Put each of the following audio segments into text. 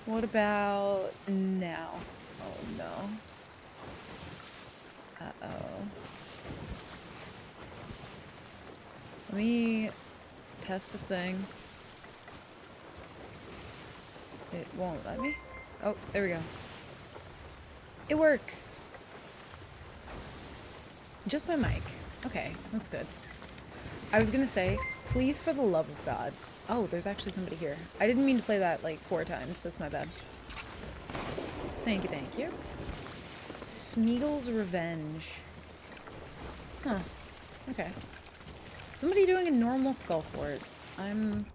What about now? Oh no. Uh-oh. Let me test a thing. It won't let me? Oh, there we go. It works! Just my mic. Okay, that's good. I was gonna say, please for the love of God. Oh, there's actually somebody here. I didn't mean to play that like 4 times. That's my bad. Thank you, thank you. Smeagol's Revenge. Huh. Okay. Somebody doing a normal skull fort. I'm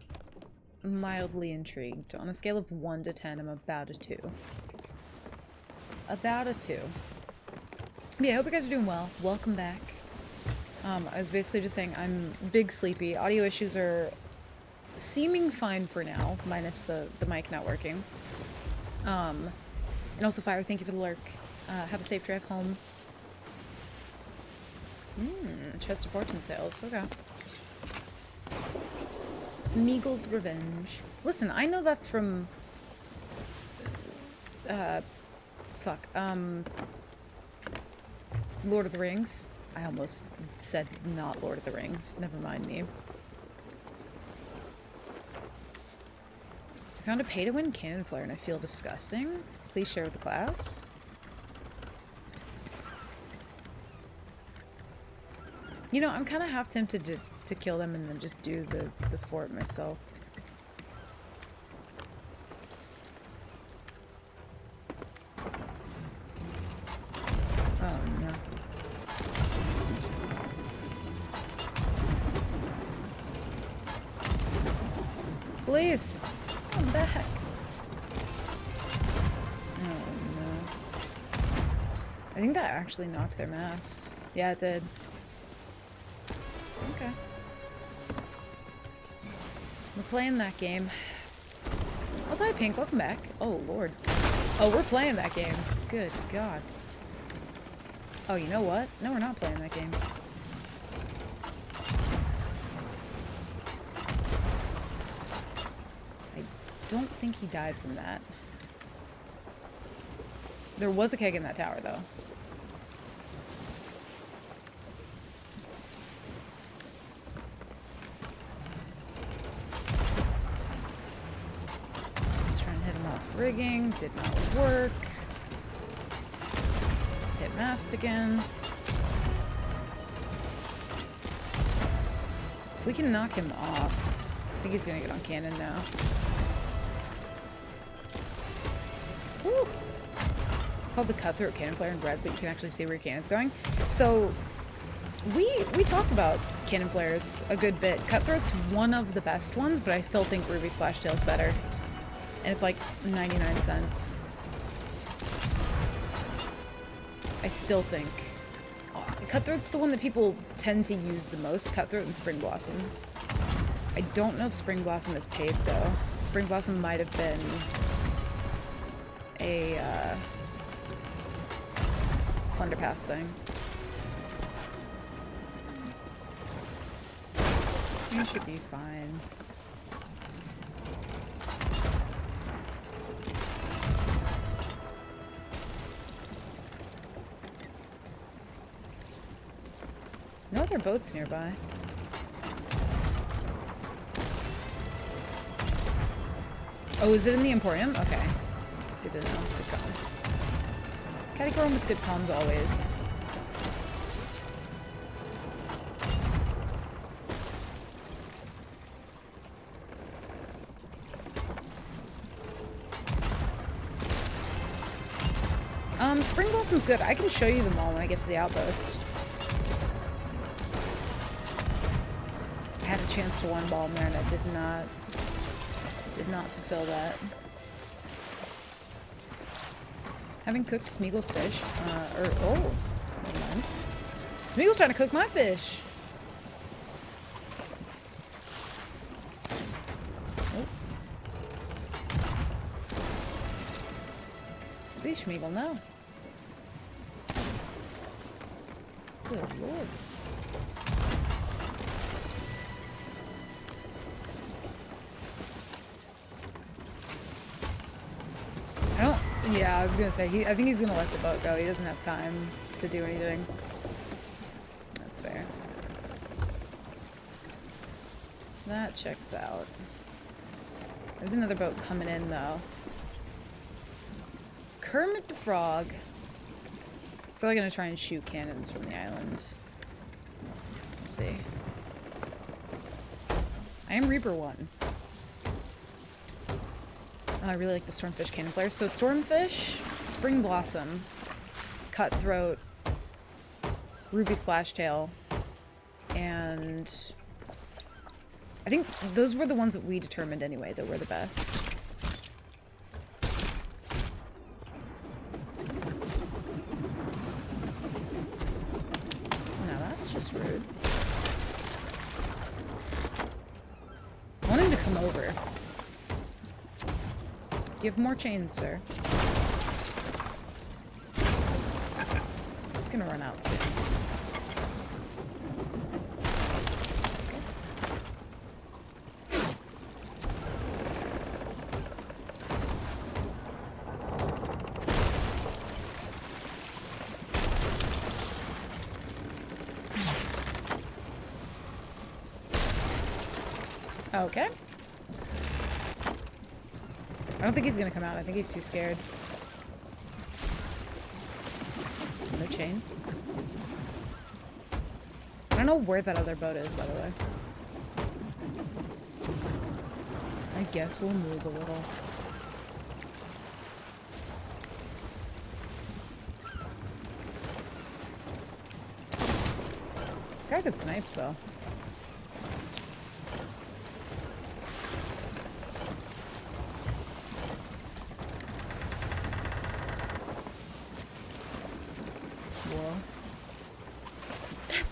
mildly intrigued. On a scale of 1 to 10, I'm about a 2. About a 2. But yeah, I hope you guys are doing well. Welcome back. I was basically just saying I'm big sleepy. Audio issues are seeming fine for now, minus the mic not working. And also, Fire, thank you for the lurk. Have a safe drive home. Chest of fortune sales. Okay. Smeagol's Revenge. Listen, I know that's from... Lord of the Rings. I almost said not Lord of the Rings. Never mind me. I found a pay-to-win cannon flare and I feel disgusting. Please share with the class. You know, I'm kind of half tempted to kill them and then just do the fort myself. Oh no. Please! Come back! Oh no. I think that actually knocked their mast. Yeah, it did. Okay. We're playing that game. Also, hi Pink, welcome back. Oh lord. Oh, we're playing that game. Good god. Oh, you know what? No, we're not playing that game. I don't think he died from that. There was a keg in that tower, though. Just trying to hit him off rigging. Did not work. Hit mast again. We can knock him off. I think he's gonna get on cannon now. Woo! It's called the Cutthroat Cannon Flare in red, but you can actually see where your cannon's going. So we talked about cannon flares a good bit. Cutthroat's one of the best ones, but I still think Ruby Splashtail's better. And it's like 99 cents. I still think Cutthroat's the one that people tend to use the most, Cutthroat and Spring Blossom. I don't know if Spring Blossom is paid, though. Spring Blossom might have been a Plunder Pass thing. You should be fine. No other boats nearby. Oh, is it in the Emporium? Okay. Good to know. Good comms. Catty-Corn with good comms always. Spring Blossom's good. I can show you them all when I get to the outpost. I had a chance to one ball there and I did not fulfill that. Having cooked Smeagol's fish, oh, never mind. Smeagol's trying to cook my fish. Oh. Please, Smeagol, no. Good lord. Yeah, I was gonna say, I think he's gonna let the boat go. He doesn't have time to do anything. That's fair. That checks out. There's another boat coming in, though. Kermit the Frog. It's probably gonna try and shoot cannons from the island. We'll see. I am Reaper 1. I really like the Stormfish cannon flares. So Stormfish, Spring Blossom, Cutthroat, Ruby Splashtail, and I think those were the ones that we determined anyway that were the best. No, that's just rude. I want him to come over. Do you have more chains, sir? I'm gonna run out soon. Okay. I don't think he's gonna come out. I think he's too scared. No chain. I don't know where that other boat is, by the way. I guess we'll move a little. This guy could snipes, though.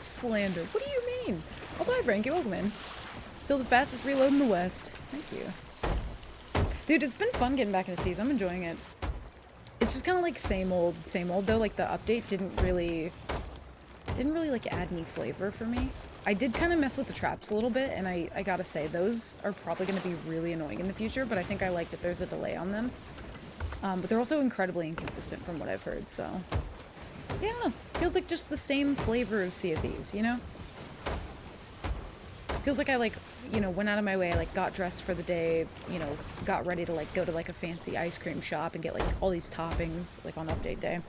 Slander. What do you mean? Also, hi Frank, you're welcome in. Still the fastest reload in the West. Thank you. Dude, it's been fun getting back into Seas. I'm enjoying it. It's just kind of like same old though. Like the update didn't really like add any flavor for me. I did kind of mess with the traps a little bit, and I gotta say those are probably going to be really annoying in the future. But I think I like that there's a delay on them. But they're also incredibly inconsistent from what I've heard. So. Yeah, feels like just the same flavor of Sea of Thieves, you know? Feels like I, like, you know, went out of my way, like, got dressed for the day, you know, got ready to, like, go to, like, a fancy ice cream shop and get, like, all these toppings, like, on update day.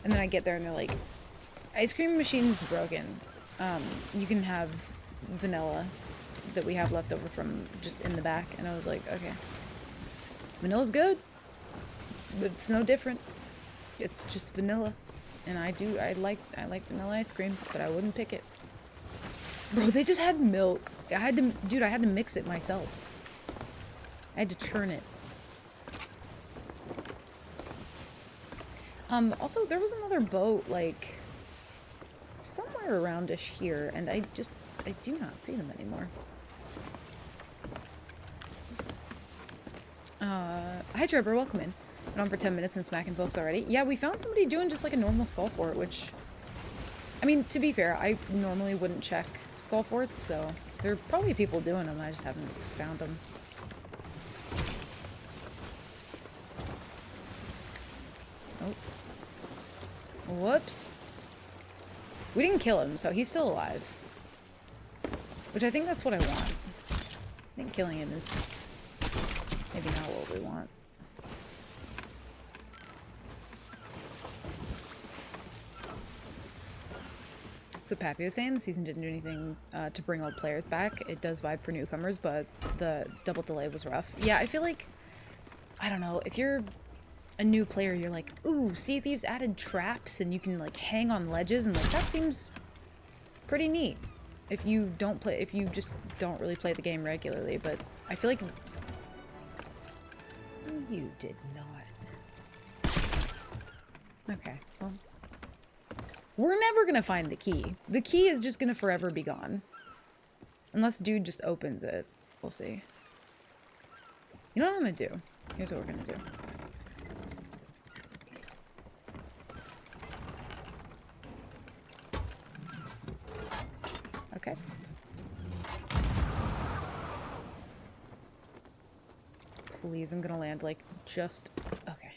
And then I get there and they're like, ice cream machine's broken. You can have vanilla that we have left over from just in the back. And I was like, okay. Vanilla's good, but it's no different. It's just vanilla. And I like vanilla ice cream, but I wouldn't pick it. Bro, they just had milk. I had to mix it myself. I had to churn it. Also, there was another boat, like, somewhere around-ish here, and I do not see them anymore. Hi Trevor, welcome in. Been on for 10 minutes and smacking folks already. Yeah, we found somebody doing just like a normal skull fort, which, I mean, to be fair, I normally wouldn't check skull forts, so there are probably people doing them. I just haven't found them. Oh. Whoops. We didn't kill him, so he's still alive. Which I think that's what I want. I think killing him is maybe not what we want. So Pappy was saying the season didn't do anything to bring old players back. It does vibe for newcomers, but the double delay was rough. Yeah, I feel like, I don't know, if you're a new player, you're like, ooh, Sea of Thieves added traps and you can like hang on ledges, and like that seems pretty neat. If you just don't really play the game regularly, but I feel like you did not. Okay, well. We're never gonna find the key. The key is just gonna forever be gone. Unless dude just opens it. We'll see. You know what I'm gonna do? Here's what we're gonna do. Okay. Please, I'm gonna land, like, just... Okay.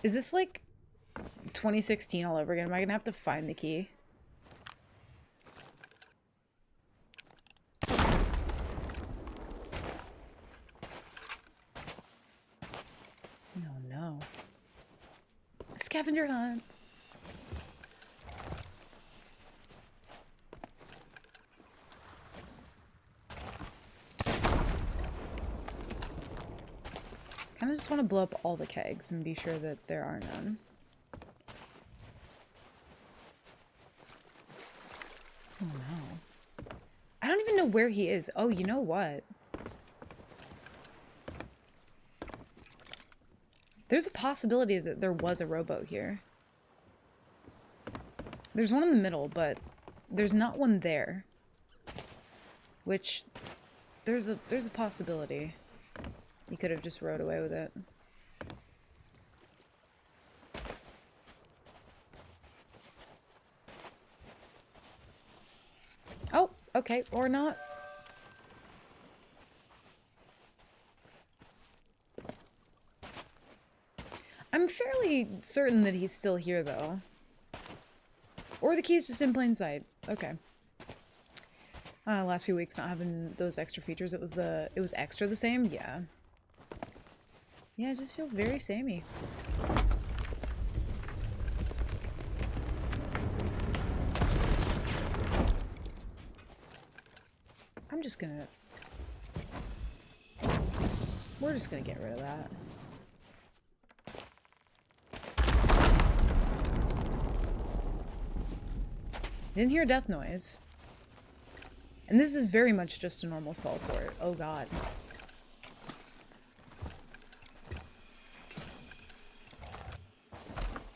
Is this like 2016 all over again? Am I gonna have to find the key? No, no. A scavenger hunt. Kind of just want to blow up all the kegs and be sure that there are none. Oh no. I don't even know where he is. Oh, you know what? There's a possibility that there was a rowboat here. There's one in the middle, but there's not one there. Which, there's a possibility. You could have just rowed away with it. Oh, okay, or not. I'm fairly certain that he's still here, though. Or the key's just in plain sight. Okay. Last few weeks not having those extra features, it was extra the same? Yeah. Yeah, it just feels very samey. I'm just gonna... We're just gonna get rid of that. Didn't hear a death noise. And this is very much just a normal skull fort. Oh god.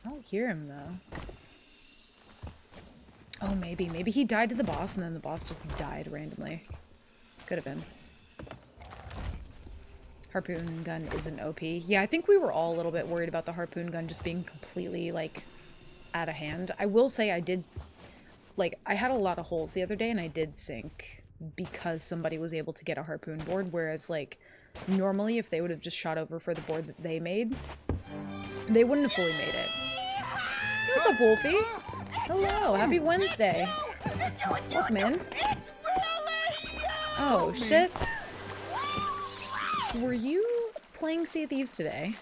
I don't hear him though. Oh, maybe. Maybe he died to the boss and then the boss just died randomly. Could have been. Harpoon gun isn't OP. Yeah, I think we were all a little bit worried about the harpoon gun just being completely, like, out of hand. I will say I did... Like, I had a lot of holes the other day and I did sink because somebody was able to get a harpoon board, whereas, like, normally if they would have just shot over for the board that they made, they wouldn't have fully made it. Hey, what's up, Wolfie? Hello, happy Wednesday. Welcome in. Oh, shit. Were you playing Sea of Thieves today?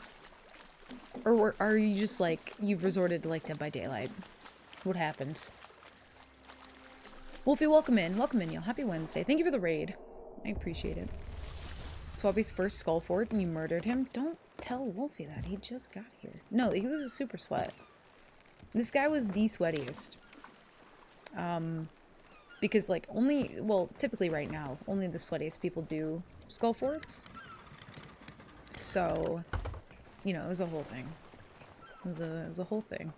Or are you just, like, you've resorted to, like, Dead by Daylight? What happened? Wolfie, welcome in. Welcome in, y'all. Happy Wednesday. Thank you for the raid. I appreciate it. Swabby's first skull fort and you murdered him? Don't tell Wolfie that. He just got here. No, he was a super sweat. This guy was the sweatiest. Because, like, only... Well, typically right now, only the sweatiest people do skull forts. So, you know, it was a whole thing. It was a whole thing.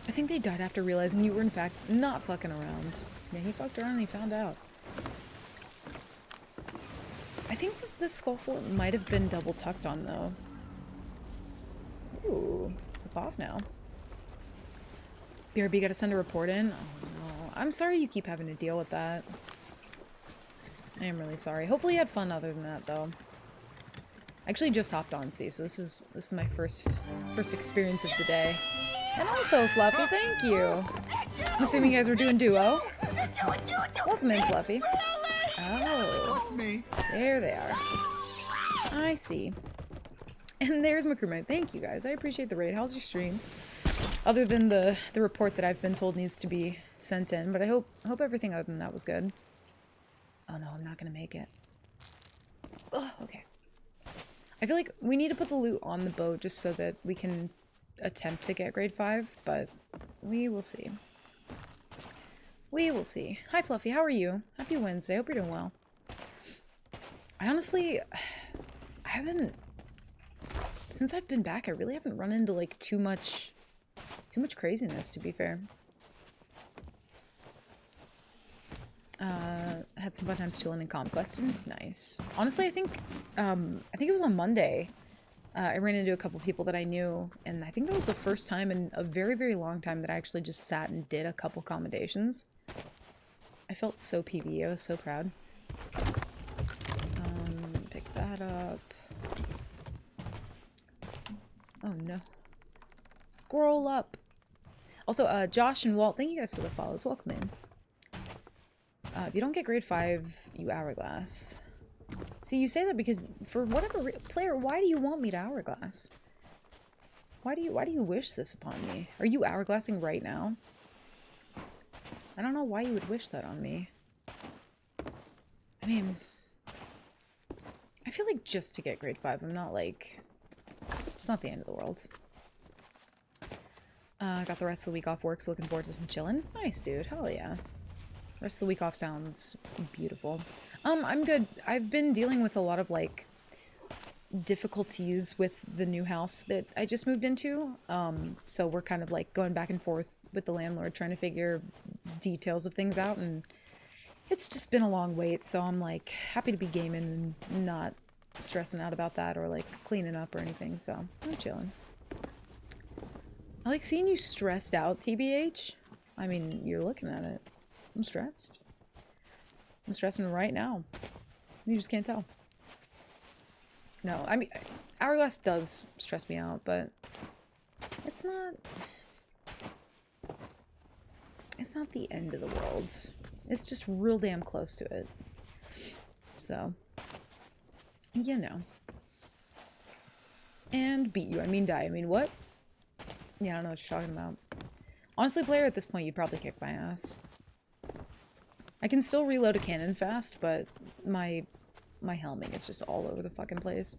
I think they died after realizing you were, in fact, not fucking around. Yeah, he fucked around and he found out. I think that the skull fort might have been double tucked on, though. Ooh, it's off now. BRB gotta send a report in? Oh, no. I'm sorry you keep having to deal with that. I am really sorry. Hopefully you had fun other than that, though. I actually just hopped on Sea, so this is my first experience of the day. And also, Fluffy, thank you. I'm assuming you guys were doing duo. Welcome in, Fluffy. Oh. That's me. There they are. I see. And there's my crewmate. Thank you, guys. I appreciate the raid. How's your stream? Other than the report that I've been told needs to be sent in, but I hope everything other than that was good. Oh no, I'm not gonna make it. Oh, okay. I feel like we need to put the loot on the boat just so that we can attempt to get grade 5, but we will see. We will see. Hi, Fluffy. How are you? Happy Wednesday. Hope you're doing well. I honestly... I haven't... Since I've been back, I really haven't run into, like, too much craziness, to be fair. Had some fun times chilling in Conquest. Nice. Honestly, I think it was on Monday. I ran into a couple people that I knew, and I think that was the first time in a very, very long time that I actually just sat and did a couple commendations. I felt so PB. I was so proud. Pick that up. moon. Scroll up. Also, Josh and Walt, thank you guys for the follows. Welcome in. If you don't get grade 5, you hourglass. See, you say that because for whatever player, why do you want me to hourglass? Why do you wish this upon me? Are you hourglassing right now? I don't know why you would wish that on me. I mean, I feel like just to get grade 5, I'm not like, it's not the end of the world. Got the rest of the week off work, so looking forward to some chilling. Nice, dude. Hell yeah. Rest of the week off sounds beautiful. I'm good. I've been dealing with a lot of, like, difficulties with the new house that I just moved into. So we're kind of, like, going back and forth with the landlord, trying to figure details of things out, and it's just been a long wait, so I'm, like, happy to be gaming and not stressing out about that or, like, cleaning up or anything, so I'm chilling. I like seeing you stressed out, TBH. I mean, you're looking at it. I'm stressed. I'm stressing right now. You just can't tell. No, I mean, Hourglass does stress me out, but it's not the end of the world. It's just real damn close to it. So, you know. And beat you. I mean die. I mean what? Yeah, I don't know what you're talking about. Honestly, player, at this point, you'd probably kick my ass. I can still reload a cannon fast, but my helming is just all over the fucking place.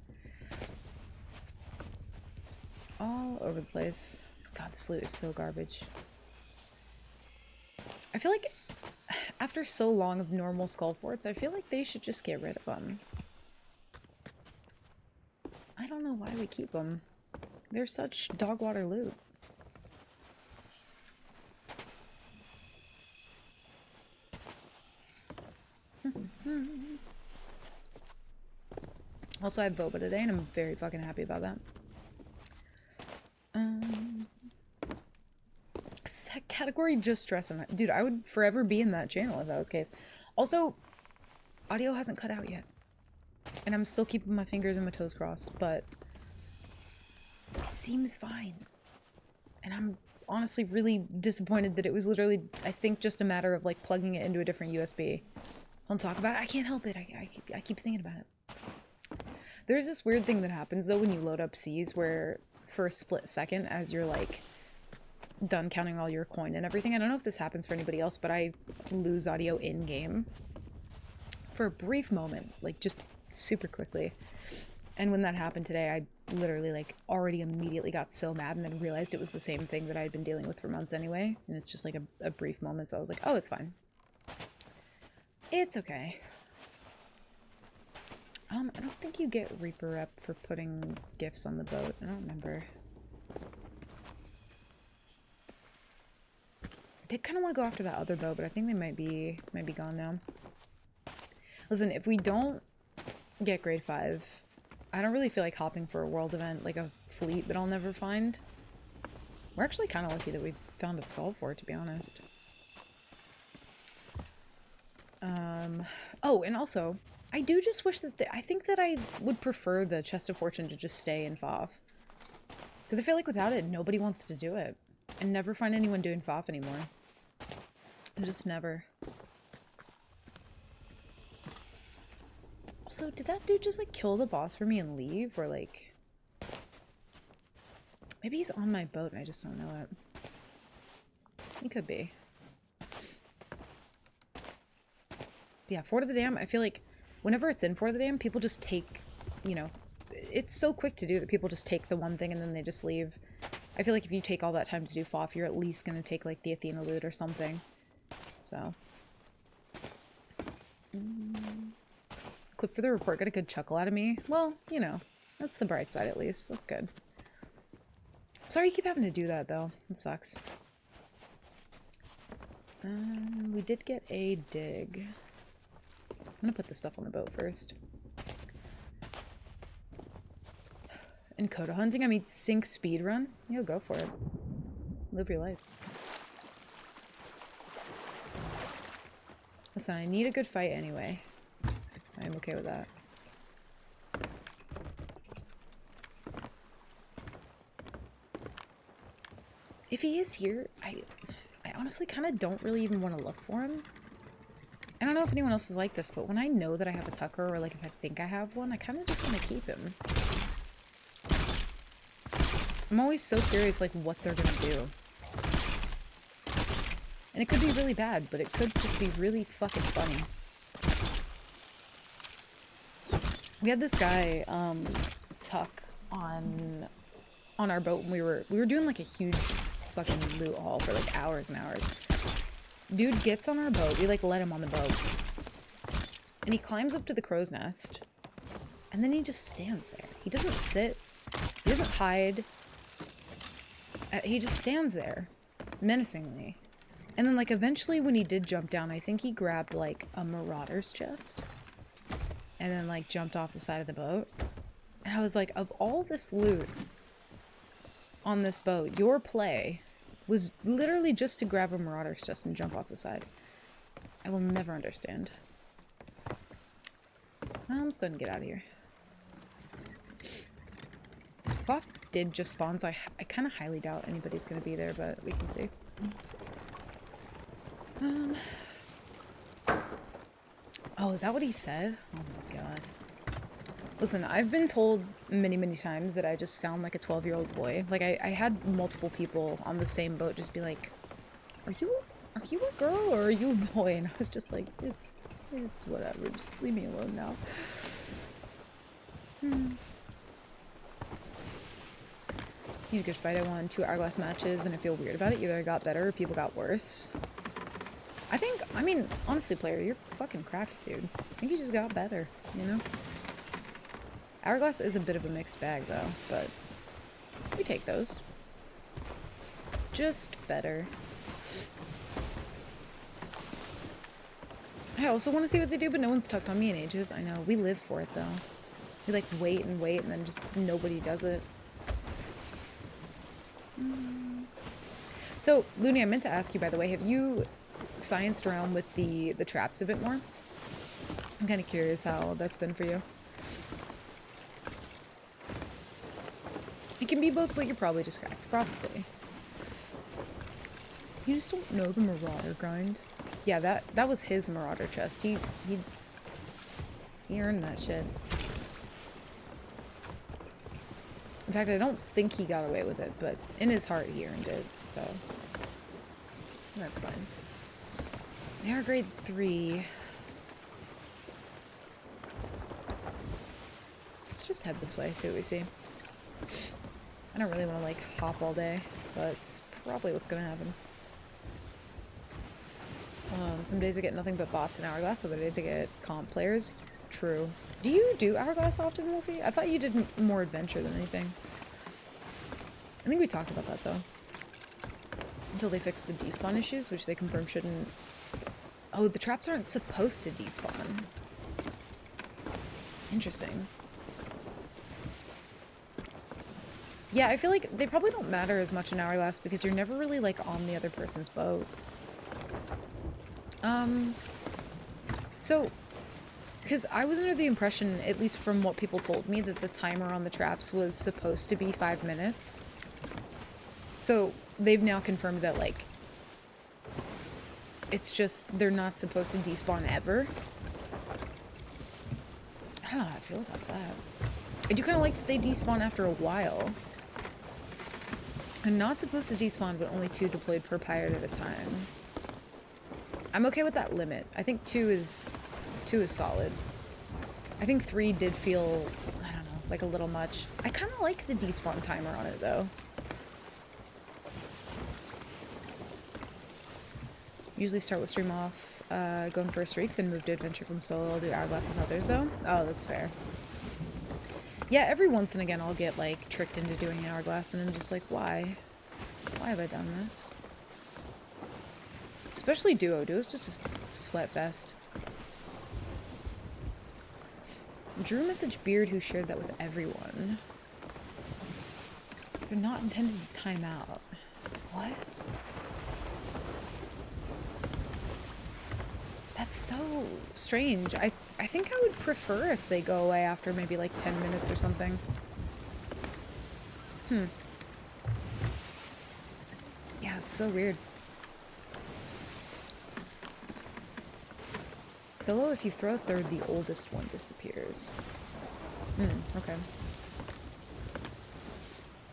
All over the place. God, this loot is so garbage. I feel like after so long of normal skull forts, I feel like they should just get rid of them. I don't know why we keep them. They're such dog water loot. Also, I have Boba today, and I'm very fucking happy about that. Category just stressing. Dude, I would forever be in that channel if that was the case. Also, audio hasn't cut out yet. And I'm still keeping my fingers and my toes crossed, but it seems fine. And I'm honestly really disappointed that it was literally, I think, just a matter of like plugging it into a different USB. Don't talk about it. I can't help it. I keep thinking about it. There's this weird thing that happens though when you load up C's where for a split second as you're like done counting all your coin and everything. I don't know if this happens for anybody else, but I lose audio in game for a brief moment, like just super quickly. And when that happened today, I literally like already immediately got so mad and then realized it was the same thing that I had been dealing with for months anyway. And it's just like a brief moment. So I was like, oh, it's fine. It's okay. I don't think you get Reaper Rep for putting gifts on the boat. I don't remember. I did kind of want to go after that other boat, but I think they might be gone now. Listen, if we don't get grade 5, I don't really feel like hopping for a world event, like a fleet that I'll never find. We're actually kind of lucky that we found a skull for it, to be honest. Oh, and also, I do just wish that I think that I would prefer the Chest of Fortune to just stay in FoF. Because I feel like without it, nobody wants to do it. And never find anyone doing FoF anymore. Just never. Also, did that dude just like kill the boss for me and leave? Or like... Maybe he's on my boat and I just don't know it. He could be. Yeah, Fort of the Dam, I feel like whenever it's in Fort of the Dam, people just take, you know, it's so quick to do that people just take the one thing and then they just leave. I feel like if you take all that time to do FoF, you're at least going to take, like, the Athena loot or something. So. Clip for the report got a good chuckle out of me. Well, you know, that's the bright side at least. That's good. Sorry you keep having to do that, though. It sucks. We did get a dig. I'm gonna put this stuff on the boat first. And Coda hunting, I mean, sync speedrun? Yo, go for it. Live your life. Listen, I need a good fight anyway. So I'm okay with that. If he is here, I honestly kind of don't really even want to look for him. I don't know if anyone else is like this, but when I know that I have a Tucker, or like if I think I have one, I kind of just want to keep him. I'm always so curious like what they're gonna do. And it could be really bad, but it could just be really fucking funny. We had this guy, Tuck, on our boat, and we were doing like a huge fucking loot haul for like hours and hours. Dude gets on our boat, we like let him on the boat, and he climbs up to the crow's nest, and then he just stands there. He doesn't sit, he doesn't hide, he just stands there, menacingly. And then like eventually when he did jump down, I think he grabbed like a marauder's chest, and then like jumped off the side of the boat. And I was like, of all this loot on this boat, your play was literally just to grab a marauder's chest and jump off the side. I will never understand. Let's go ahead and get out of here. Clock did just spawn, so I kind of highly doubt anybody's going to be there, but we can see. Oh, is that what he said? Oh my god. Listen, I've been told many, many times that I just sound like a 12-year-old boy. Like, I had multiple people on the same boat just be like, are you a girl or are you a boy? And I was just like, it's whatever. Just leave me alone now. Need a good fight. I won 2 Hourglass matches and I feel weird about it. Either I got better or people got worse. I mean, honestly, player, you're fucking cracked, dude. I think you just got better, you know? Hourglass is a bit of a mixed bag, though, but we take those. Just better. I also want to see what they do, but no one's tucked on me in ages. I know. We live for it, though. We, like, wait and wait, and then just nobody does it. So, Looney, I meant to ask you, by the way, have you scienced around with the traps a bit more? I'm kind of curious how that's been for you. It can be both, but you're probably just cracked. Probably. You just don't know the Marauder grind. Yeah, that was his Marauder chest. He earned that shit. In fact, I don't think he got away with it, but in his heart he earned it, so that's fine. They are grade 3. Let's just head this way, see what we see. I don't really want to, like, hop all day, but it's probably what's gonna happen. Some days I get nothing but bots and Hourglass, other days I get comp players. True. Do you do Hourglass often, Wolfie? I thought you did more adventure than anything. I think we talked about that, though. Until they fix the despawn issues, which they confirm shouldn't... Oh, the traps aren't supposed to despawn. Interesting. Yeah, I feel like they probably don't matter as much in Hourglass because you're never really, like, on the other person's boat. So, because I was under the impression, at least from what people told me, that the timer on the traps was supposed to be 5 minutes. So, they've now confirmed that, like, it's just, they're not supposed to despawn ever. I don't know how I feel about that. I do kind of like that they despawn after a while. I'm not supposed to despawn, but only 2 deployed per pirate at a time. I'm okay with that limit. I think 2 is solid. I think 3 did feel, I don't know, like a little much. I kind of like the despawn timer on it, though. Usually start with stream off, going for a streak, then move to adventure from solo. I'll do Hourglass with others, though. Oh, that's fair. Yeah, every once and again I'll get, like, tricked into doing an Hourglass, and I'm just like, why? Why have I done this? Especially Duo. Duo's just a sweat fest. Drew messaged Beard, who shared that with everyone. They're not intended to time out. What? That's so strange. I think I would prefer if they go away after maybe like 10 minutes or something. That's so weird. Solo, if you throw a third, the oldest one disappears. Okay.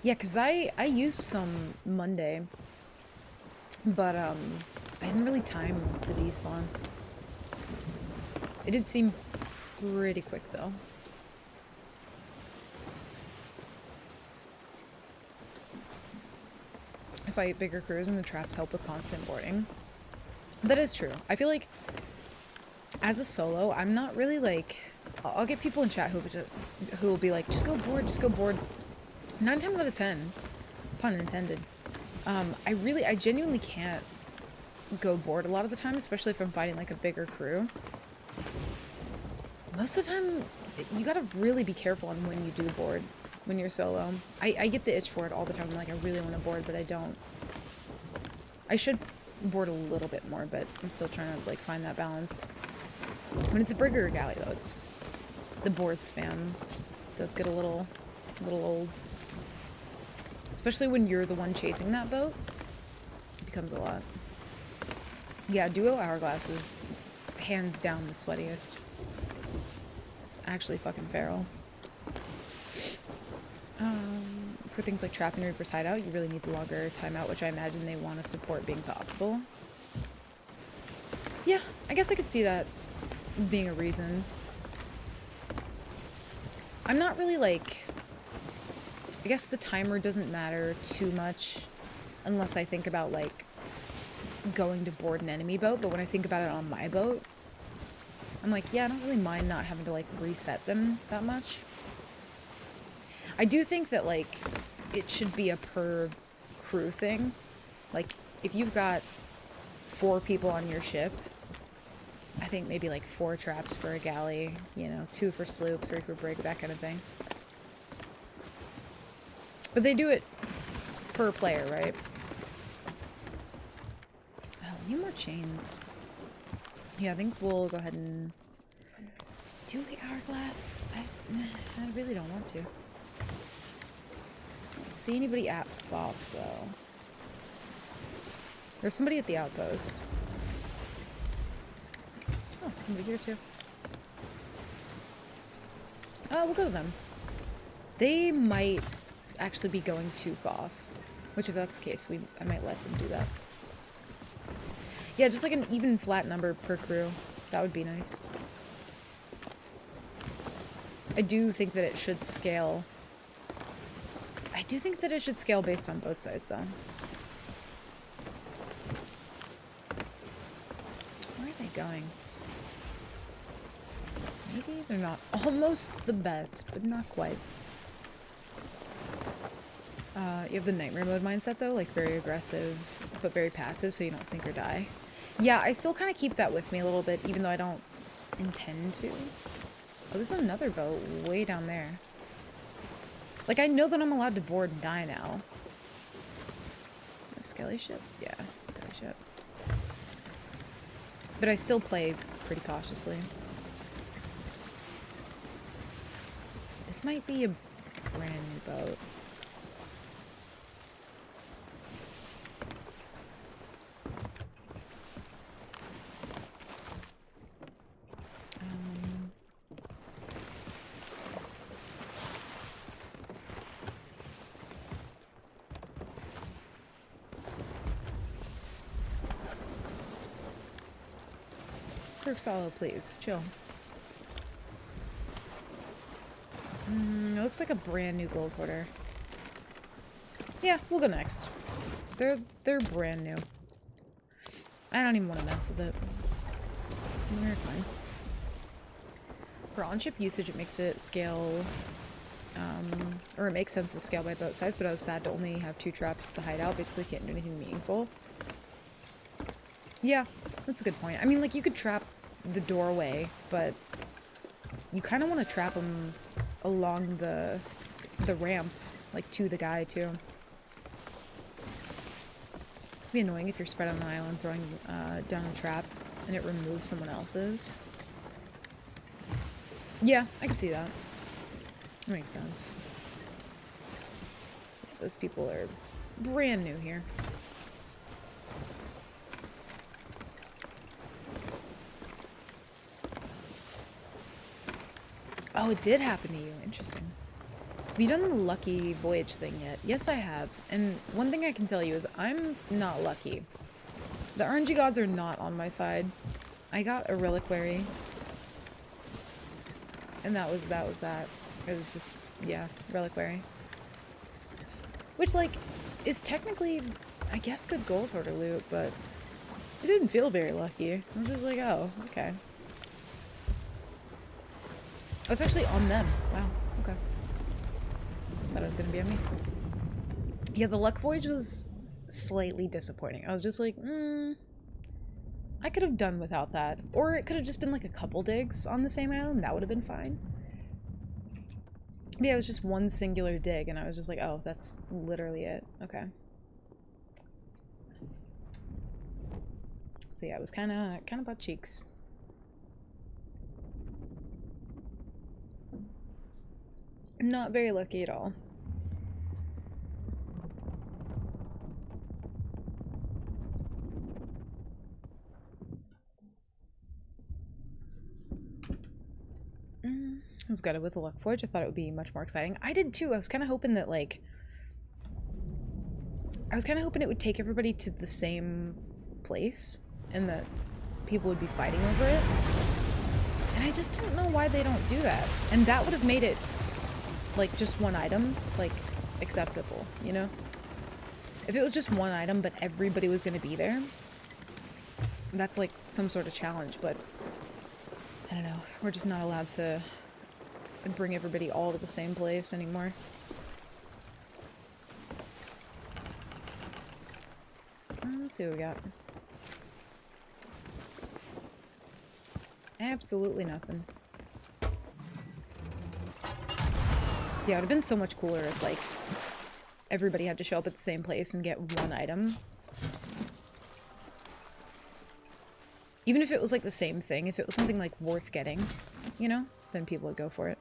Yeah, because I used some Monday, but I didn't really time the despawn. It did seem pretty quick, though. I fight bigger crews and the traps help with constant boarding. That is true. I feel like as a solo, I'm not really like... I'll get people in chat who will be like, just go board, just go board. 9 times out of 10, pun intended, I genuinely can't go board a lot of the time, especially if I'm fighting like a bigger crew. Most of the time, you gotta really be careful on when you do board when you're solo. I get the itch for it all the time. I'm like, I really want to board, but I don't. I should board a little bit more, but I'm still trying to like find that balance. When it's a bigger galley though, it's the board spam does get a little old. Especially when you're the one chasing that boat. It becomes a lot. Yeah, Duo Hourglass is hands down the sweatiest. It's actually fucking feral. For things like trap and reverse hideout, you really need the longer timeout, which I imagine they want to support being possible. Yeah, I guess I could see that being a reason. I'm not really like... I guess the timer doesn't matter too much unless I think about like going to board an enemy boat, but when I think about it on my boat, I'm like, yeah, I don't really mind not having to like reset them that much. I do think that like it should be a per crew thing. Like if you've got 4 people on your ship, I think maybe like 4 traps for a galley, you know, 2 for sloop, 3 for brig, that kind of thing. But they do it per player, right? Oh, need more chains. Yeah, I think we'll go ahead and do the hourglass. I really don't want to. Don't see anybody at FOP, though. There's somebody at the outpost. Oh, somebody here, too. Oh, we'll go to them. They might actually be going to FOF. Which, if that's the case, I might let them do that. Yeah, just like an even flat number per crew. That would be nice. I do think that it should scale. I do think that it should scale based on boat size, though. Where are they going? Maybe they're not almost the best, but not quite. You have the nightmare mode mindset, though, like very aggressive, but very passive, so you don't sink or die. Yeah, I still kind of keep that with me a little bit, even though I don't intend to. Oh, there's another boat way down there. Like, I know that I'm allowed to board and die now. A skelly ship? Yeah, skelly ship. But I still play pretty cautiously. This might be a brand new boat. Solid, please. Chill. It looks like a brand new gold hoarder. Yeah, we'll go next. They're brand new. I don't even want to mess with it. We're fine. For on-ship usage, it makes it scale, or it makes sense to scale by boat size, but I was sad to only have 2 traps at the hideout. Basically can't do anything meaningful. Yeah, that's a good point. I mean, like, you could trap the doorway, but you kind of want to trap them along the ramp, like to the guy too. It'd be annoying if you're spread on the island throwing down a trap and it removes someone else's. Yeah, I could see that. That makes sense. Yeah, those people are brand new here. Oh, it did happen to you. Interesting. Have you done the lucky voyage thing yet? Yes, I have. And one thing I can tell you is I'm not lucky. The RNG gods are not on my side. I got a reliquary. And that was that. It was just, yeah, reliquary. Which, like, is technically, I guess, good gold hoarder loot, but it didn't feel very lucky. I was just like, oh, okay. I was actually on them. Wow, okay. Thought it was gonna be on me. Yeah, the luck voyage was slightly disappointing. I was just like, I could have done without that. Or it could have just been like a couple digs on the same island. That would have been fine. But yeah, it was just one singular dig, and I was just like, oh, that's literally it. Okay. So yeah, it was kind of butt cheeks. Not very lucky at all. I was gutted with the Luck Forge. I thought it would be much more exciting. I did too. I was kind of hoping that, like, it would take everybody to the same place and that people would be fighting over it. And I just don't know why they don't do that. And that would have made it, like, just one item, like, acceptable, you know? If it was just one item but everybody was going to be there, that's like some sort of challenge, but I don't know. We're just not allowed to bring everybody all to the same place anymore. Let's see what we got. Absolutely nothing. Yeah, it would have been so much cooler if, like, everybody had to show up at the same place and get one item. Even if it was, like, the same thing, if it was something, like, worth getting, you know, then people would go for it.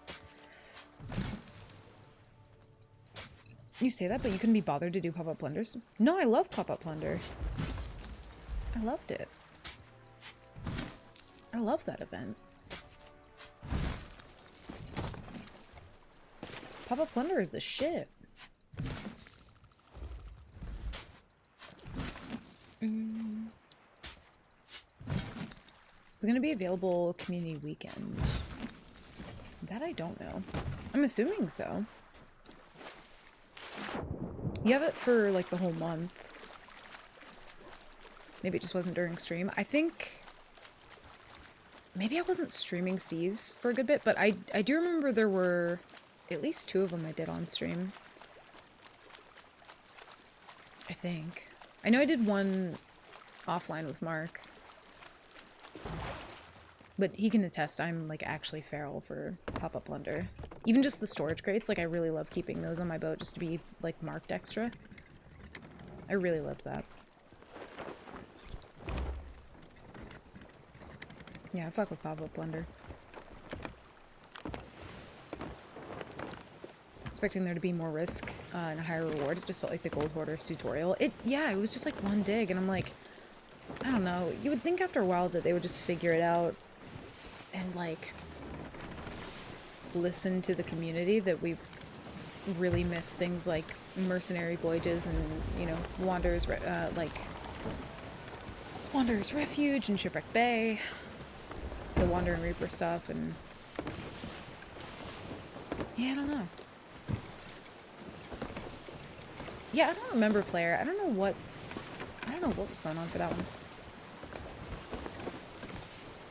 You say that, but you couldn't be bothered to do pop-up plunders? No, I love pop-up plunder. I loved it. I love that event. Pop-up plunder is the shit. It's gonna be available community weekend. That I don't know. I'm assuming so. You have it for like the whole month. Maybe it just wasn't during stream. I think maybe I wasn't streaming Seas for a good bit, but I do remember there were at least 2 of them I did on stream. I think. I know I did one offline with Mark. But he can attest I'm, like, actually feral for pop-up plunder. Even just the storage crates, like, I really love keeping those on my boat just to be, like, marked extra. I really loved that. Yeah, I fuck with pop-up plunder. Expecting there to be more risk and a higher reward. It just felt like the Gold Hoarders tutorial. Yeah, it was just, like, one dig, and I'm like, I don't know. You would think after a while that they would just figure it out and, like, listen to the community, that we really miss things like mercenary voyages and, you know, Wanderer's Refuge and Shipwreck Bay, the Wandering Reaper stuff, and yeah, I don't know. Yeah, I don't remember Player. I don't know what was going on for that one.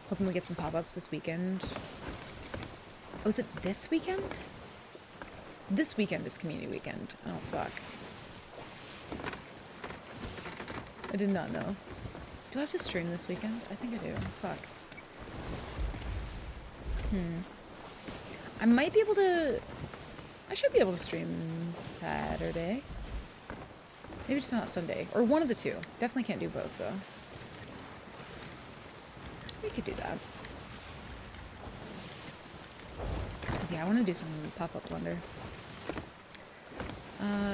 Hoping we get some pop-ups this weekend. Oh, is it this weekend? This weekend is community weekend. Oh, fuck. I did not know. Do I have to stream this weekend? I think I do. Fuck. I might be able to... I should be able to stream Saturday. Maybe just not Sunday. Or one of the two. Definitely can't do both, though. We could do that. Because, yeah, I want to do some pop-up plunder.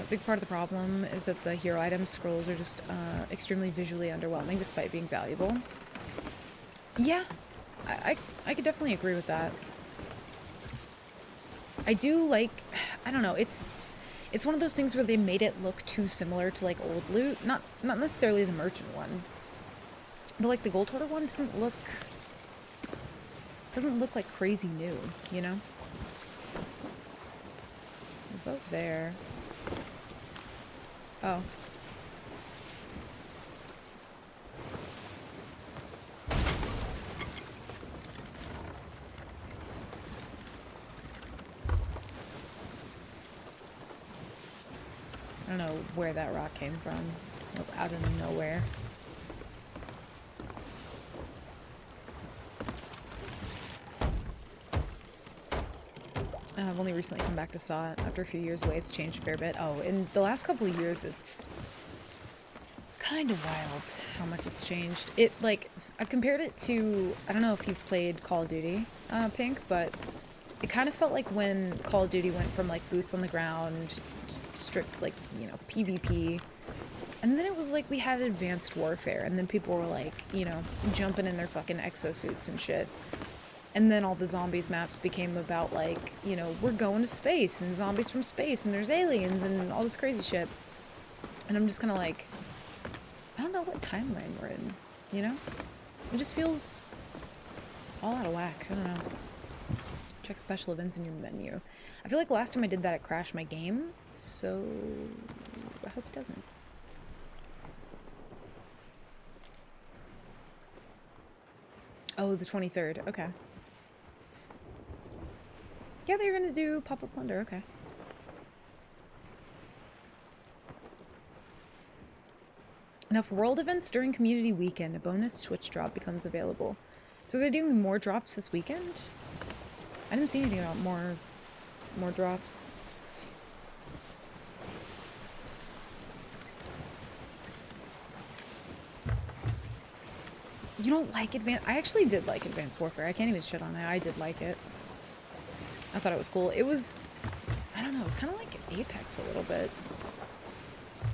Big part of the problem is that the hero item scrolls are just extremely visually underwhelming despite being valuable. Yeah, I could definitely agree with that. I do like, I don't know, it's one of those things where they made it look too similar to like old loot. Not necessarily the merchant one, but like the gold hoarder one doesn't look like crazy new, you know? We're both there. Oh. I don't know where that rock came from. It was out of nowhere. I've only recently come back to Saw it. After a few years away, it's changed a fair bit. Oh, in the last couple of years, it's kind of wild how much it's changed. It, like, I've compared it to, I don't know if you've played Call of Duty, Pink, but it kind of felt like when Call of Duty went from, like, boots on the ground, strict, like, you know, PvP, and then it was like we had advanced warfare, and then people were, like, you know, jumping in their fucking exosuits and shit. And then all the zombies maps became about, like, you know, we're going to space, and zombies from space, and there's aliens, and all this crazy shit. And I'm just kind of like, I don't know what timeline we're in, you know? It just feels all out of whack. I don't know. Check special events in your menu. I feel like last time I did that, it crashed my game, so I hope it doesn't. Oh, the 23rd. Okay. Yeah, they're gonna do pop-up plunder. Okay. Enough world events during community weekend. A bonus Twitch drop becomes available. So they're doing more drops this weekend? I didn't see anything about more drops. You don't like I actually did like Advanced Warfare. I can't even shit on it. I did like it. I thought it was cool. It was, I don't know, it was kind of like Apex a little bit.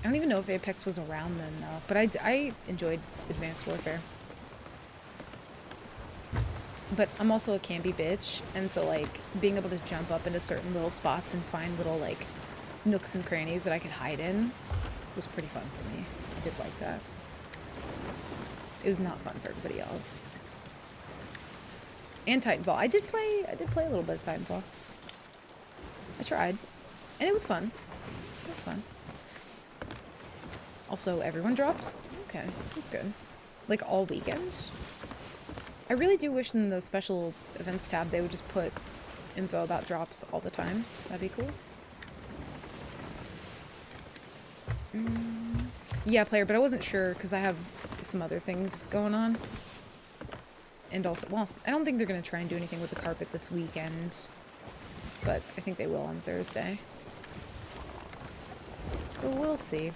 I don't even know if Apex was around then, though. But I enjoyed Advanced Warfare. But I'm also a campy bitch, and so, like, being able to jump up into certain little spots and find little, like, nooks and crannies that I could hide in was pretty fun for me. I did like that. It was not fun for everybody else. And Titanfall. I did play a little bit of Titanfall. I tried. And it was fun. It was fun. Also, everyone drops? Okay, that's good. Like, all weekend? I really do wish in the special events tab they would just put info about drops all the time. That'd be cool. Yeah, player, but I wasn't sure because I have some other things going on. And also, well, I don't think they're going to try and do anything with the carpet this weekend. But I think they will on Thursday. But we'll see.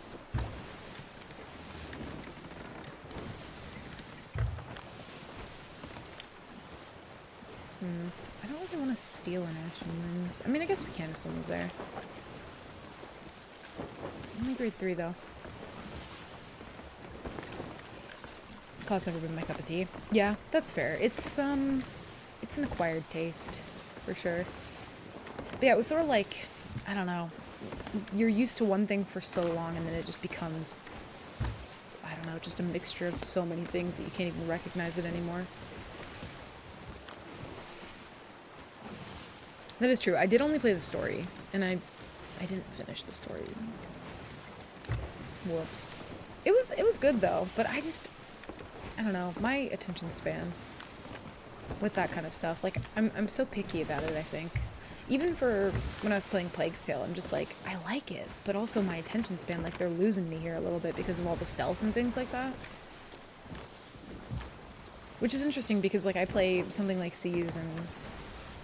I don't really want to steal an Ashen Winds. I mean, I guess we can if someone's there. Only grade 3, though. Claw's never been my cup of tea. Yeah, that's fair. It's an acquired taste, for sure. But yeah, it was sort of like, I don't know, you're used to one thing for so long and then it just becomes, I don't know, just a mixture of so many things that you can't even recognize it anymore. That is true. I did only play the story, and I didn't finish the story. Whoops. It was good though, but I don't know, my attention span with that kind of stuff, like, I'm so picky about it, I think. Even for when I was playing Plague's Tale, I'm just like, I like it, but also my attention span, like, they're losing me here a little bit because of all the stealth and things like that. Which is interesting because, like, I play something like Seas, and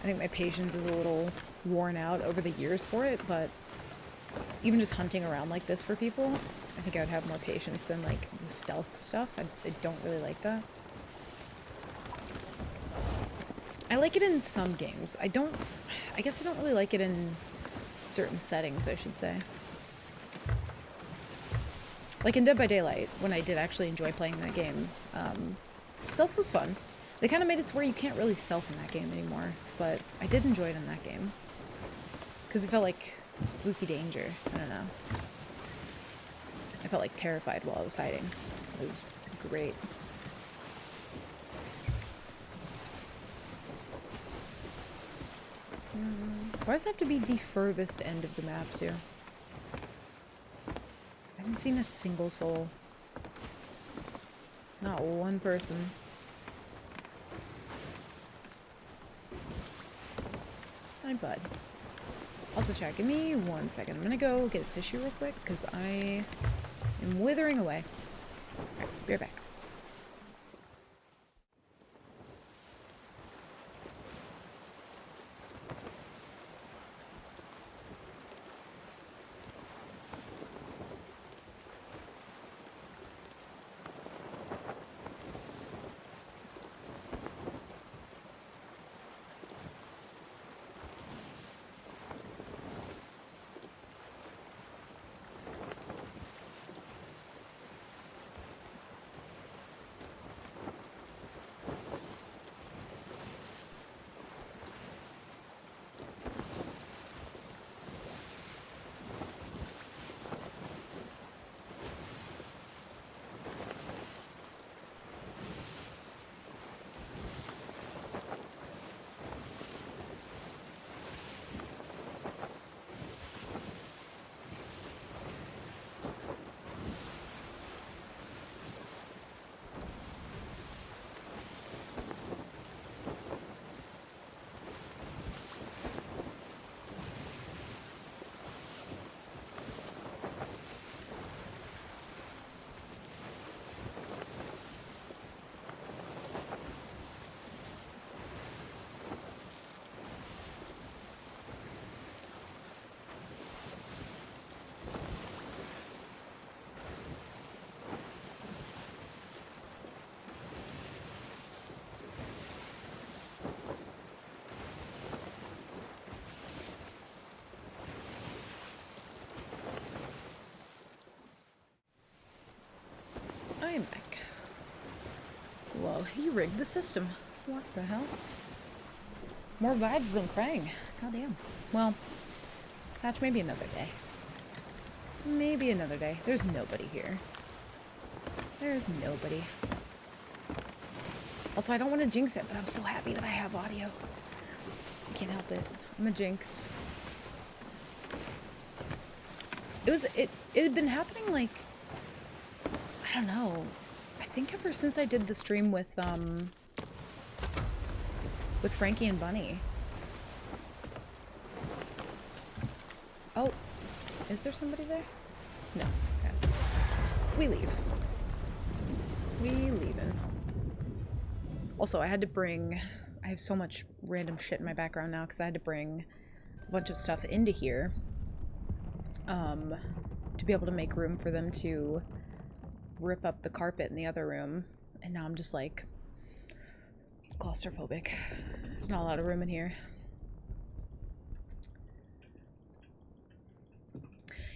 I think my patience is a little worn out over the years for it, but even just hunting around like this for people, I think I would have more patience than, like, the stealth stuff. I don't really like that. I like it in some games. I guess I don't really like it in certain settings, I should say. Like in Dead by Daylight, when I did actually enjoy playing that game, stealth was fun. They kind of made it to where you can't really stealth in that game anymore, but I did enjoy it in that game. Because it felt like spooky danger. I don't know. I felt like terrified while I was hiding. It was great. Why does it have to be the furthest end of the map, too? I haven't seen a single soul. Not one person. Hi, bud. Also, chat, give me 1 second. I'm gonna go get a tissue real quick, because I am withering away. Alright, be right back. I am back. Whoa, he rigged the system. What the hell? More vibes than Krang. Goddamn. Well, Patch, maybe another day. Maybe another day. There's nobody here. There's nobody. Also, I don't want to jinx it, but I'm so happy that I have audio. I can't help it. I'm a jinx. It had been happening like, I don't know. I think ever since I did the stream with Frankie and Bunny. Oh, is there somebody there? No. Okay. We leave. We leaving. Also, I had to bring... I have so much random shit in my background now because I had to bring a bunch of stuff into here to be able to make room for them to rip up the carpet in the other room. And now I'm just like claustrophobic. There's not a lot of room in here.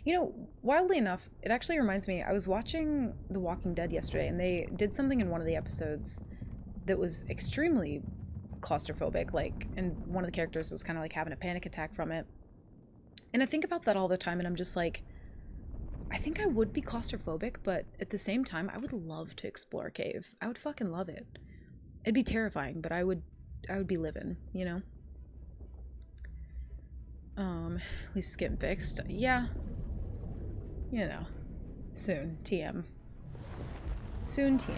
You know, wildly enough, it actually reminds me, I was watching The Walking Dead yesterday, and they did something in one of the episodes that was extremely claustrophobic, like, and one of the characters was kind of like having a panic attack from it. And I think about that all the time, and I'm just like, I think I would be claustrophobic, but at the same time, I would love to explore a cave. I would fucking love it. It'd be terrifying, but I would be living, you know? At least it's getting fixed. Yeah. You know. Soon. TM. Soon TM.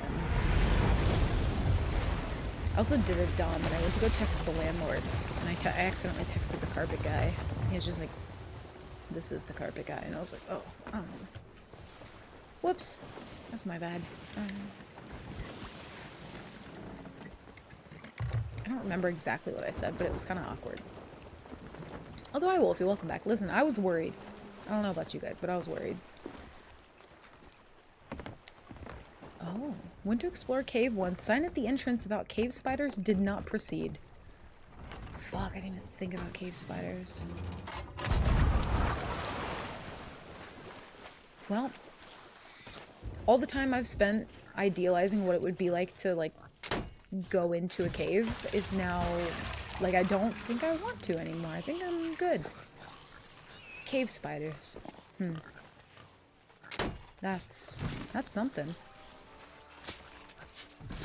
I also did a dumb, and I went to go text the landlord, and I accidentally texted the carpet guy. He was just like, this is the carpet guy, and I was like, oh, whoops. That's my bad. I don't remember exactly what I said, but it was kind of awkward. Also, hi Wolfie, welcome back. Listen, I was worried. I don't know about you guys, but I was worried. Oh, went to explore cave once. Sign at the entrance about cave spiders did not proceed. Fuck, I didn't even think about cave spiders. Well, all the time I've spent idealizing what it would be like to, like, go into a cave is now, like, I don't think I want to anymore. I think I'm good. Cave spiders. That's something.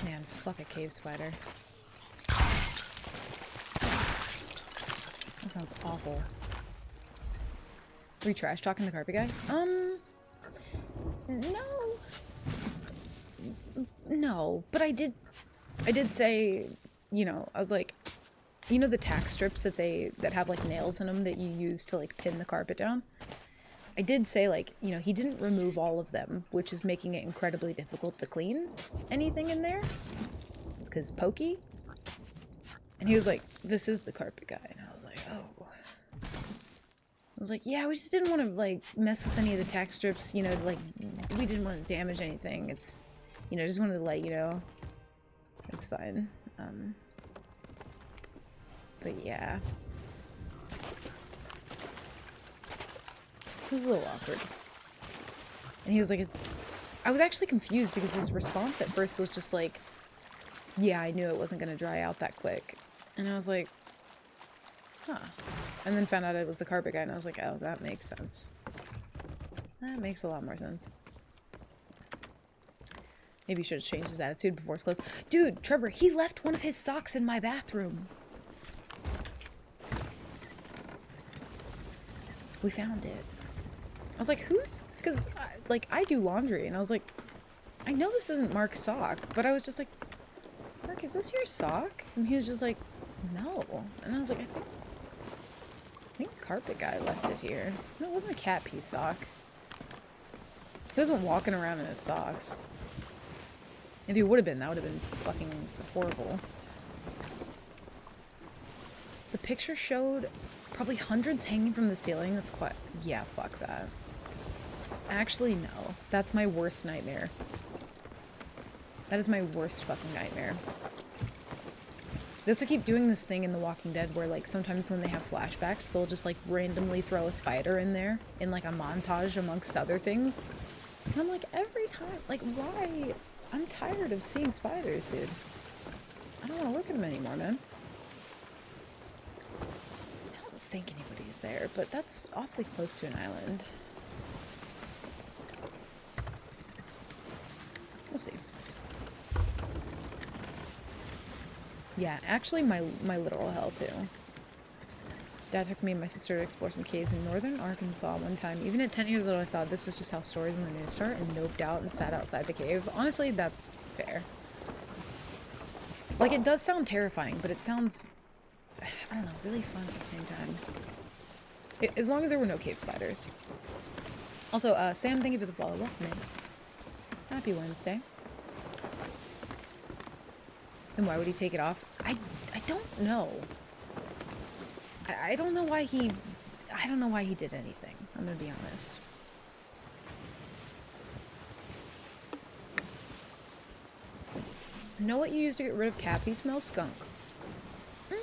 Man, fuck a cave spider. That sounds awful. Were you trash talking the carpet guy? No. No, but I did say, you know, I was like, you know the tack strips that have like nails in them that you use to like pin the carpet down? I did say, like, you know, he didn't remove all of them, which is making it incredibly difficult to clean anything in there. Because pokey. And he was like, this is the carpet guy. And I was like, oh. I was like, yeah, we just didn't want to, like, mess with any of the tack strips, you know, like, we didn't want to damage anything. It's, you know, just wanted to let you know. It's fine. But yeah. It was a little awkward. And he was like, I was actually confused because his response at first was just like, yeah, I knew it wasn't going to dry out that quick. And I was like, huh. And then found out it was the carpet guy, and I was like, oh, that makes sense. That makes a lot more sense. Maybe he should have changed his attitude before it's closed. Dude, Trevor, he left one of his socks in my bathroom. We found it. I was like, who's? Because, like, I do laundry, and I was like, I know this isn't Mark's sock, but I was just like, Mark, is this your sock? And he was just like, no. And I was like, I think carpet guy left it here. No, it wasn't a cat pee sock. He wasn't walking around in his socks. If he would have been, that would have been fucking horrible. The picture showed probably hundreds hanging from the ceiling. That's quite... Yeah, fuck that. Actually, no. That's my worst nightmare. That is my worst fucking nightmare. They also keep doing this thing in The Walking Dead where, like, sometimes when they have flashbacks, they'll just, like, randomly throw a spider in there in, like, a montage amongst other things. And I'm like, every time, like, why? I'm tired of seeing spiders, dude. I don't want to look at them anymore, man. I don't think anybody's there, but that's awfully close to an island. We'll see. Yeah, actually my literal hell too. Dad took me and my sister to explore some caves in northern Arkansas one time. Even at 10 years old, I thought this is just how stories in the news start, and noped out and sat outside the cave. Honestly, that's fair. Like, it does sound terrifying, but it sounds, I don't know, really fun at the same time. As long as there were no cave spiders. Also, Sam, thank you for the follow. Welcome in. Happy Wednesday. And why would he take it off? I don't know. I don't know why he... I don't know why he did anything. I'm gonna be honest. Know what you use to get rid of cat pee smell? Skunk. I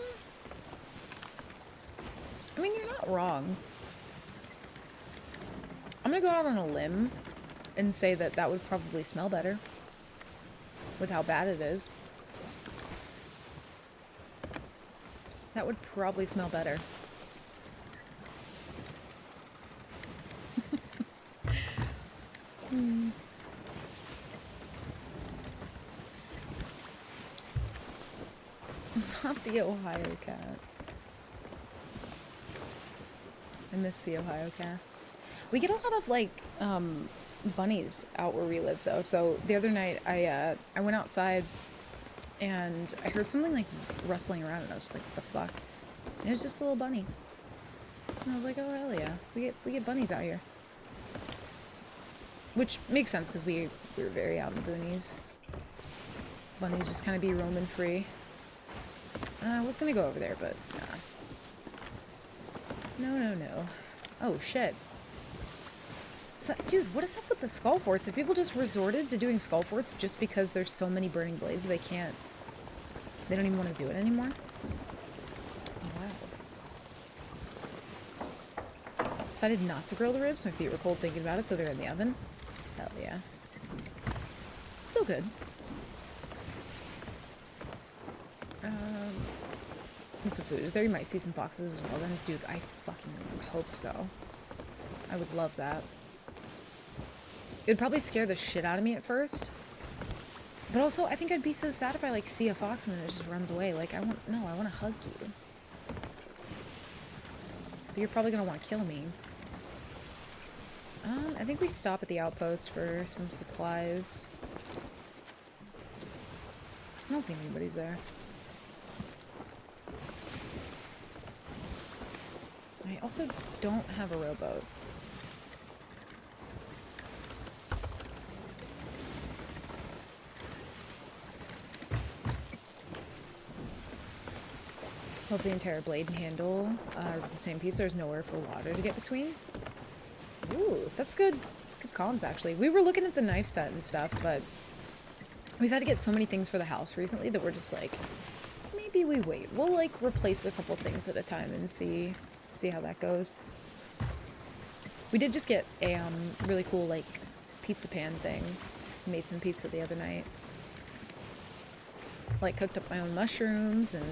mean, you're not wrong. I'm gonna go out on a limb and say that that would probably smell better with how bad it is. That would probably smell better. Not the Ohio cat. I miss the Ohio cats. We get a lot of, like, bunnies out where we live, though. So the other night, I went outside and I heard something, like, rustling around, and I was just like, what the fuck? And it was just a little bunny. And I was like, oh, hell yeah. We get bunnies out here. Which makes sense, because we were very out in the boonies. Bunnies just kind of be roaming free. I was gonna go over there, but nah. No. Oh, shit. So, dude, what is up with the skull forts? Have people just resorted to doing skull forts just because there's so many burning blades they can't... They don't even want to do it anymore? Wild. Decided not to grill the ribs. My feet were cold thinking about it, so they're in the oven. Hell yeah. Still good. Since the food is there, you might see some foxes as well then. Dude, I fucking hope so. I would love that. It would probably scare the shit out of me at first. But also, I think I'd be so sad if I, like, see a fox and then it just runs away. Like, I want to hug you. But you're probably gonna want to kill me. I think we stop at the outpost for some supplies. I don't think anybody's there. I also don't have a rowboat. Hope the entire blade and handle are the same piece. There's nowhere for water to get between. Ooh, that's good. Good comms, actually. We were looking at the knife set and stuff, but we've had to get so many things for the house recently that we're just like, maybe we wait. We'll, like, replace a couple things at a time and see how that goes. We did just get a really cool, like, pizza pan thing. Made some pizza the other night. Like, cooked up my own mushrooms and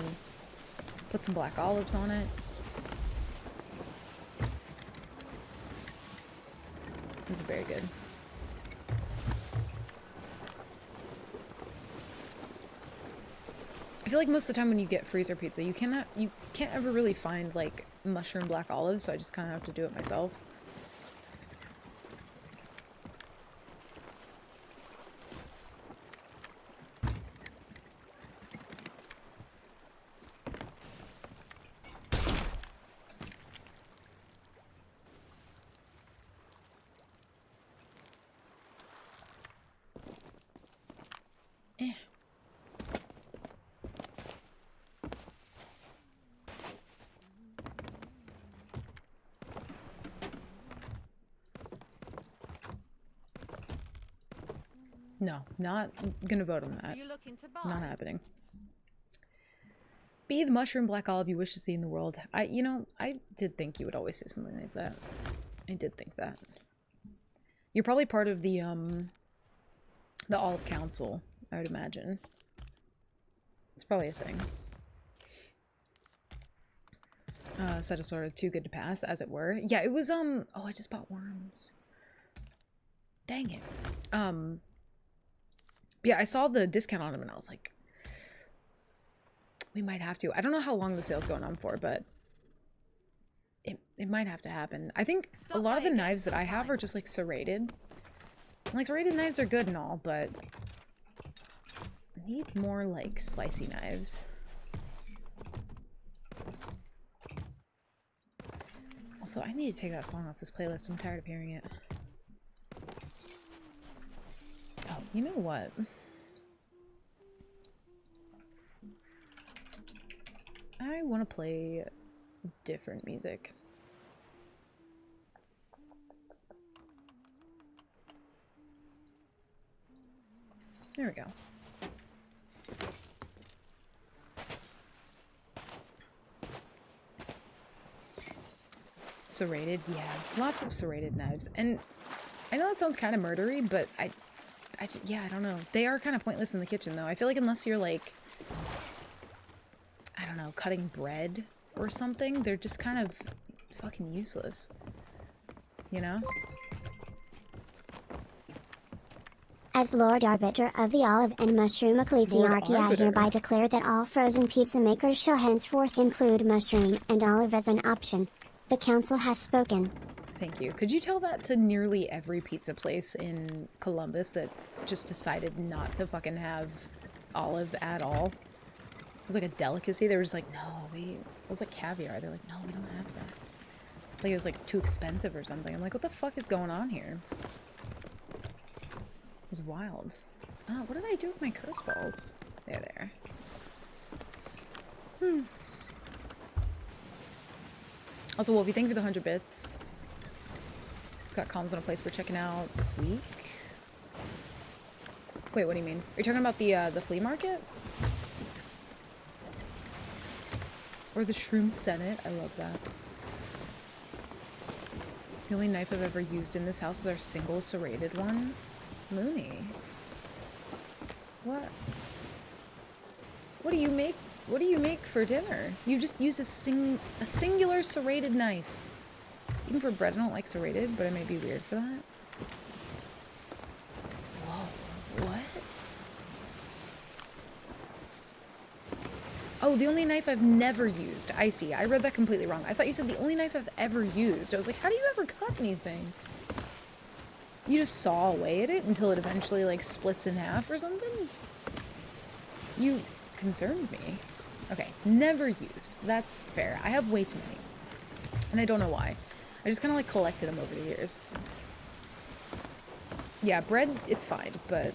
put some black olives on it. It was very good. I feel like most of the time when you get freezer pizza, you can't ever really find, like, mushroom black olives, so I just kind of have to do it myself. No, not gonna vote on that. Not happening. Be the mushroom black olive you wish to see in the world. You know, I did think you would always say something like that. I did think that. You're probably part of the Olive Council, I would imagine. It's probably a thing. Set of sort of too good to pass, as it were. Yeah, it was, oh, I just bought worms. Dang it. Yeah, I saw the discount on them and I was like, we might have to. I don't know how long the sale's going on for, but it might have to happen. I think a lot of the knives that I have are just like serrated. Like, serrated knives are good and all, but I need more like slicey knives. Also, I need to take that song off this playlist. I'm tired of hearing it. Oh, you know what? I want to play different music. There we go. Serrated? Yeah, lots of serrated knives. And I know that sounds kind of murdery, but yeah, I don't know. They are kind of pointless in the kitchen, though. I feel like unless you're, like, I don't know, cutting bread or something, they're just kind of fucking useless. You know? As Lord Arbiter of the Olive and Mushroom Ecclesiarchy, I hereby declare that all frozen pizza makers shall henceforth include mushroom and olive as an option. The council has spoken. Thank you. Could you tell that to nearly every pizza place in Columbus that just decided not to fucking have olive at all? It was like a delicacy. They were just like, no, it was like caviar. They're like, no, we don't have that. Like it was like too expensive or something. I'm like, what the fuck is going on here? It was wild. What did I do with my curse balls? They're there. Also, Wolfie, thank you for the 100 bits. It's got comms on a place we're checking out this week. Wait, what do you mean? Are you talking about the flea market? Or the Shroom Senate? I love that. The only knife I've ever used in this house is our single serrated one. Mooney. What? What do you make? What do you make for dinner? You just use a singular serrated knife. Even for bread, I don't like serrated, but I may be weird for that. Whoa, what? Oh, the only knife I've never used. I see. I read that completely wrong. I thought you said the only knife I've ever used. I was like, how do you ever cut anything? You just saw away at it until it eventually, like, splits in half or something? You concerned me. Okay, never used. That's fair. I have way too many. And I don't know why. I just kind of, like, collected them over the years. Yeah, bread, it's fine, but...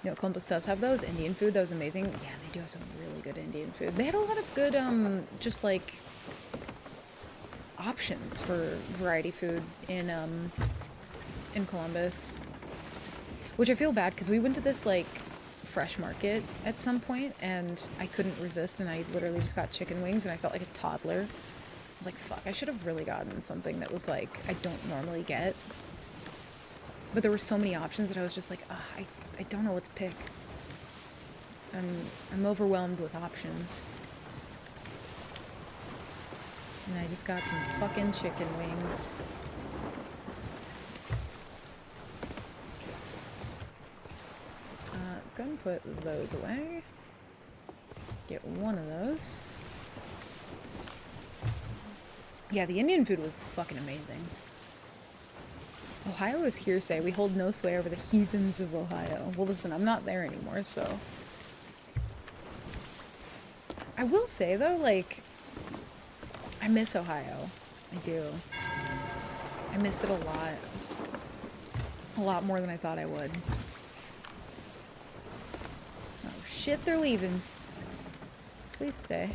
You know, Columbus does have those. Indian food, that was amazing. Yeah, they do have some really good Indian food. They had a lot of good, just, like... options for variety food in Columbus. Which I feel bad, because we went to this, like... fresh market at some point, and I couldn't resist, and I literally just got chicken wings, and I felt like a toddler. I was like, fuck, I should have really gotten something that was like, I don't normally get. But there were so many options that I was just like, ugh, I don't know what to pick. I'm overwhelmed with options. And I just got some fucking chicken wings. Let's go ahead and put those away. Get one of those. Yeah, the Indian food was fucking amazing. Ohio is hearsay. We hold no sway over the heathens of Ohio. Well, listen, I'm not there anymore, so... I will say, though, like... I miss Ohio. I do. I miss it a lot. A lot more than I thought I would. Oh, shit, they're leaving. Please stay.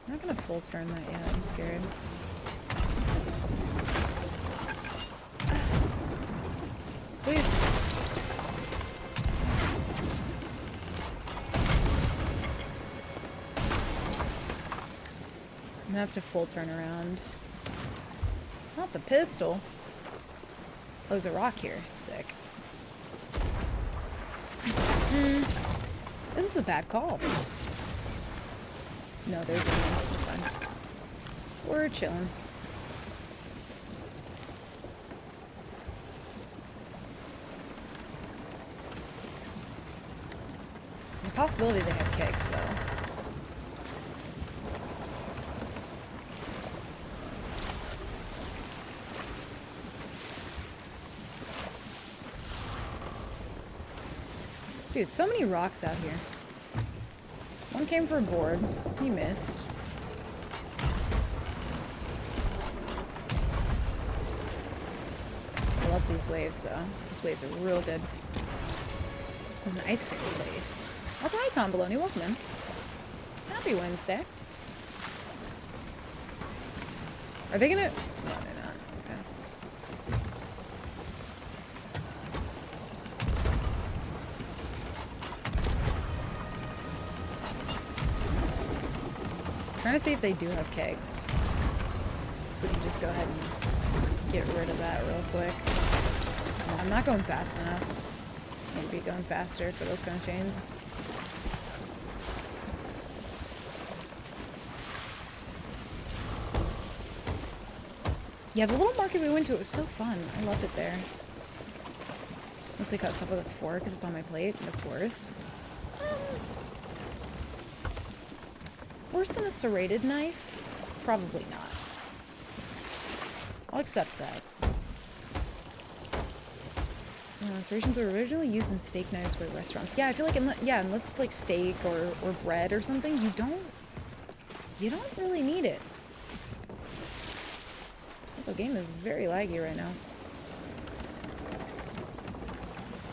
I'm not gonna full turn that yet, I'm scared. Please. I'm gonna have to full turn around. Not the pistol. Oh, there's a rock here. Sick. This is a bad call. No, there's a fun. We're chilling. There's a possibility they have kegs, though. Dude, so many rocks out here. One came for a board. He missed. I love these waves, though. These waves are real good. There's an ice cream place. Also, hi, Tom Baloney. Welcome in. Happy Wednesday. Are they gonna... No, they're not. Okay. Trying to see if they do have kegs. We can just go ahead and get rid of that real quick. No, I'm not going fast enough. Maybe going faster for those kind of chains. Yeah, the little market we went to, it was so fun. I loved it there. Mostly cut stuff with a fork if it's on my plate. That's worse. Worse than a serrated knife? Probably not. I'll accept that. Serrations were originally used in steak knives for restaurants. Yeah, I feel like unless it's like steak or bread or something, you don't really need it. Also, game is very laggy right now.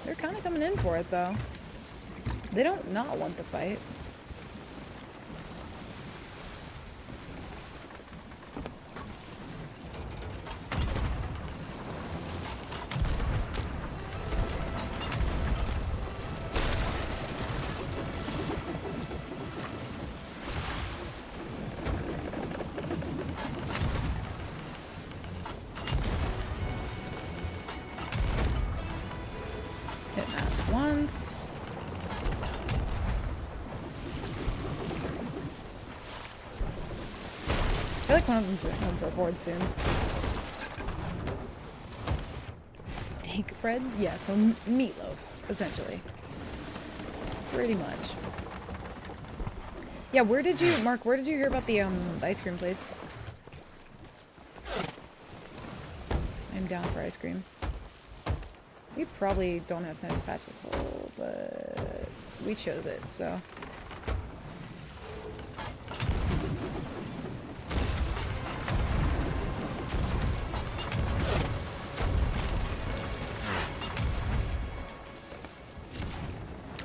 They're kind of coming in for it though. They don't not want the fight. once. I feel like one of them's going for a board soon. Steak bread? Yeah, so meatloaf, essentially. Pretty much. Yeah, where did you, Mark, where did you hear about the ice cream place? I'm down for ice cream. We probably don't have time to patch this hole, but we chose it, so.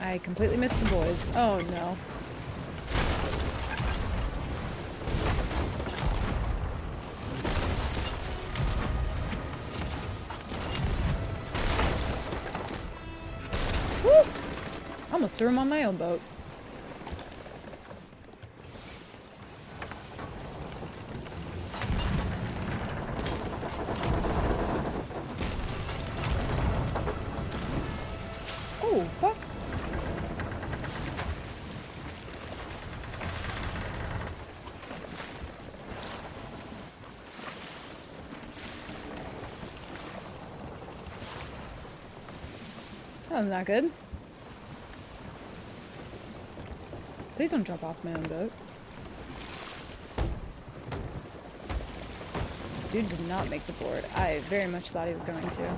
I completely missed the boys. Oh no. Woo! Almost threw him on my own boat. Oh, fuck. That was not good. Please don't jump off my own boat. Dude did not make the board. I very much thought he was going to.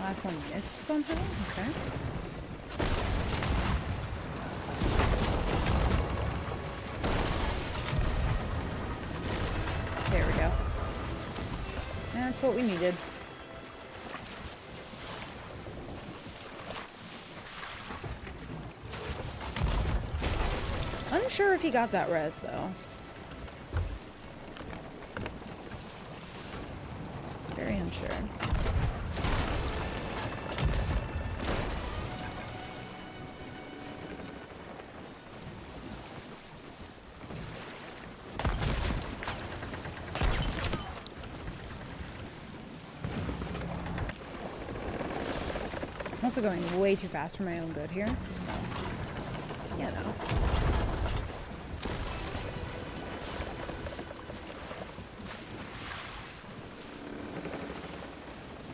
Last one missed somehow? Okay. There we go. That's what we needed. Unsure if he got that res though. Very unsure. I'm also going way too fast for my own good here, so, you know.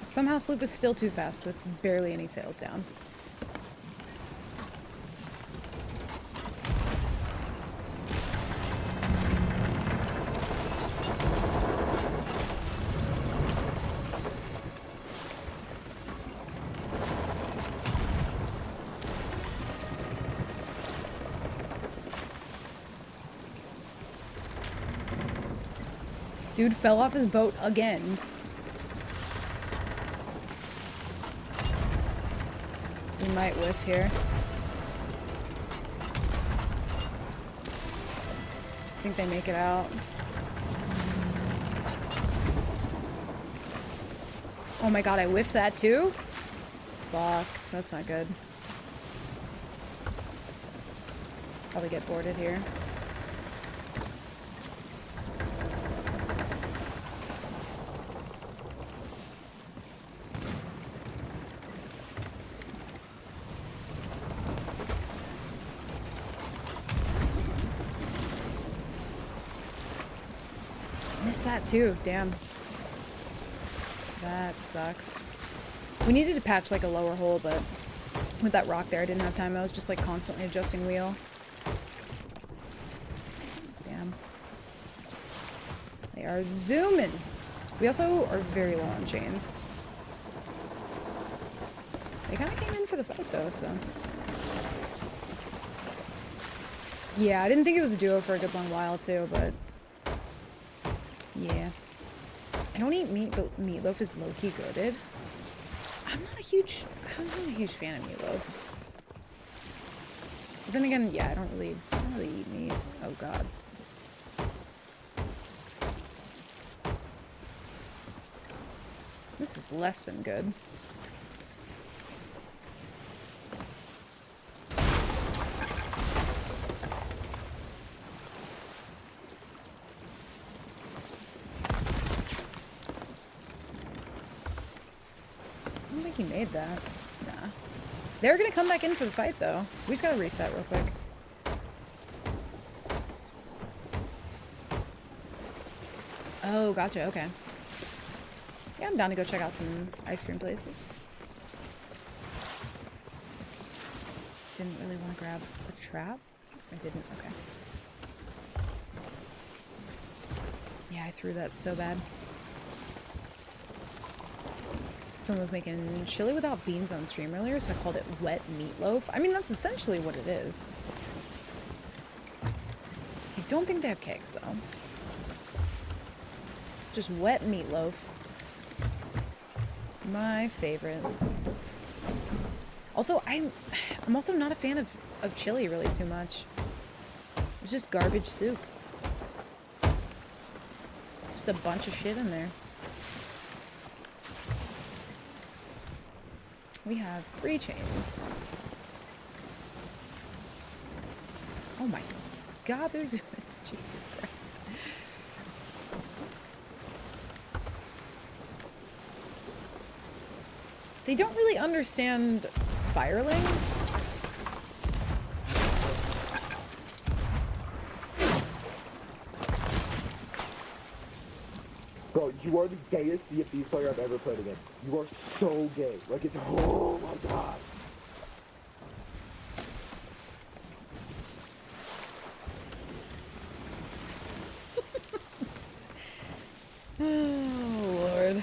Somehow Sloop is still too fast with barely any sails down. Dude fell off his boat again. We might whiff here. I think they make it out. Oh my god, I whiffed that too? Fuck, that's not good. Probably get boarded here. Missed that too, damn. That sucks. We needed to patch like a lower hole, but with that rock there I didn't have time. I was just like constantly adjusting wheel. Damn. They are zooming. We also are very low on chains. They kind of came in for the fight though, so. Yeah, I didn't think it was a duo for a good long while too, but yeah. I don't eat meat, but meatloaf is low-key goated. I'm not a huge fan of meatloaf. But then again, yeah, I don't really don't really eat meat. Oh god. This is less than good. I don't think he made that. Nah. They're gonna come back in for the fight, though. We just gotta reset real quick. Oh, gotcha, okay. Yeah, I'm down to go check out some ice cream places. Didn't really want to grab a trap. I didn't, okay. Yeah, I threw that so bad. Someone was making chili without beans on stream earlier, so I called it wet meatloaf. I mean, that's essentially what it is. I don't think they have cakes, though. Just wet meatloaf. My favorite. Also, I'm also not a fan of chili really too much. It's just garbage soup. Just a bunch of shit in there. We have 3 chains. Oh my god, there's Jesus Christ. They don't really understand spiraling. Bro, you are the gayest CFD player I've ever played against. You are so gay. Like, it's, oh my god. Oh, Lord.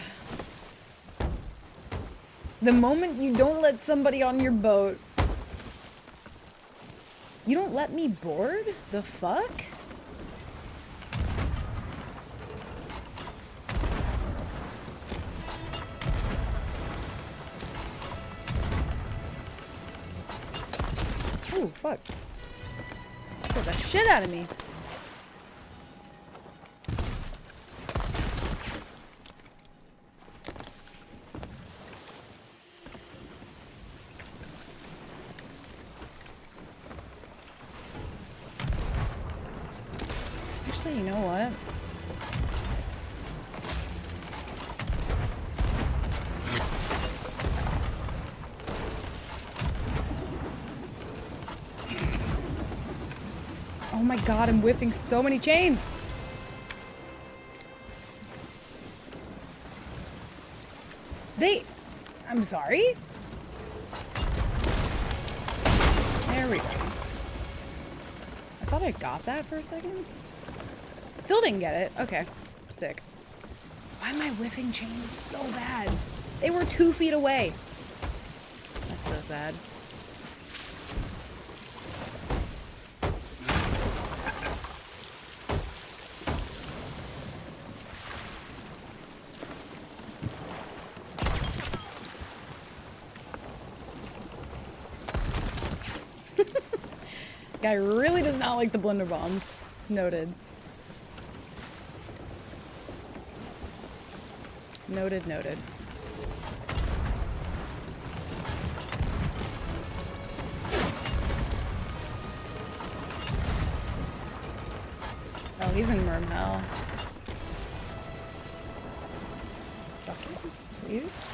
The moment you don't let somebody on your boat, you don't let me board? The fuck? Oh, fuck. Scared the shit out of me. Actually, you know what? Oh my god, I'm whiffing so many chains! I'm sorry? There we go. I thought I got that for a second. Still didn't get it. Okay. Sick. Why am I whiffing chains so bad? They were 2 feet away. That's so sad. Guy really does not like the blender bombs. Noted. Noted, noted. Oh, he's in Merm Hell. Fuck you, please.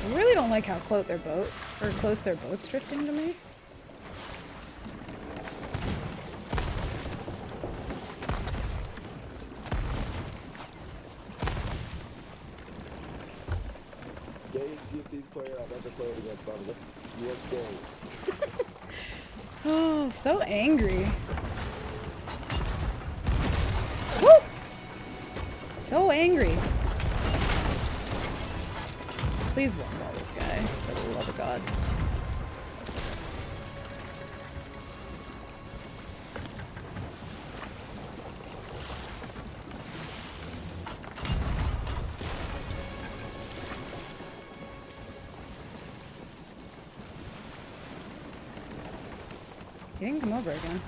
I really don't like how close their boat's drifting to me. Gayest CFD player I've ever played against, brother. You are gay. Oh, so angry. Woo! So angry. Please one ball this guy, for the love of God. He didn't come over again.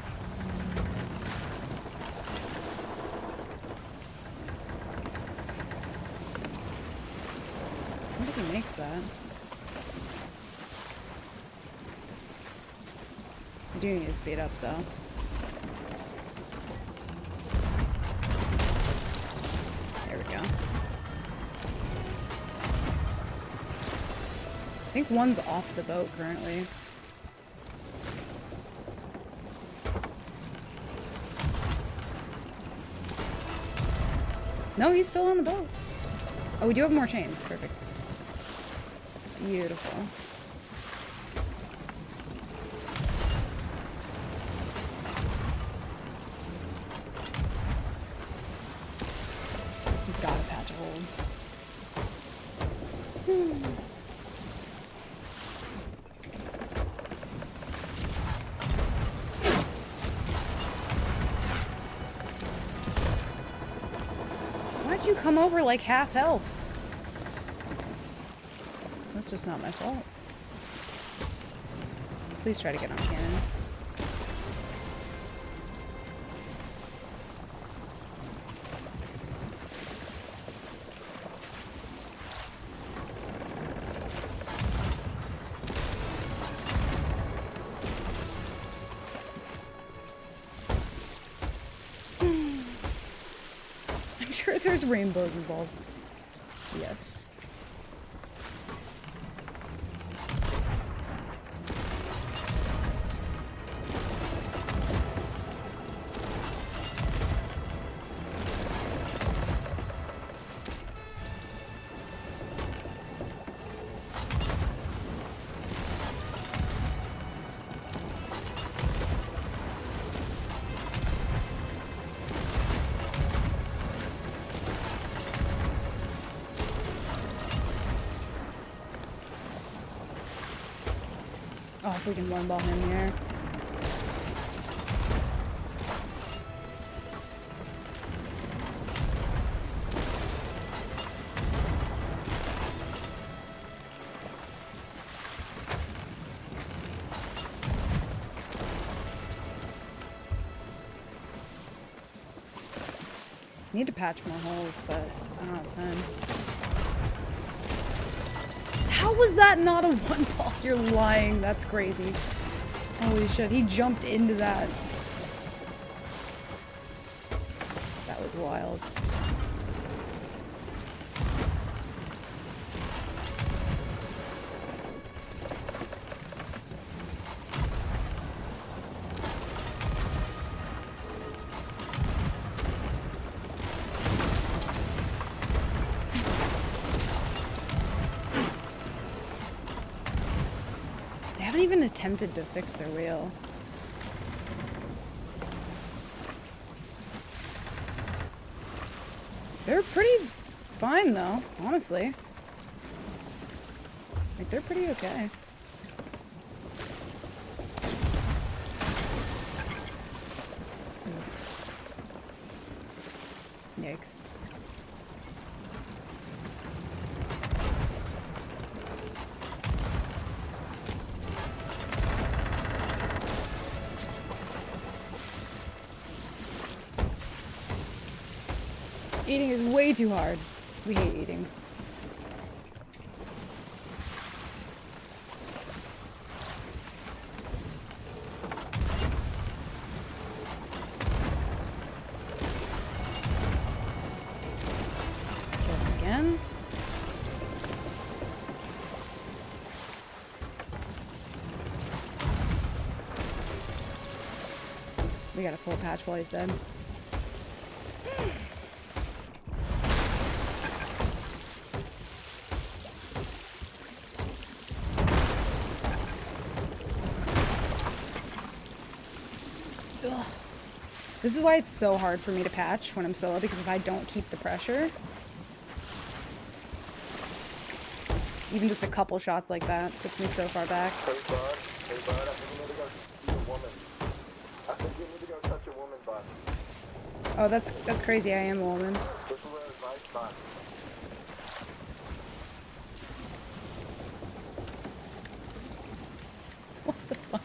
I don't think he makes that. I do need to speed up though. There we go. I think one's off the boat currently. No, he's still on the boat. Oh, we do have more chains. Perfect. Beautiful. We've got to patch a hole. Why'd you come over like half health? That's just not my fault. Please try to get on cannon. I'm sure there's rainbows involved. Yes. Oh, if we can one ball him here. Need to patch more holes, but I don't have time. How was that not a one ball? You're lying. That's crazy. Holy shit. He jumped into that. That was wild. They haven't even attempted to fix their wheel. They're pretty fine though, honestly. Like, they're pretty okay. Yikes. Eating is way too hard. We hate eating. Kill him again. We got a full patch while he's dead. Ugh. This is why it's so hard for me to patch when I'm solo, because if I don't keep the pressure, even just a couple shots like that puts me so far back. Hey bud, I think you need to go see a woman. I think you need to go touch a woman, bud. Oh, that's crazy. I am a woman. This is where advice, bud. What the fuck?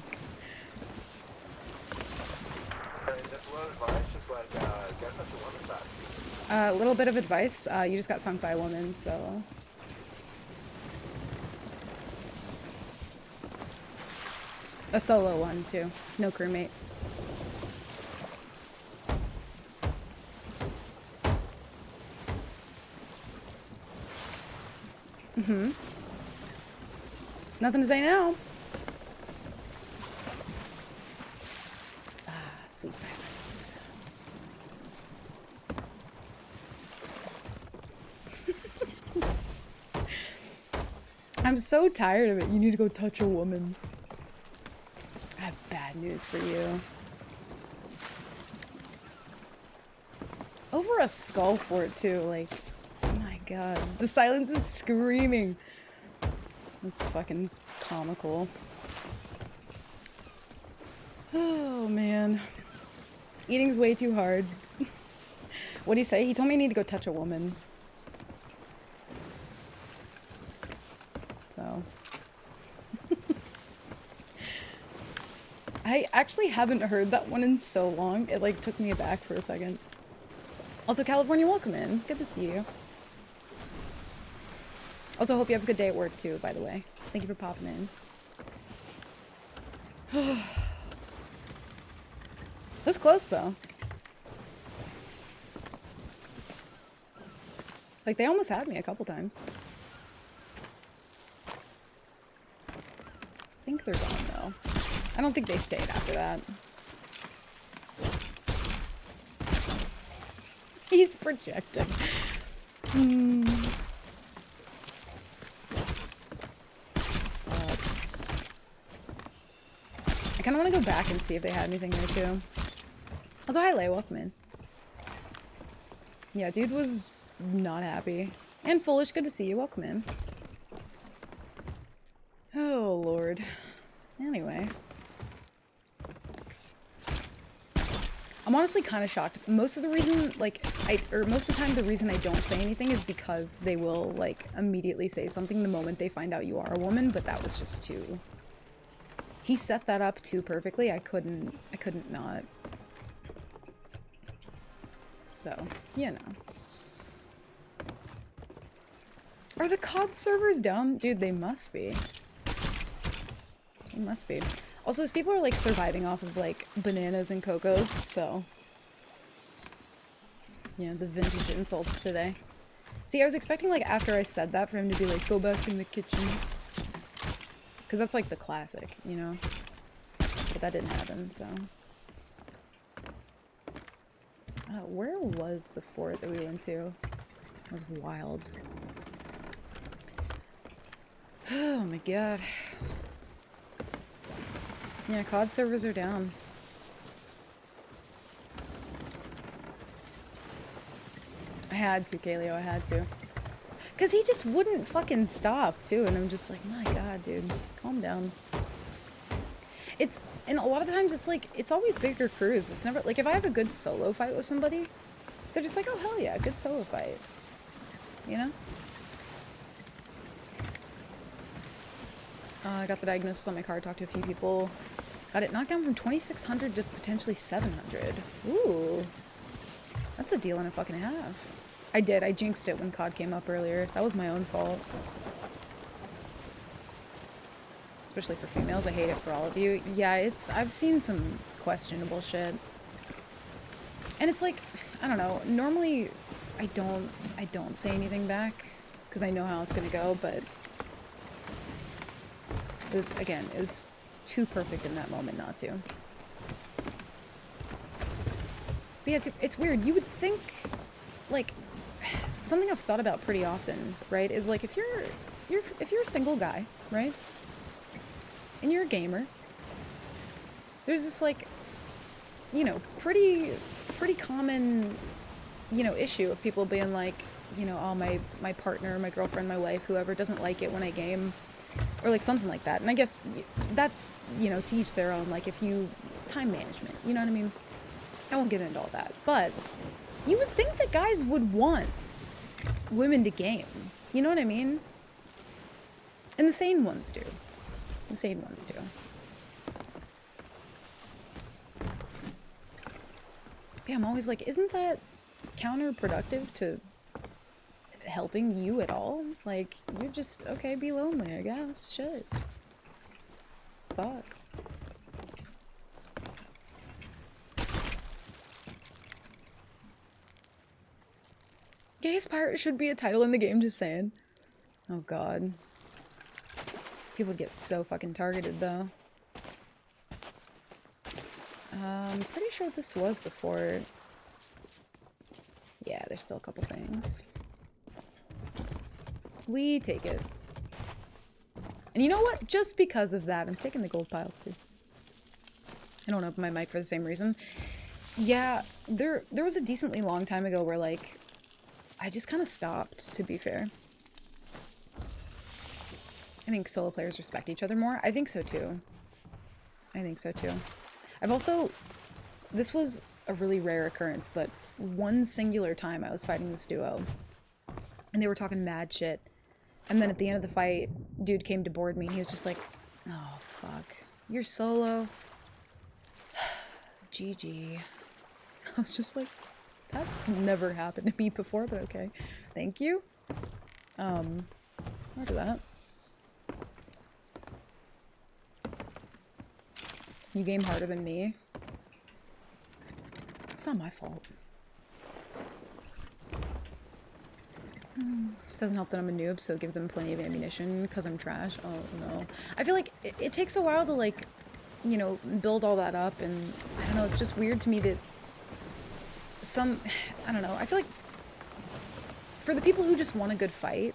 A little bit of advice. You just got sunk by a woman, so... A solo one, too. No crewmate. Mm-hmm. Nothing to say now. Ah, sweet silence. I'm so tired of it. You need to go touch a woman. I have bad news for you. Over a skull fort, too. Like, oh my god. The silence is screaming. That's fucking comical. Oh, man. Eating's way too hard. What'd he say? He told me I need to go touch a woman. So. I actually haven't heard that one in so long. It, like, took me aback for a second. Also, California, welcome in. Good to see you. Also, hope you have a good day at work, too, by the way. Thank you for popping in. That's close, though. Like, they almost had me a couple times. I think they're gone, though. I don't think they stayed after that. He's projecting. I kind of want to go back and see if they had anything there, too. Also, hi, Lay. Welcome in. Yeah, dude was not happy. And Foolish, good to see you. Welcome in. Oh, Lord. Anyway. I'm honestly kind of shocked. Most of the reason, like, most of the time the reason I don't say anything is because they will, like, immediately say something the moment they find out you are a woman, but that was just too... He set that up too perfectly. I couldn't not. So, you know. Are the COD servers down? Dude, they must be. They must be. Also, these people are, like, surviving off of, like, bananas and cocos, so... Yeah, the vintage insults today. See, I was expecting, like, after I said that for him to be like, go back in the kitchen. Because that's, like, the classic, you know? But that didn't happen, so... where was the fort that we went to? That was wild. Oh my god. Yeah, COD servers are down. I had to, Kaleo, I had to. Because he just wouldn't fucking stop, too, and I'm just like, my god, dude, calm down. It's, and a lot of the times it's like, it's always bigger crews. It's never, like, if I have a good solo fight with somebody, they're just like, oh, hell yeah, good solo fight. You know? I got the diagnosis on my car, talked to a few people. Got it knocked down from 2,600 to potentially 700. Ooh. That's a deal and a fucking half. I did. I jinxed it when COD came up earlier. That was my own fault. Especially for females. I hate it for all of you. Yeah, it's... I've seen some questionable shit. And it's like... I don't know. Normally, I don't say anything back. Because I know how it's gonna go, but... It was, again, it was too perfect in that moment not to. But yeah, it's weird. You would think... Like... Something I've thought about pretty often, right, is like if you're a single guy, right, and you're a gamer, there's this like, you know, pretty common, you know, issue of people being like, you know, oh, my partner, my girlfriend, my wife, whoever doesn't like it when I game, or like something like that. And I guess that's, you know, to each their own. Like if you time management, you know what I mean? I won't get into all that, but you would think that guys would want women to game. You know what I mean? And the sane ones do. The sane ones do. Yeah, I'm always like, isn't that counterproductive to helping you at all. Like, you're just, okay, be lonely, I guess. Shit. Fuck. Gayest pirate should be a title in the game, just saying. Oh god. People get so fucking targeted, though. Pretty sure this was the fort. Yeah, there's still a couple things. We take it. And you know what? Just because of that, I'm taking the gold piles, too. I don't open my mic for the same reason. Yeah, there was a decently long time ago where, like, I just kind of stopped, to be fair. I think solo players respect each other more. I think so, too. I think so, too. I've also... This was a really rare occurrence, but one singular time I was fighting this duo, and they were talking mad shit. And then at the end of the fight, dude came to board me, and he was just like, oh, fuck. You're solo? GG. I was just like, that's never happened to me before, but okay. Thank you. After that. You game harder than me. It's not my fault. Doesn't help that I'm a noob, so give them plenty of ammunition because I'm trash. Oh no. I feel like it takes a while to, like, you know, build all that up, and I don't know, it's just weird to me that I don't know, I feel like for the people who just want a good fight,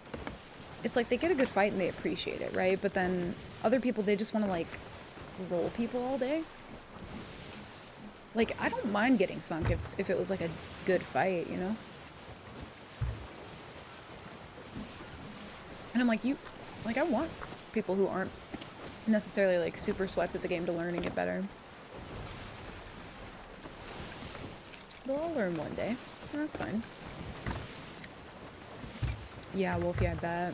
it's like they get a good fight and they appreciate it, right? But then other people, they just want to, like, roll people all day. Like, I don't mind getting sunk if it was, like, a good fight, you know? And I'm like, I want people who aren't necessarily, like, super sweats at the game to learn and get better. They'll all learn one day, and that's fine. Yeah, Wolfie, I bet.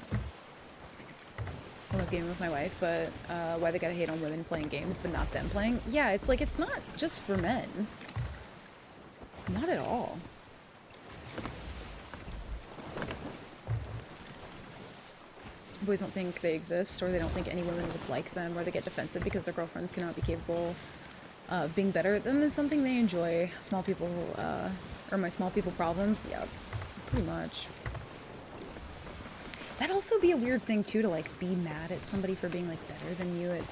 I love gaming with my wife, but why they gotta hate on women playing games but not them playing? Yeah, it's like, it's not just for men. Not at all. Boys don't think they exist, or they don't think any women would like them, or they get defensive because their girlfriends cannot be capable of being better. Then it's something they enjoy. Small people, or my small people problems. Yeah, pretty much. That'd also be a weird thing too, to, like, be mad at somebody for being, like, better than you at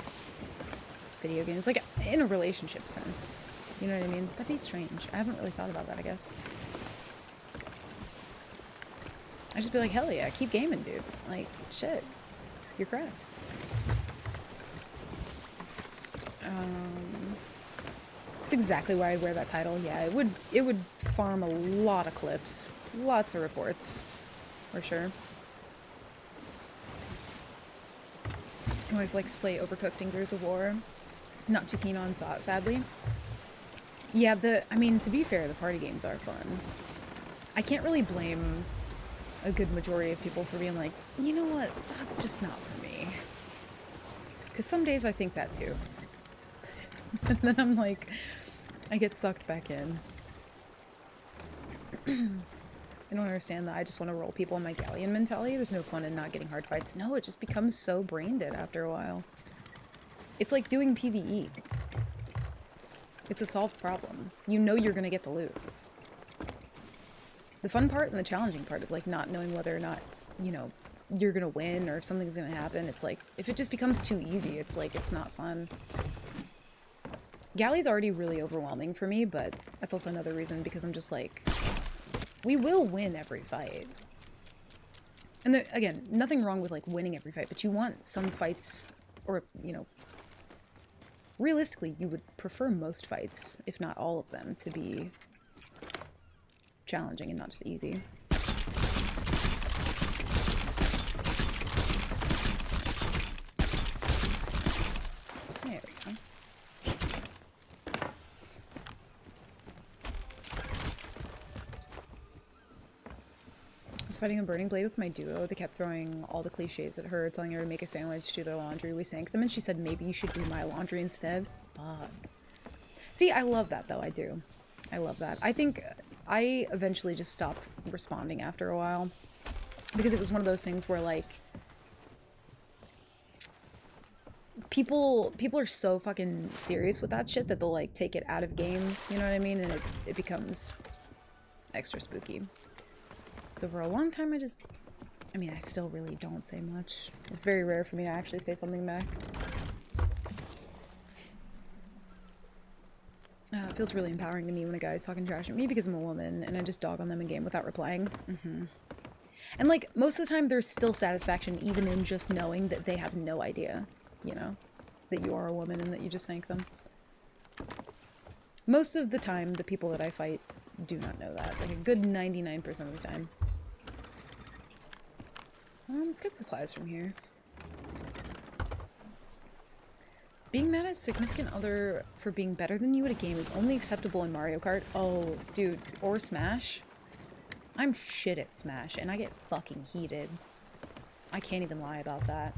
video games. Like, in a relationship sense. You know what I mean? That'd be strange. I haven't really thought about that, I guess. I'd just be like, hell yeah, keep gaming, dude. Like, shit. You're correct. That's exactly why I'd wear that title. Yeah, it would farm a lot of clips. Lots of reports. For sure. My wife likes to play Overcooked and Gears of War. Not too keen on, sadly. Yeah, I mean, to be fair, the party games are fun. I can't really blame a good majority of people for being like, you know what, that's just not for me. Because some days I think that too. And then I'm like, I get sucked back in. I don't understand that. I just want to roll people in my galleon mentality. There's no fun in not getting hard fights. No, it just becomes so brain dead after a while. It's like doing PvE. It's a solved problem. You know you're going to get the loot. The fun part and the challenging part is, like, not knowing whether or not, you know, you're going to win or if something's going to happen. It's like, if it just becomes too easy, it's like, it's not fun. Galley's already really overwhelming for me, but that's also another reason because I'm just like, we will win every fight. And again, nothing wrong with, like, winning every fight, but you want some fights, or, you know, realistically, you would prefer most fights, if not all of them, to be challenging and not just easy. There we go. I was fighting a burning blade with my duo. They kept throwing all the cliches at her, telling her to make a sandwich, do their laundry. We sank them, and she said maybe you should do my laundry instead. Fuck. See, I love that, though. I do. I love that. I think I eventually just stopped responding after a while. Because it was one of those things where, like, people are so fucking serious with that shit that they'll, like, take it out of game, you know what I mean? And it becomes extra spooky. So for a long time, I mean, I still really don't say much. It's very rare for me to actually say something back. It feels really empowering to me when a guy's talking trash at me because I'm a woman and I just dog on them in game without replying. And, like, most of the time there's still satisfaction even in just knowing that they have no idea, you know, that you are a woman and that you just sank them. Most of the time, the people that I fight do not know that. Like, a good 99% of the time. Let's get supplies from here. Being mad at a significant other for being better than you at a game is only acceptable in Mario Kart. Oh, dude. Or Smash. I'm shit at Smash, and I get fucking heated. I can't even lie about that.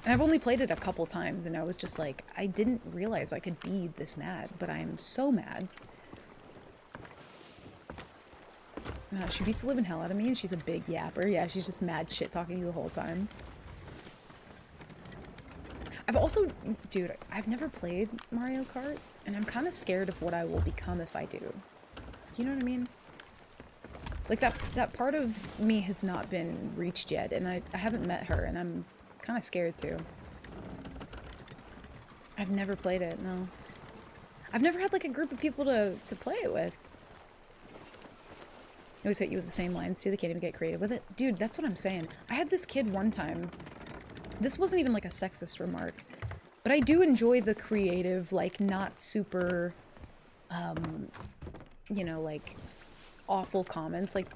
And I've only played it a couple times, and I was just like, I didn't realize I could be this mad, but I am so mad. She beats the living hell out of me, and she's a big yapper. Yeah, she's just mad shit talking to you the whole time. I've also, dude, I've never played Mario Kart, and I'm kind of scared of what I will become if I do. Do you know what I mean? Like, that part of me has not been reached yet, and I haven't met her, and I'm kind of scared too. I've never played it, no. I've never had, like, a group of people to play it with. I always hit you with the same lines, too. They can't even get creative with it. Dude, that's what I'm saying. I had this kid one time. This wasn't even, like, a sexist remark. But I do enjoy the creative, like, not super, you know, like, awful comments. Like,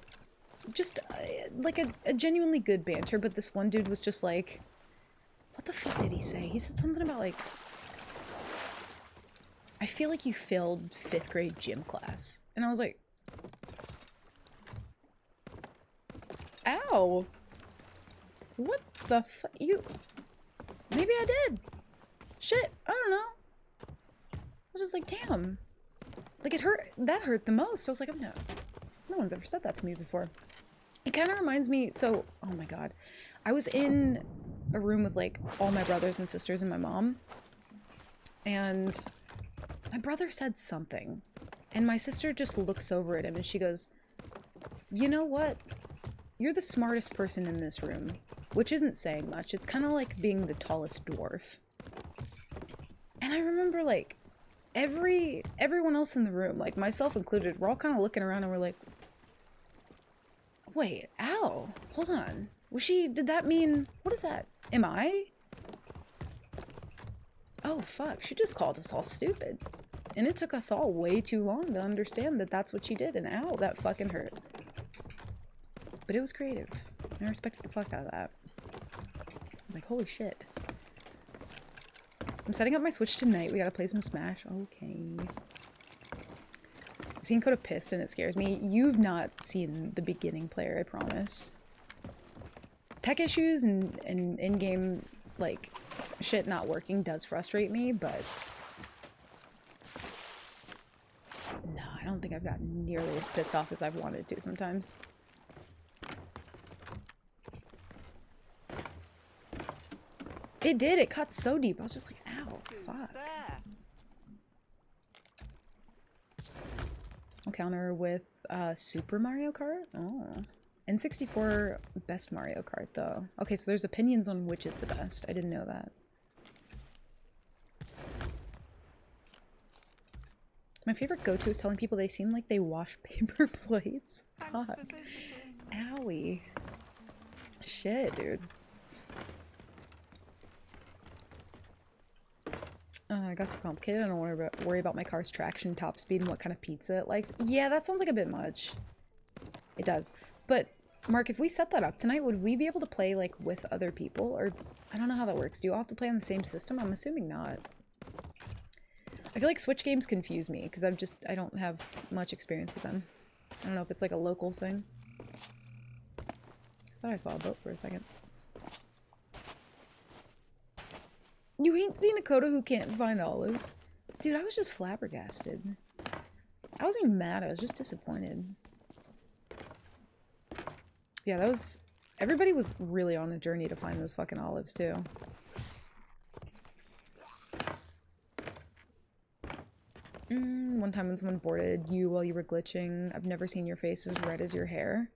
just, like, a genuinely good banter. But this one dude was just like... What the fuck did he say? He said something about, like... I feel like you failed 5th grade gym class. And I was like... Ow! What the fuck? You... Maybe I did. Shit, I don't know. I was just like, damn. Like, it hurt. That hurt the most. I was like, oh, no. No one's ever said that to me before. It kind of reminds me... So, oh my god. I was in a room with, like, all my brothers and sisters and my mom. And my brother said something. And my sister just looks over at him and she goes, you know what? You're the smartest person in this room. Which isn't saying much. It's kind of like being the tallest dwarf. And I remember, like, everyone else in the room, like myself included, we're all kind of looking around and we're like, wait, ow, hold on. Was she, did that mean, what is that? Am I? Oh, fuck, she just called us all stupid. And it took us all way too long to understand that that's what she did, and ow, that fucking hurt. But it was creative. I respected the fuck out of that. I was like, holy shit. I'm setting up my Switch tonight. We gotta play some Smash. Okay. I've seen Coda pissed and it scares me. You've not seen the beginning player, I promise. Tech issues and in-game, like, shit not working does frustrate me, but... No, I don't think I've gotten nearly as pissed off as I've wanted to sometimes. It did. It cut so deep. I was just like, ow, fuck. I'll counter with Super Mario Kart. Oh. N64 best Mario Kart, though. Okay, so there's opinions on which is the best. I didn't know that. My favorite go-to is telling people they seem like they wash paper plates. Fuck. Owie. Shit, dude. I got too complicated. I don't worry about my car's traction, top speed, and what kind of pizza it likes. Yeah, that sounds like a bit much. It does. But, Mark, if we set that up tonight, would we be able to play, like, with other people? Or, I don't know how that works. Do you all have to play on the same system? I'm assuming not. I feel like Switch games confuse me, because I don't have much experience with them. I don't know if it's, like, a local thing. I thought I saw a boat for a second. You ain't seen a Coda who can't find olives? Dude, I was just flabbergasted. I wasn't even mad, I was just disappointed. Yeah, that was... Everybody was really on a journey to find those fucking olives, too. One time when someone boarded you while you were glitching, I've never seen your face as red as your hair.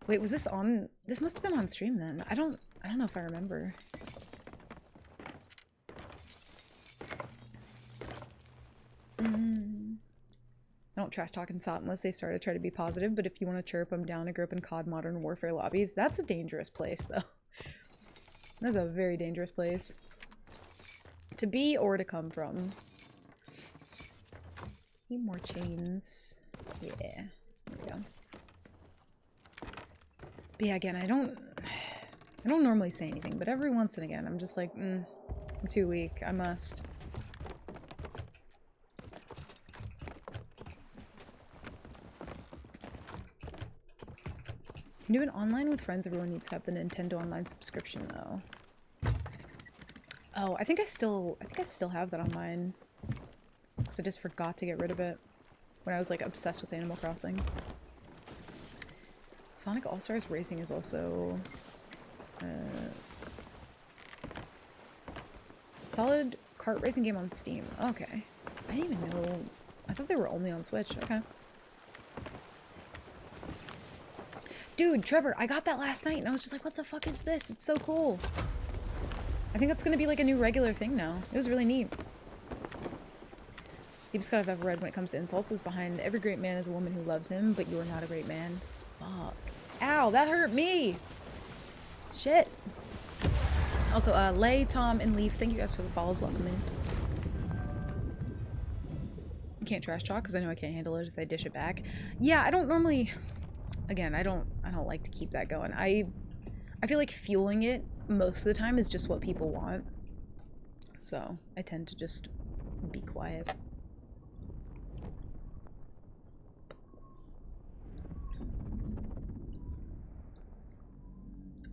Wait, was this on... This must have been on stream then. I don't know if I remember. I don't trash talk in SOT unless they start to try to be positive, but if you want to chirp, I'm down. I grew up in COD Modern Warfare lobbies. That's a dangerous place, though. That's a very dangerous place. To be or to come from. Need more chains. Yeah. There we go. But yeah, again, I don't normally say anything, but every once and again, I'm just like, I'm too weak. I must. Can do it online with friends. Everyone needs to have the Nintendo Online subscription, though. Oh, I think I still have that on mine. Because I just forgot to get rid of it when I was like obsessed with Animal Crossing. Sonic All-Stars Racing is also solid kart racing game on Steam. Okay. I didn't even know. I thought they were only on Switch. Okay. Dude, Trevor, I got that last night and I was just like, what the fuck is this? It's so cool. I think that's gonna be like a new regular thing now. It was really neat. Deepest cut I've ever read when it comes to insults is behind every great man is a woman who loves him, but you are not a great man. Fuck. Ow, that hurt me! Shit. Also, Lay, Tom, and Leaf, thank you guys for the follows. Welcome in. You can't trash talk because I know I can't handle it if they dish it back. Yeah, I don't normally... Again, I don't like to keep that going. I feel like fueling it most of the time is just what people want. So, I tend to just be quiet.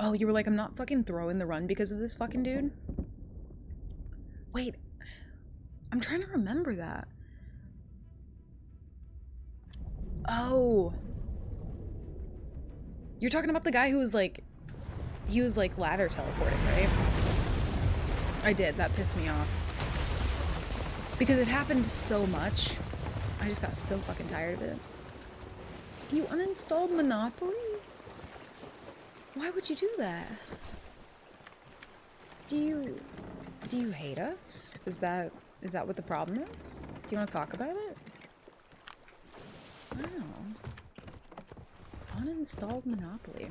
Oh, you were like, I'm not fucking throwing the run because of this fucking dude? Wait. I'm trying to remember that. Oh. You're talking about the guy who was like... He was like ladder teleporting, right? I did. That pissed me off. Because it happened so much. I just got so fucking tired of it. You uninstalled Monopoly? Why would you do that? Do you hate us? Is that what the problem is? Do you want to talk about it? Wow. Uninstalled Monopoly.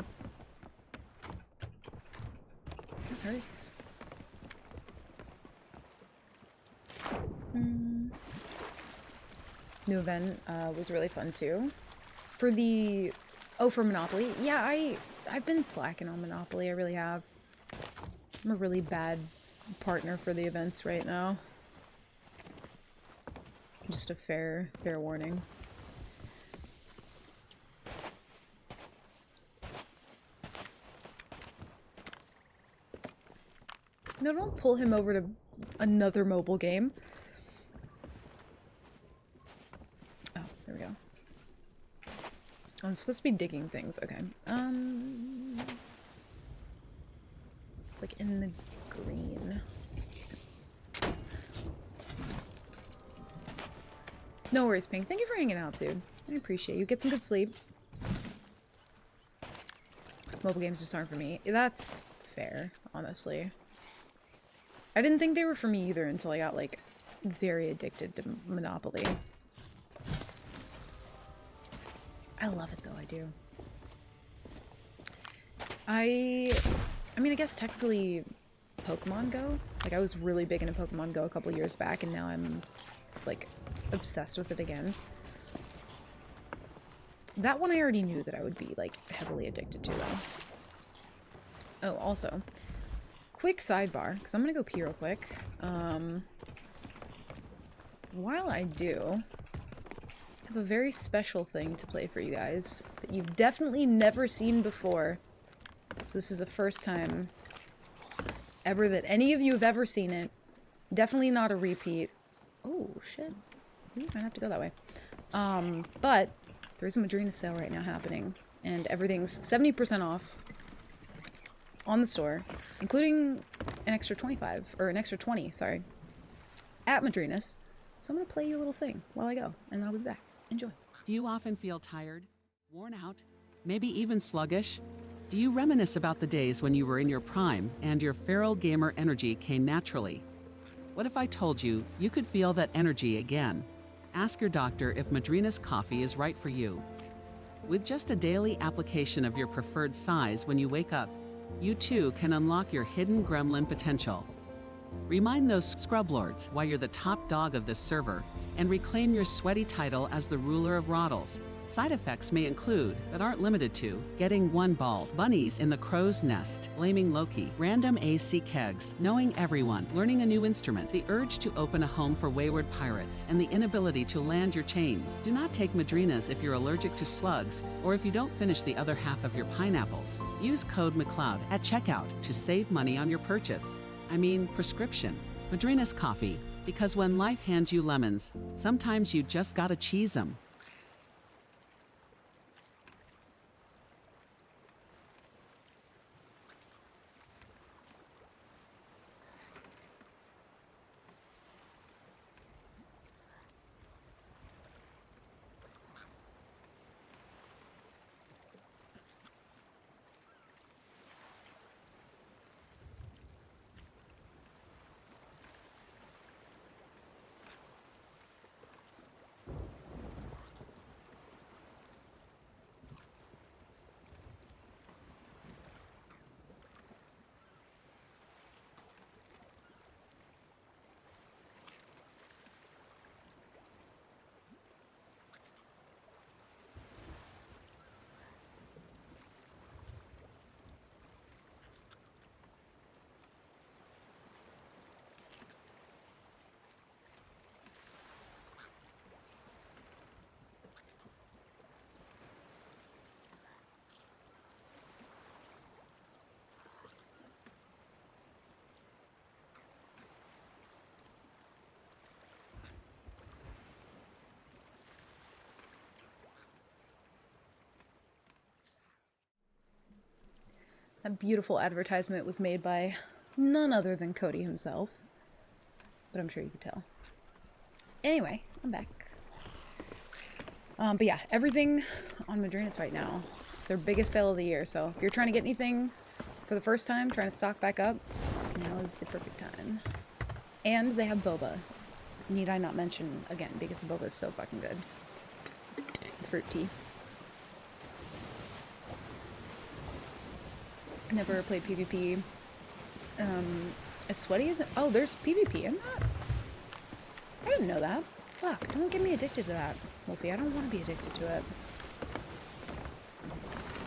That hurts. New event was really fun too. For the... Oh, for Monopoly? Yeah, I've been slacking on Monopoly, I really have. I'm a really bad partner for the events right now. Just a fair warning. No, don't pull him over to another mobile game. Oh, there we go. I'm supposed to be digging things. Okay. It's like in the green. No worries, Pink. Thank you for hanging out, dude. I appreciate you. Get some good sleep. Mobile games just aren't for me. That's fair, honestly. I didn't think they were for me either until I got, like, very addicted to Monopoly. I love it, though. I do. I mean, I guess technically Pokemon Go. Like, I was really big into Pokemon Go a couple years back, and now I'm, like, obsessed with it again. That one I already knew that I would be, like, heavily addicted to, though. Oh, also, quick sidebar, because I'm gonna go pee real quick. While I do, I have a very special thing to play for you guys that you've definitely never seen before. So this is the first time ever that any of you have ever seen it. Definitely not a repeat. Oh, shit. We might have to go that way. But there's a Madrina sale right now happening, and everything's 70% off on the store, including an extra 25, or an extra 20, sorry, at Madrina's. So I'm gonna play you a little thing while I go, and then I'll be back. Enjoy. Do you often feel tired, worn out, maybe even sluggish? Do you reminisce about the days when you were in your prime and your feral gamer energy came naturally? What if I told you you could feel that energy again? Ask your doctor if Madrina's coffee is right for you. With just a daily application of your preferred size when you wake up, you too can unlock your hidden gremlin potential. Remind those scrub lords why you're the top dog of this server and reclaim your sweaty title as the ruler of Roddles. Side effects may include, but aren't limited to, getting one bald, bunnies in the crow's nest, blaming Loki, random AC kegs, knowing everyone, learning a new instrument, the urge to open a home for wayward pirates, and the inability to land your chains. Do not take Madrinas if you're allergic to slugs or if you don't finish the other half of your pineapples. Use code McLeod at checkout to save money on your purchase. I mean prescription. Madrina's coffee, because when life hands you lemons, sometimes you just gotta cheese them. That beautiful advertisement was made by none other than Cody himself. But I'm sure you could tell. Anyway, I'm back. But yeah, everything on Madrina's right now. It's their biggest sale of the year, so if you're trying to get anything for the first time, trying to stock back up, now is the perfect time. And they have boba. Need I not mention again, because the boba is so fucking good. The fruit tea. Never played PvP. As sweaty as it. Oh, there's PvP in that? I didn't know that. Fuck, don't get me addicted to that, Wolfie. I don't want to be addicted to it.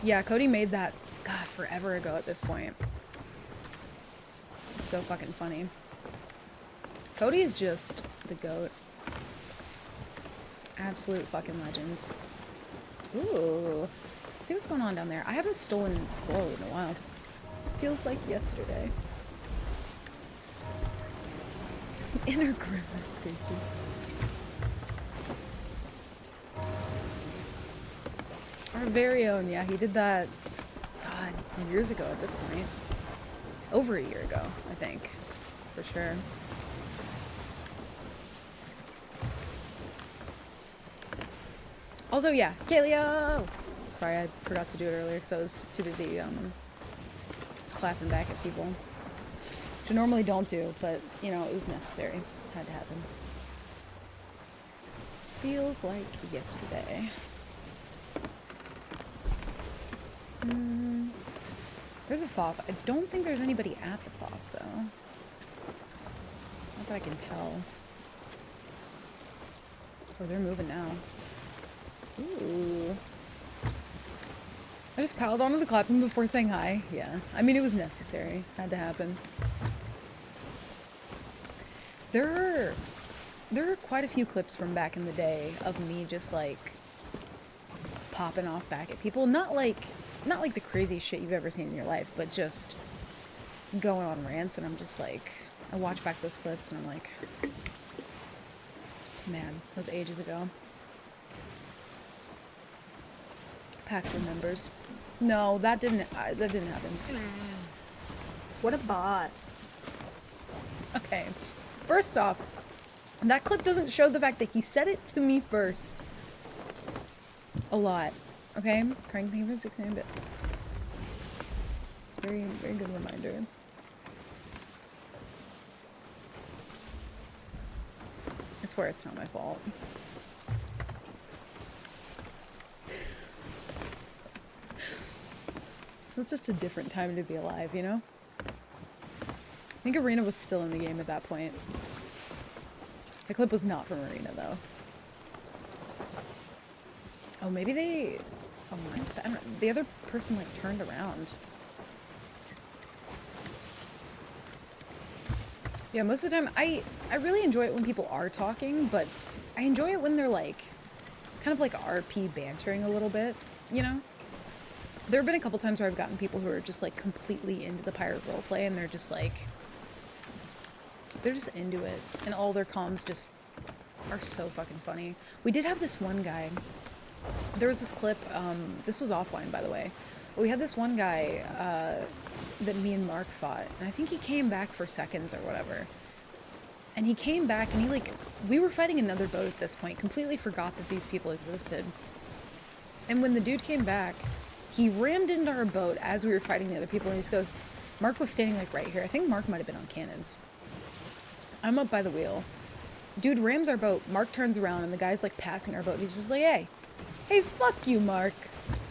Yeah, Cody made that, God, forever ago at this point. It's so fucking funny. Cody is just the GOAT. Absolute fucking legend. Ooh. See what's going on down there. I haven't stolen coral in a while. Feels like yesterday. Inner gremlin screeches. Our very own, yeah, he did that, God, years ago at this point. Over a year ago, I think. For sure. Also, yeah, Kaleo! Sorry, I forgot to do it earlier because I was too busy clapping back at people. Which I normally don't do, but, you know, it was necessary. It had to happen. Feels like yesterday. There's a FOF. I don't think there's anybody at the FOF, though. Not that I can tell. Oh, they're moving now. Ooh. I just piled onto the clapping before saying hi. Yeah. I mean, it was necessary. Had to happen. There are quite a few clips from back in the day of me just, like, popping off back at people. Not like the craziest shit you've ever seen in your life, but just going on rants, and I'm just like, I watch back those clips, and I'm like, man, that was ages ago. Pact remembers. No, that didn't happen. What a bot. Okay. First off, that clip doesn't show the fact that he said it to me first. A lot. Okay? Crank me for 69 bits. Very, very good reminder. I swear it's not my fault. It was just a different time to be alive, you know? I think Arena was still in the game at that point. The clip was not from Arena, though. Oh, maybe they... Oh, mine's... I don't... The other person, like, turned around. Yeah, most of the time, I really enjoy it when people are talking, but I enjoy it when they're, like, kind of like RP bantering a little bit, you know? There have been a couple times where I've gotten people who are just, like, completely into the pirate roleplay, and they're just, like... They're just into it, and all their comms just are so fucking funny. We did have this one guy... There was this clip, this was offline, by the way. But we had this one guy, that me and Mark fought, and I think he came back for seconds or whatever. And he came back, and he, like... We were fighting another boat at this point, completely forgot that these people existed. And when the dude came back... He rammed into our boat as we were fighting the other people, and he just goes, Mark was standing, like, right here. I think Mark might have been on cannons. I'm up by the wheel. Dude rams our boat, Mark turns around, and the guy's, like, passing our boat, and he's just like, hey, fuck you, Mark.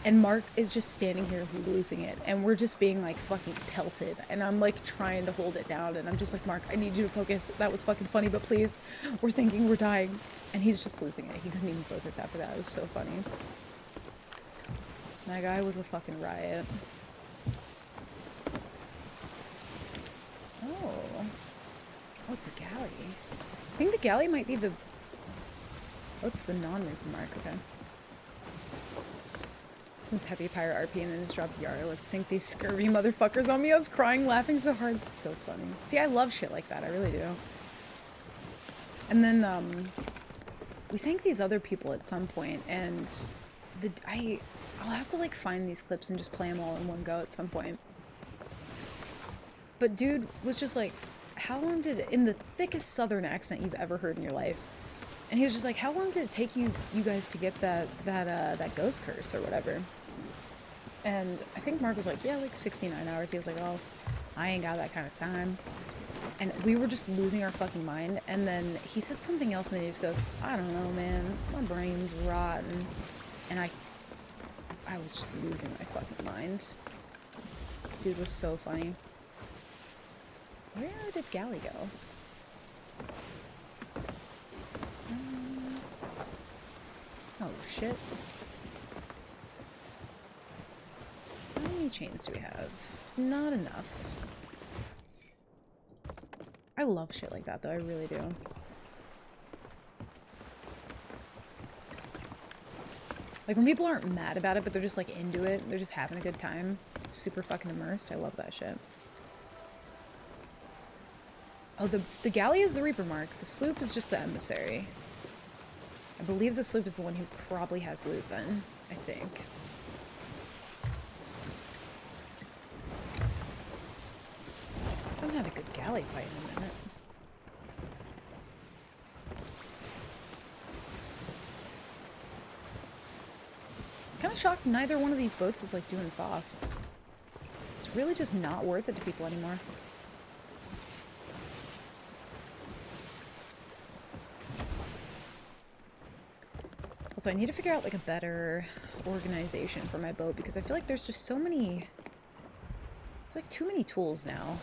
And Mark is just standing here losing it, and we're just being, like, fucking pelted, and I'm, like, trying to hold it down, and I'm just like, Mark, I need you to focus. That was fucking funny, but please, we're sinking, we're dying. And he's just losing it. He couldn't even focus after that. It was so funny. That guy was a fucking riot. Oh. Oh, it's a galley. I think the galley might be the... Oh, it's the non-Reaper mark, okay. It was heavy pirate RP and then just dropped Yara. Let's sink these scurvy motherfuckers on me. I was crying, laughing so hard. It's so funny. See, I love shit like that. I really do. And then, we sank these other people at some point, and I'll have to, like, find these clips and just play them all in one go at some point. But dude was just like, how long did it, in the thickest southern accent you've ever heard in your life, and he was just like, how long did it take you guys to get that ghost curse or whatever? And I think Mark was like, yeah, like 69 hours. He was like, oh, I ain't got that kind of time. And we were just losing our fucking mind. And then he said something else, and then he just goes, I don't know, man, my brain's rotten. And I was just losing my fucking mind. Dude was so funny. Where did Galley go? Oh shit. How many chains do we have? Not enough. I love shit like that though, I really do. Like, when people aren't mad about it, but they're just, like, into it, they're just having a good time, super fucking immersed, I love that shit. Oh, the galley is the Reaper mark, the sloop is just the emissary. I believe the sloop is the one who probably has loot then, I think. I haven't had a good galley fight in a minute. Kind of shocked neither one of these boats is, like, doing FOF. It's really just not worth it to people anymore. Also, I need to figure out, like, a better organization for my boat, because I feel like there's just so many... There's, like, too many tools now.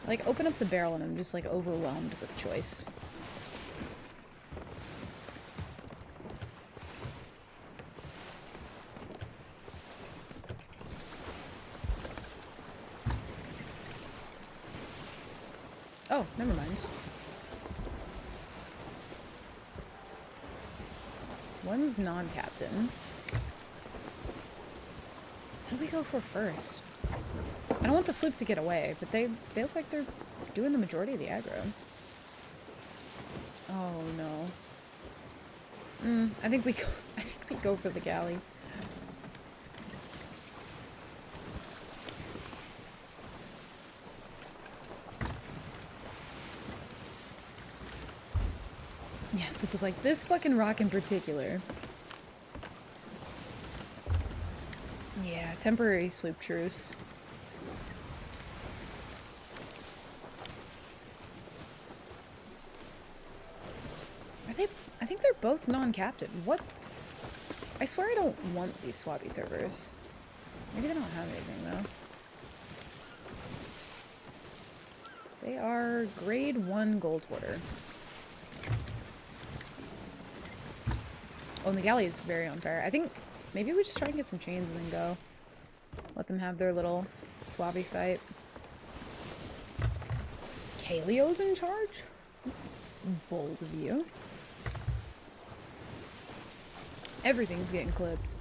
I, like, open up the barrel and I'm just, like, overwhelmed with choice. Oh, never mind. One's non-captain. Who do we go for first? I don't want the sloop to get away, but they look like they're doing the majority of the aggro. Oh no. I think we go, I think we go for the galley. Yeah, Soup was like, this fucking rock in particular. Yeah, temporary sloop truce. Are they? I think they're both non-captain. What? I swear I don't want these swappy servers. Maybe they don't have anything though. They are grade 1 Goldwater. Oh, and the galley is very unfair. I think maybe we just try and get some chains and then go. Let them have their little swabby fight. Kalio's in charge? That's bold of you. Everything's getting clipped.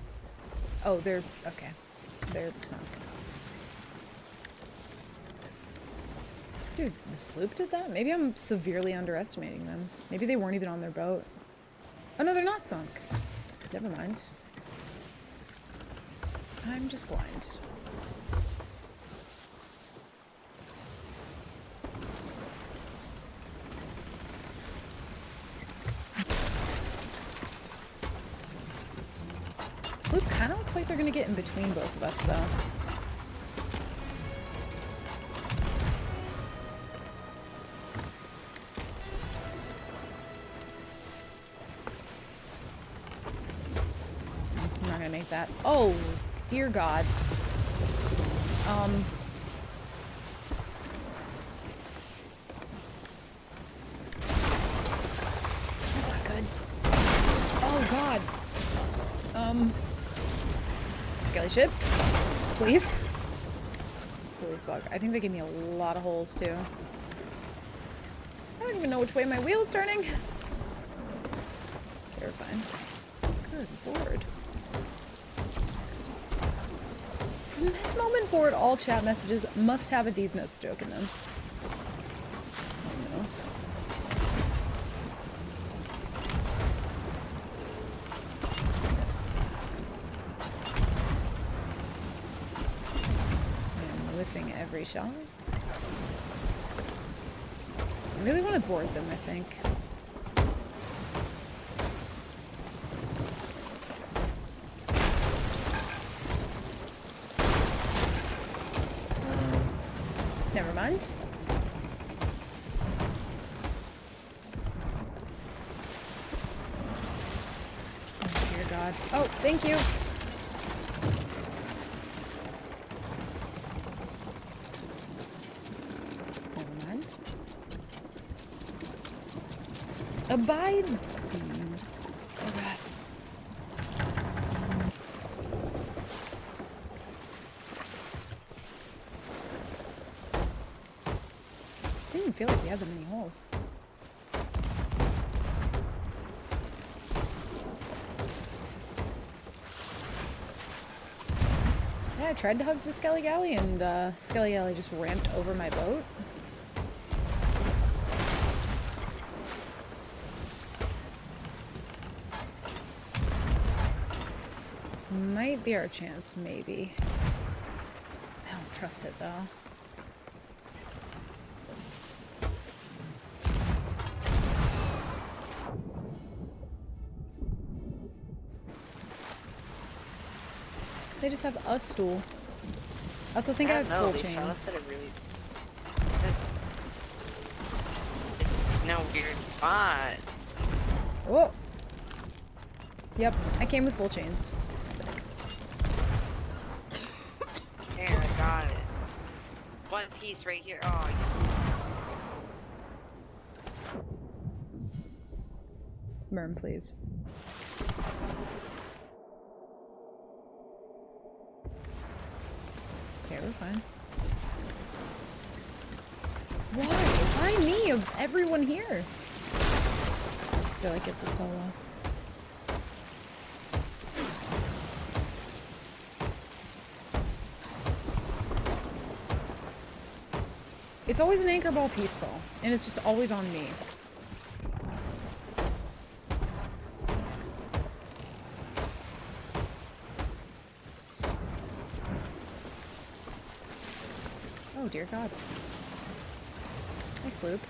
Oh, they're... okay. They're sunk. Dude, the sloop did that? Maybe I'm severely underestimating them. Maybe they weren't even on their boat. Oh no, they're not sunk. Never mind. I'm just blind. Sloop kind of looks like they're gonna get in between both of us, though. I'm not gonna make that. Oh, dear God. That's not good. Oh, God. Skelly ship, please. Holy fuck. I think they gave me a lot of holes, too. I don't even know which way my wheel's turning. Terrifying. Good lord. From this moment forward, all chat messages must have a D's Nuts joke in them. Oh no. I'm whiffing every shot. I really want to board them, I think. Never mind. Oh dear God. Oh, thank you. Never mind. Abide, please. Oh God. Didn't even feel like we had that many holes. Yeah, I tried to hug the Skelly Galley and Skelly Galley just ramped over my boat. This might be our chance, maybe. I don't trust it though. They just have a stool. I also think I have full chains. It's no weird spot. Oh! Yep, I came with full chains. Sick. Here, I got it. One piece right here. Oh, Merm, please. Okay, we're fine. Why? Why me of everyone here? I feel like get the solo. It's always an anchor ball peaceful, and it's just always on me. Oh, dear God. Hi, Sloop.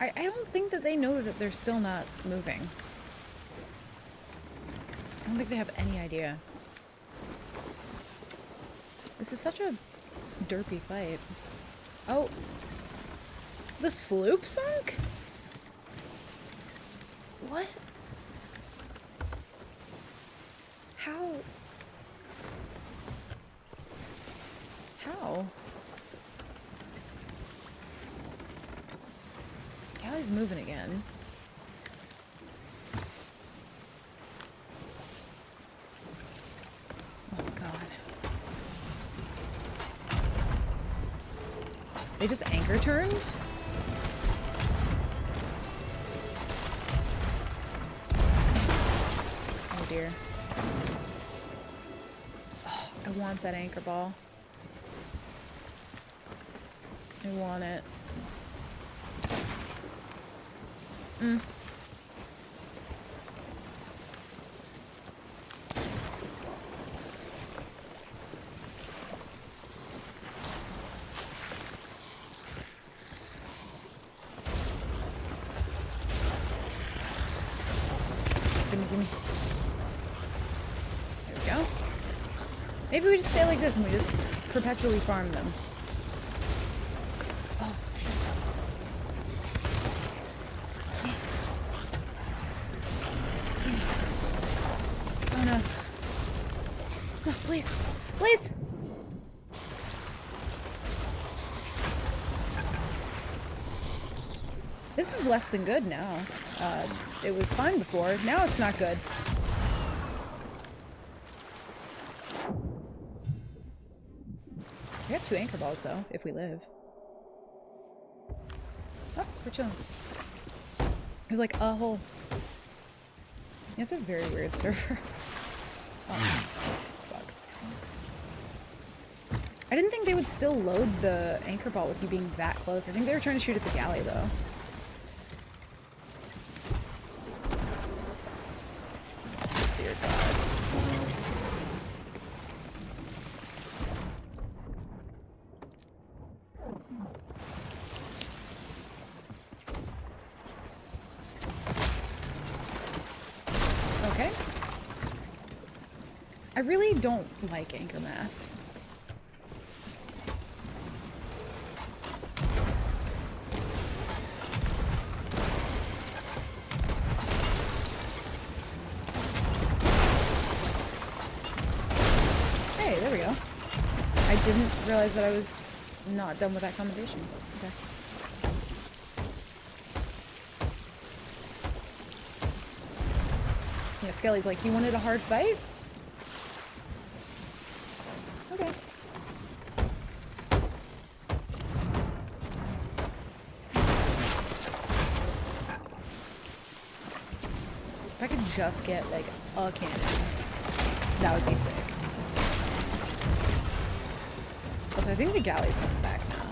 I don't think that they know that they're still not moving. I don't think they have any idea. This is such a derpy fight. Oh. The sloop sunk? What? How? How? Galley's moving again. Oh God. They just anchor turned? Oh dear. Oh, I want that anchor ball. I want it. Mm. Gimme. There we go. Maybe we just stay like this and we just perpetually farm them. Oh, shit. Oh no. No, please. Please! This is less than good now. It was fine before. Now it's not good. We got 2 anchor balls though, if we live. Oh, we're chilling. We're like a hole. Yeah, it's a very weird server. Oh, fuck. I didn't think they would still load the anchor ball with you being that close. I think they were trying to shoot at the galley though. Dear God. Okay. I really don't like anchor math. Hey, there we go. I didn't realize that I was not done with that commendation. Okay. Yeah, Skelly's like, you wanted a hard fight? Okay. If I could just get, like, a cannon, that would be sick. Also, I think the galley's coming back now.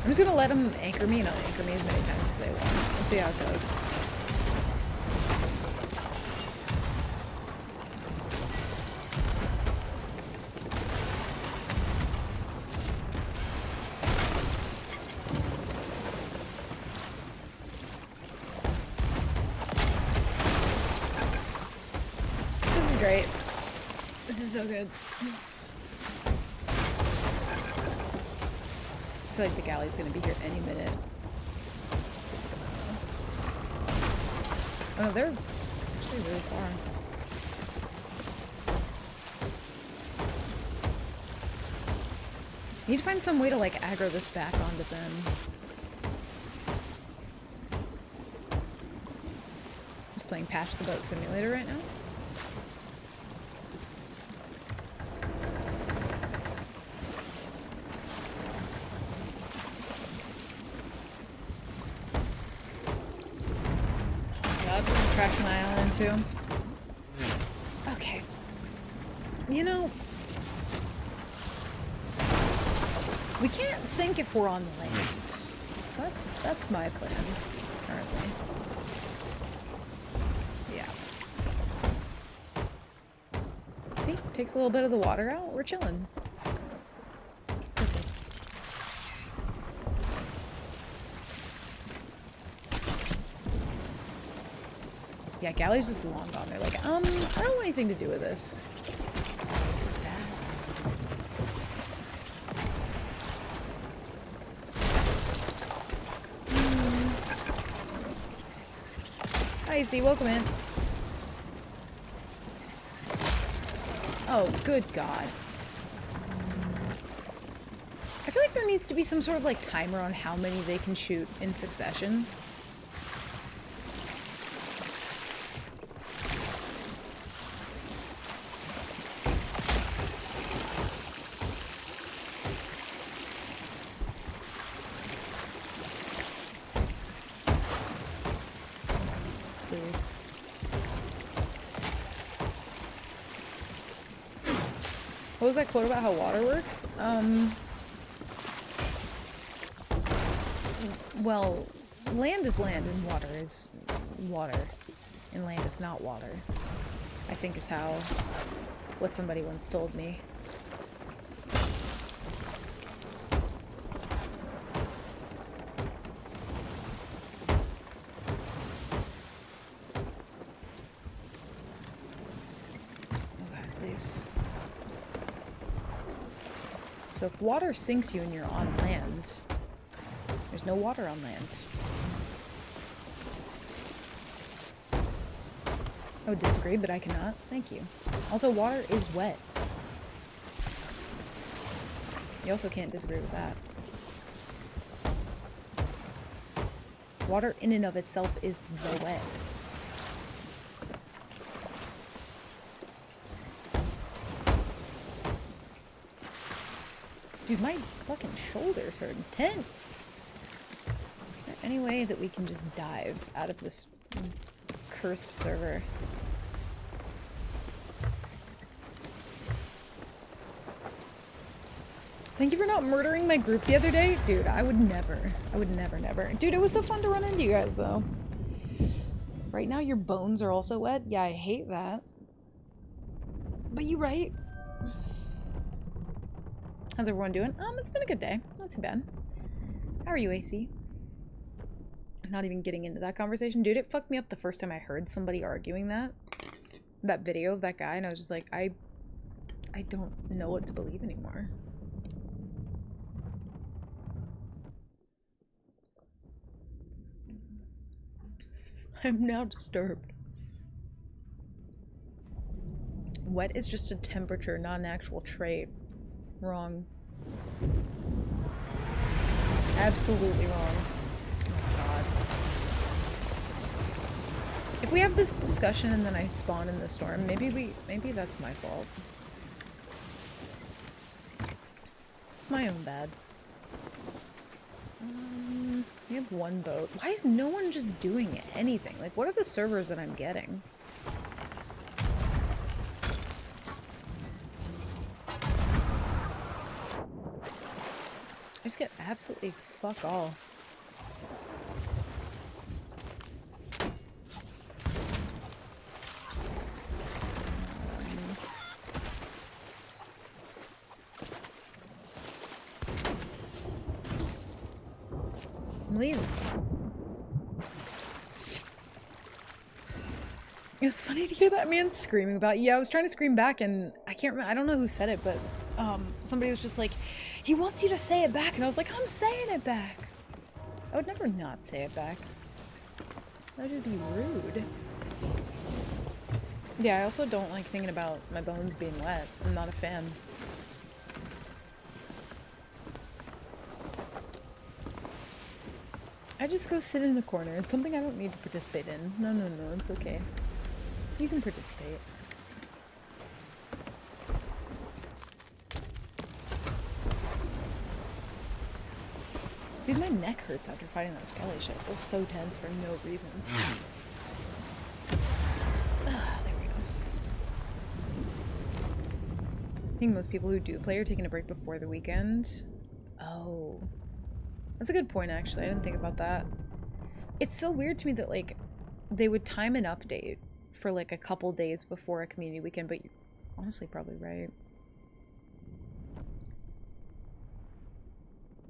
I'm just gonna let them anchor me, and I'll anchor me as many times as they want. We'll see how it goes. This is great. This is so good. I feel like the galley's gonna be here any minute. Oh, they're actually really far. Need to find some way to like aggro this back onto them. Just playing Patch the Boat Simulator right now. Crash my island too. Okay. You know, we can't sink if we're on land. That's my plan currently. Yeah. See? takes a little bit of the water out, we're chilling. Perfect. Yeah, Galley's just long gone. They're like, I don't want anything to do with this. This is bad. Hi, Z, welcome in. Oh, good God. I feel like there needs to be some sort of like timer on how many they can shoot in succession. Please. What was that quote about how water works? Well, land is land and water is water. And land is not water. I think is how, what somebody once told me. Okay, please. So if water sinks you and you're on land, there's no water on land. I would disagree, but I cannot. Thank you. Also, water is wet. You also can't disagree with that. Water in and of itself is the wet. Dude, my fucking shoulders hurt intense. Is there any way that we can just dive out of this cursed server? Thank you for not murdering my group the other day. Dude, I would never. I would never, never. Dude, it was so fun to run into you guys, though. Right now, your bones are also wet. Yeah, I hate that. But you right. How's everyone doing? It's been a good day. Not too bad. How are you, AC? Not even getting into that conversation. Dude, it fucked me up the first time I heard somebody arguing that video of that guy, and I was just like, I don't know what to believe anymore. I'm now disturbed. Wet is just a temperature, not an actual trait. Wrong. Absolutely wrong. Oh god. If we have this discussion and then I spawn in the storm, maybe that's my fault. It's my own bad. We have one boat. Why is no one just doing anything? Like, what are the servers that I'm getting? I just get absolutely fuck all. I'm leaving. It was funny to hear that man screaming about it. Yeah, I was trying to scream back and I can't remember. I don't know who said it, but somebody was just like, he wants you to say it back. And I was like, I'm saying it back. I would never not say it back. That would be rude. Yeah, I also don't like thinking about my bones being wet. I'm not a fan. I just go sit in the corner. It's something I don't need to participate in. No, no, no, it's okay. You can participate. Dude, my neck hurts after fighting that skelly shit. It feels so tense for no reason. There we go. I think most people who do play are taking a break before the weekend. Oh. That's a good point, actually. I didn't think about that. It's so weird to me that, like, they would time an update for, like, a couple days before a community weekend, but honestly probably right.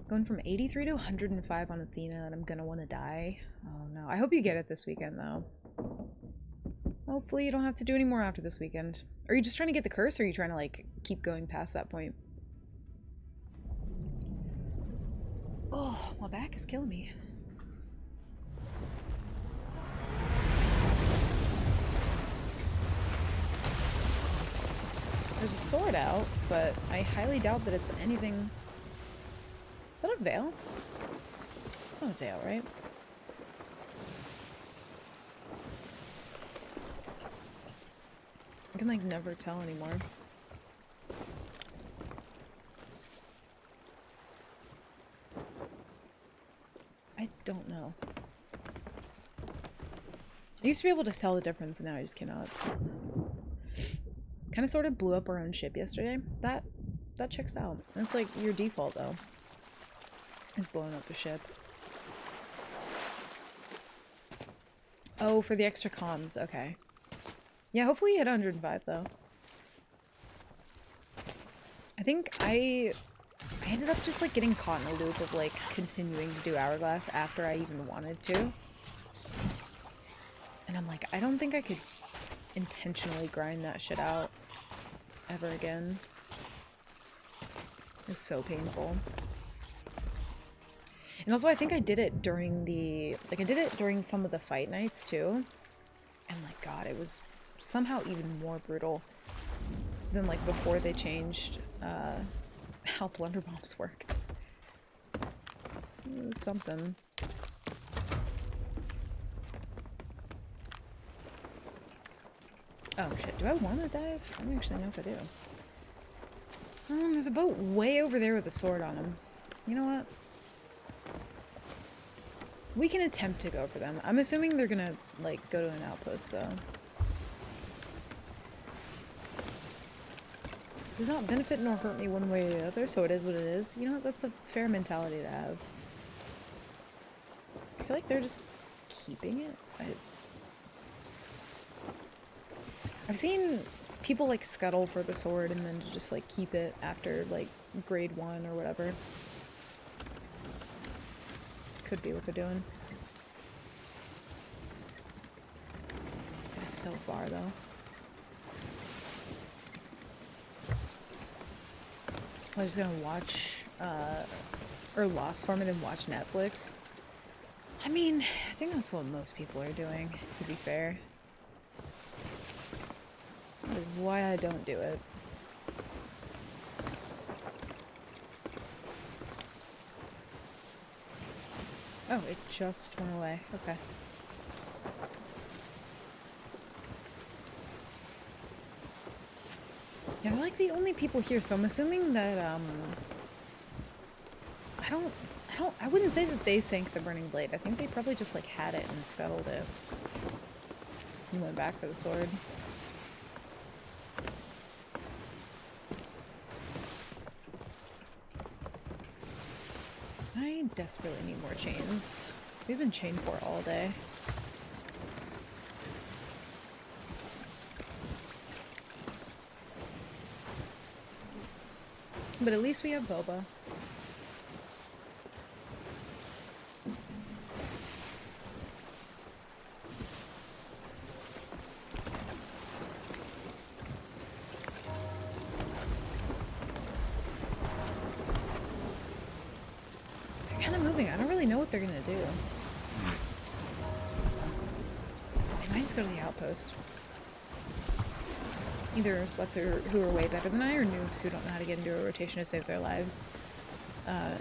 Going from 83 to 105 on Athena, and I'm gonna want to die. Oh no. I hope you get it this weekend, though. Hopefully you don't have to do any more after this weekend. Are you just trying to get the curse, or are you trying to, like, keep going past that point? Oh, my back is killing me. There's a sword out, but I highly doubt that it's anything... Is that a veil? It's not a veil, right? I can, like, never tell anymore. I don't know. I used to be able to tell the difference, and now I just cannot. Kind of sort of blew up our own ship yesterday. That checks out. That's like your default, though. Is blowing up the ship. Oh, for the extra comms. Okay. Yeah, hopefully you hit 105, though. I think I ended up just, like, getting caught in a loop of, like, continuing to do Hourglass after I even wanted to. And I'm like, I don't think I could intentionally grind that shit out ever again. It was so painful. And also, I think I did it during the... Like, I did it during some of the fight nights, too. And, like, God, it was somehow even more brutal than, like, before they changed how blunderbombs worked. It was something. Oh, shit. Do I want to dive? I don't actually know if I do. There's a boat way over there with a sword on him. You know what? We can attempt to go for them. I'm assuming they're gonna, like, go to an outpost, though. Does not benefit nor hurt me one way or the other, so it is what it is. You know what? That's a fair mentality to have. I feel like they're just keeping it. I've seen people, like, scuttle for the sword and then just, like, keep it after, like, grade 1 or whatever. Could be what they're doing. It's so far, though. I was gonna watch, or Lost Farm and then watch Netflix. I mean, I think that's what most people are doing, to be fair. That is why I don't do it. Oh, it just went away. Okay. Yeah, they're like the only people here, so I'm assuming that, I wouldn't say that they sank the Burning Blade. I think they probably just, like, had it and scuttled it. And went back for the sword. I desperately need more chains. We've been chained for all day. But at least we have Boba. They're kind of moving. I don't really know what they're gonna do. They might just go to the outpost. Either sweats who are way better than I, or noobs who don't know how to get into a rotation to save their lives.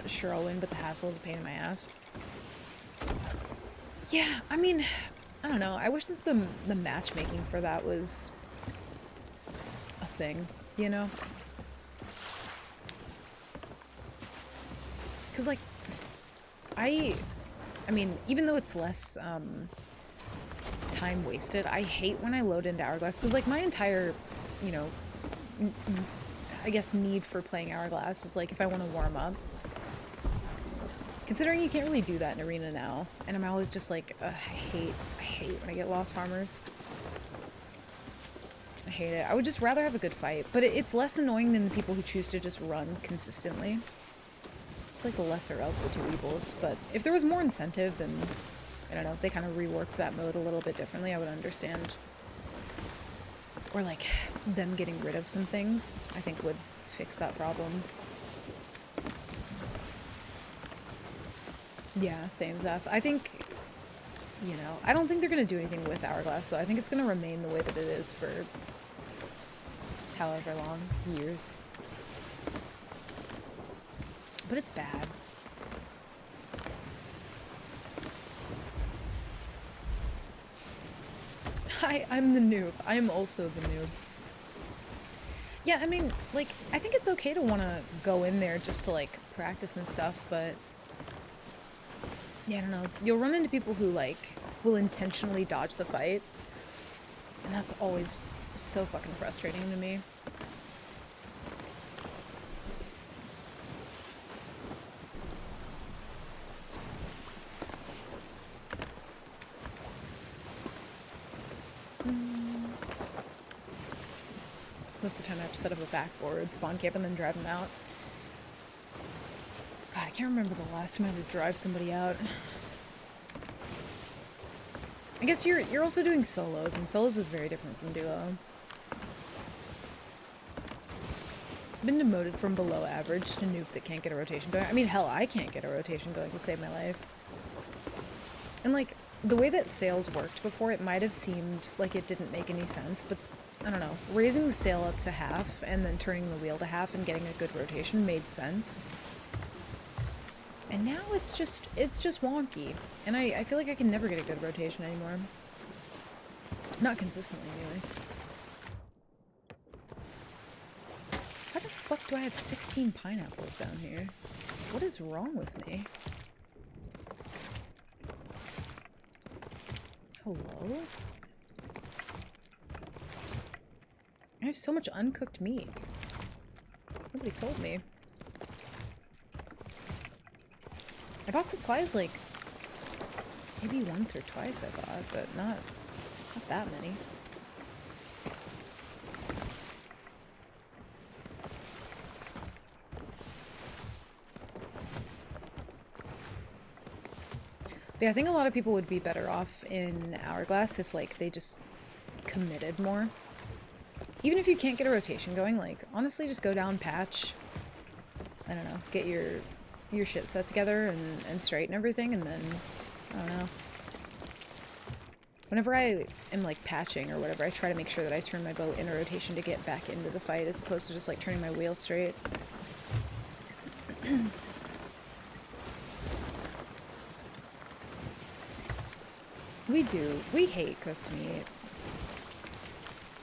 Sure, I'll win, but the hassle is a pain in my ass. Yeah, I mean, I don't know. I wish that the matchmaking for that was a thing, you know? Because, like, I mean, even though it's less time wasted, I hate when I load into Hourglass, because, like, my entire, you know, I guess need for playing Hourglass is, like, if I want to warm up. Considering you can't really do that in Arena now, and I'm always just like, I hate when I get Lost Farmers. I hate it. I would just rather have a good fight, but it's less annoying than the people who choose to just run consistently. It's like the lesser of the two evils, but if there was more incentive, then, I don't know, if they kind of reworked that mode a little bit differently, I would understand. Or like, them getting rid of some things, I think would fix that problem. Yeah, same, Zeph. I think, you know, I don't think they're going to do anything with Hourglass, so I think it's going to remain the way that it is for however long, years. But it's bad. I'm the noob. I am also the noob. Yeah, I mean, like, I think it's okay to want to go in there just to, like, practice and stuff, but... yeah, I don't know. You'll run into people who, like, will intentionally dodge the fight. And that's always so fucking frustrating to me. Most of the time I have to set up a backboard, spawn camp, and then drive them out. God, I can't remember the last time I had to drive somebody out. I guess you're also doing solos, and solos is very different from duo. I've been demoted from below average to noob that can't get a rotation going. I mean, hell, I can't get a rotation going to save my life. And like, the way that sales worked before, it might have seemed like it didn't make any sense, but I don't know. Raising the sail up to half and then turning the wheel to half and getting a good rotation made sense. And now it's just wonky. And I feel like I can never get a good rotation anymore. Not consistently, anyway. How the fuck do I have 16 pineapples down here? What is wrong with me? Hello? I have so much uncooked meat. Nobody told me. I bought supplies like maybe once or twice I thought, but not that many. But yeah, I think a lot of people would be better off in Hourglass if like they just committed more. Even if you can't get a rotation going, like, honestly, just go down patch. I don't know, get your shit set together and straighten everything, and then, I don't know. Whenever I am, like, patching or whatever, I try to make sure that I turn my boat in a rotation to get back into the fight, as opposed to just, like, turning my wheel straight. We hate cooked meat.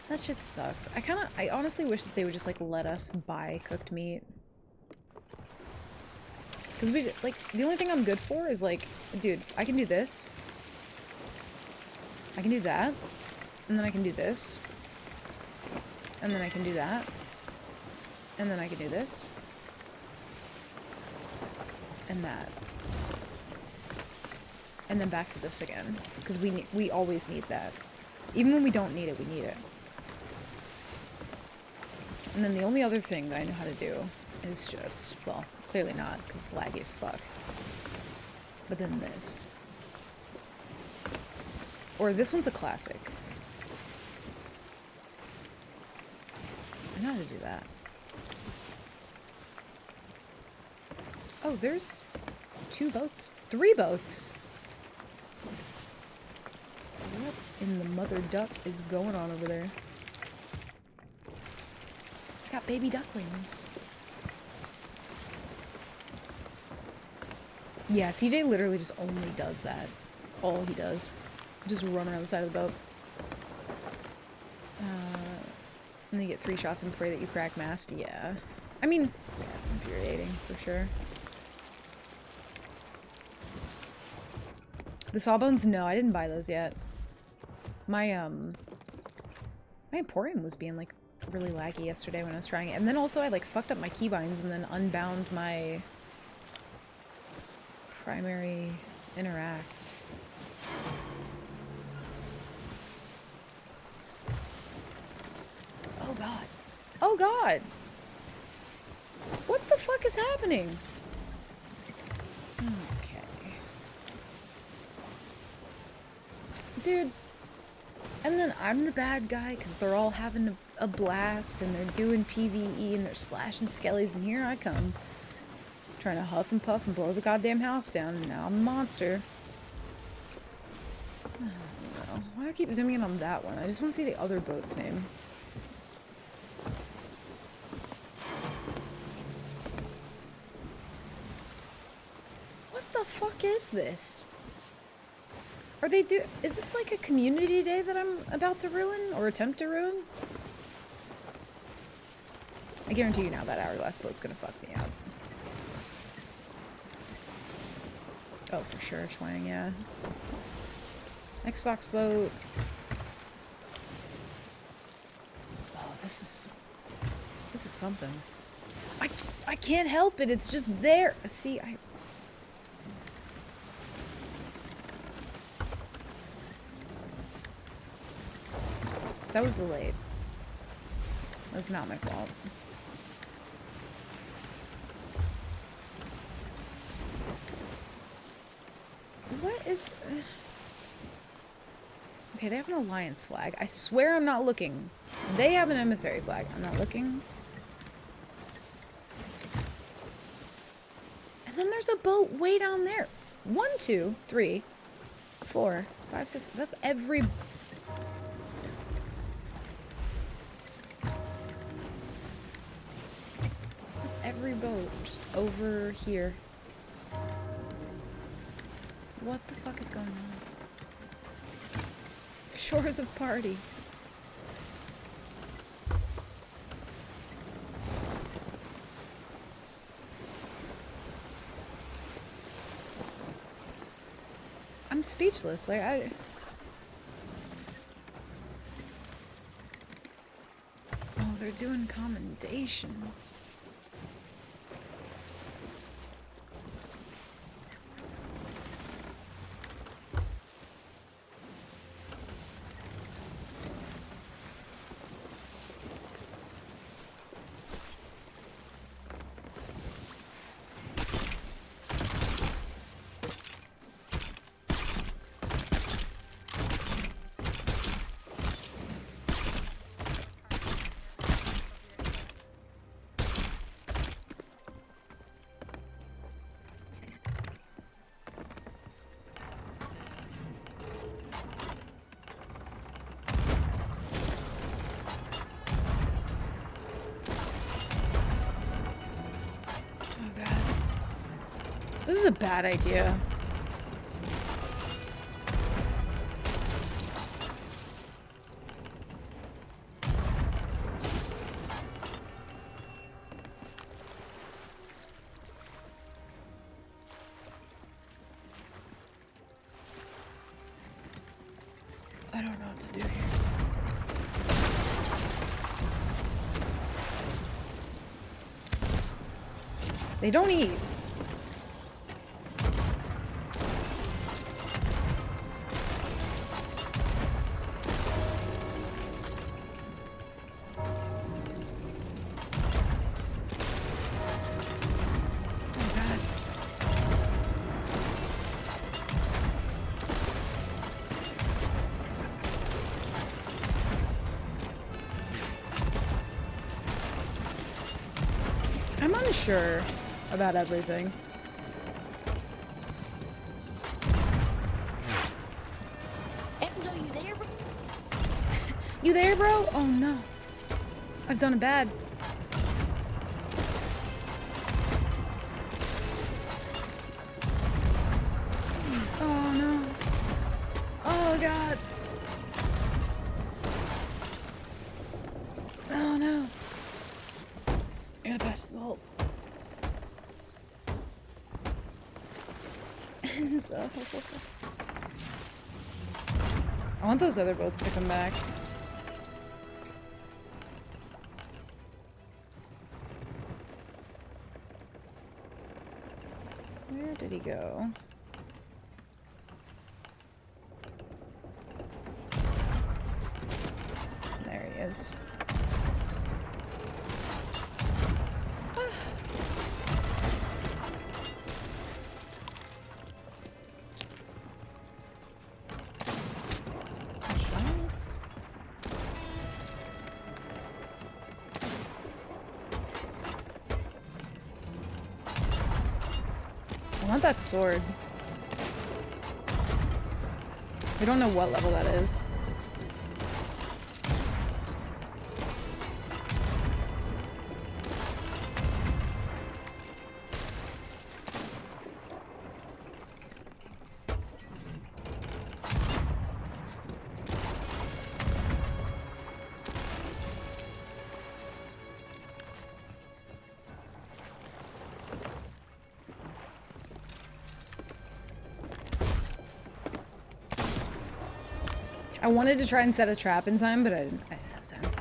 That shit sucks. I honestly wish that they would just, like, let us buy cooked meat. Because the only thing I'm good for is, like, dude, I can do this. I can do that. And then I can do this. And then I can do that. And then I can do this. And that. And then back to this again. Because we always need that. Even when we don't need it, we need it. And then the only other thing that I know how to do is just, well, clearly not, because it's laggy as fuck. But then this. Or this one's a classic. I know how to do that. Oh, there's 2 boats. 3 boats! What in the mother duck is going on over there? Got baby ducklings. Yeah, CJ literally just only does that. That's all he does. Just run around the side of the boat. And then you get 3 shots and pray that you crack mast. Yeah. I mean, yeah, it's infuriating for sure. The sawbones? No, I didn't buy those yet. My Emporium was being, like, really laggy yesterday when I was trying it. And then also I, like, fucked up my keybinds and then unbound my primary interact. Oh god. What the fuck is happening? Okay. Dude. And then I'm the bad guy because they're all having a blast and they're doing PvE and they're slashing skellies, and here I come. Trying to huff and puff and blow the goddamn house down, and now I'm a monster. I don't know. Why do I keep zooming in on that one? I just want to see the other boat's name. What the fuck is this? Are they is this like a community day that I'm about to ruin or attempt to ruin? I guarantee you now that hourglass boat's gonna fuck me up. Oh, for sure, Schwang, yeah. Xbox boat. Oh, this is something. I can't help it. It's just there. See, that was delayed. That was not my fault. What is... Okay, they have an alliance flag. I swear I'm not looking. They have an emissary flag. I'm not looking. And then there's a boat way down there. 1, 2, 3, 4, 5, 6. That's every... That's every boat just over here. What the fuck is going on? Shores of Party. I'm speechless. Like, Oh, they're doing commendations. This is a bad idea. I don't know what to do here. They don't eat. I'm unsure about everything. Emzo, you there, bro? You there, bro? Oh no. I've done it bad. Oh no. Oh god. Oh no. I gotta patch this hole. Enzo. I want those other boats to come back. Where did he go? There he is. want that sword. We don't know what level that is. I wanted to try and set a trap in time, but I didn't have time.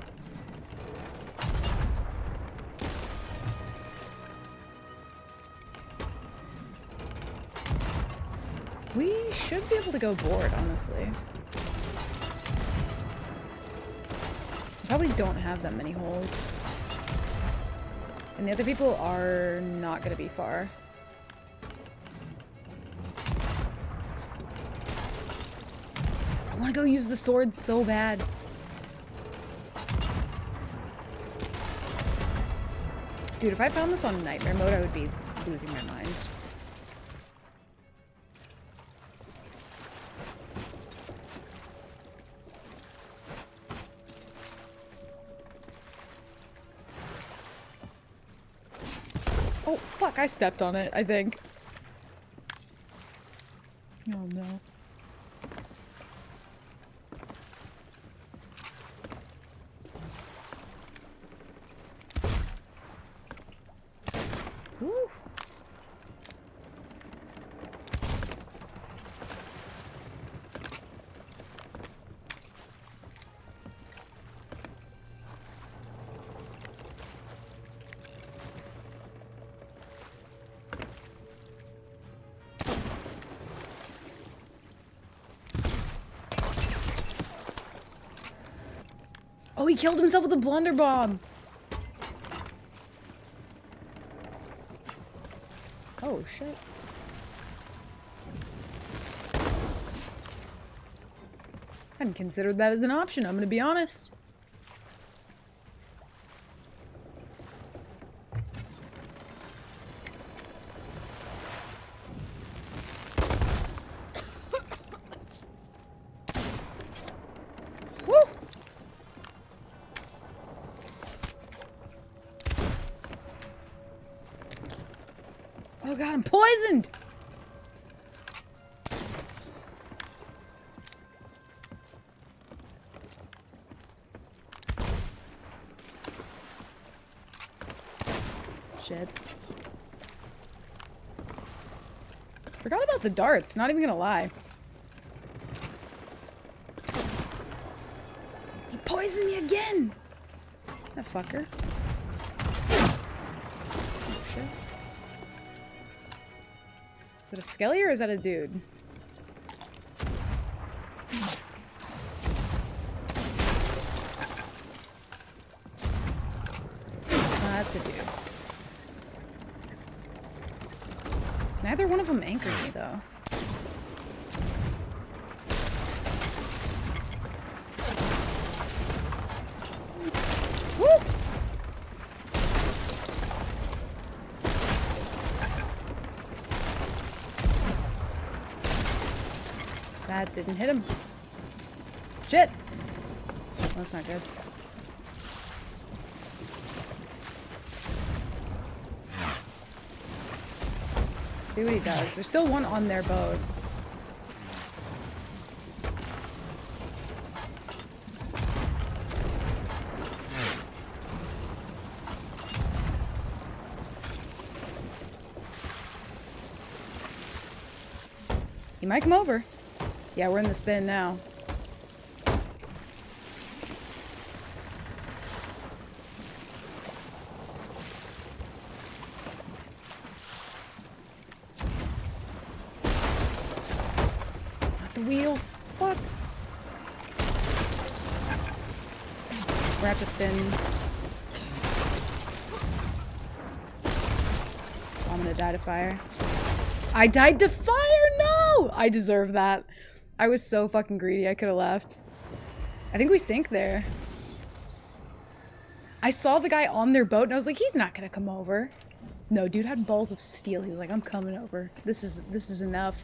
We should be able to go board, honestly. Probably don't have that many holes. And the other people are not gonna be far. I want to go use the sword so bad. Dude, if I found this on nightmare mode, I would be losing my mind. Oh, fuck, I stepped on it, I think. Oh no. Woo. Oh, he killed himself with a blunderbomb. Oh, shit. I hadn't considered that as an option, I'm gonna be honest. Woo! Oh god, I'm poisoned! Shit. Forgot about the darts, not even gonna lie. He poisoned me again! That fucker. Oh shit. Is it a skelly or is that a dude? That's a dude. Neither one of them anchored me though. Woo! That didn't hit him. Shit! Well, that's not good. See what he does. There's still one on their boat. He might come over. Yeah, we're in the spin now. Not the wheel. Fuck. We're have to spin. I'm gonna die to fire. I died to fire! No! I deserve that. I was so fucking greedy, I could have left. I think we sank there. I saw the guy on their boat and I was like, he's not gonna come over. No, dude had balls of steel. He was like, I'm coming over. This is enough.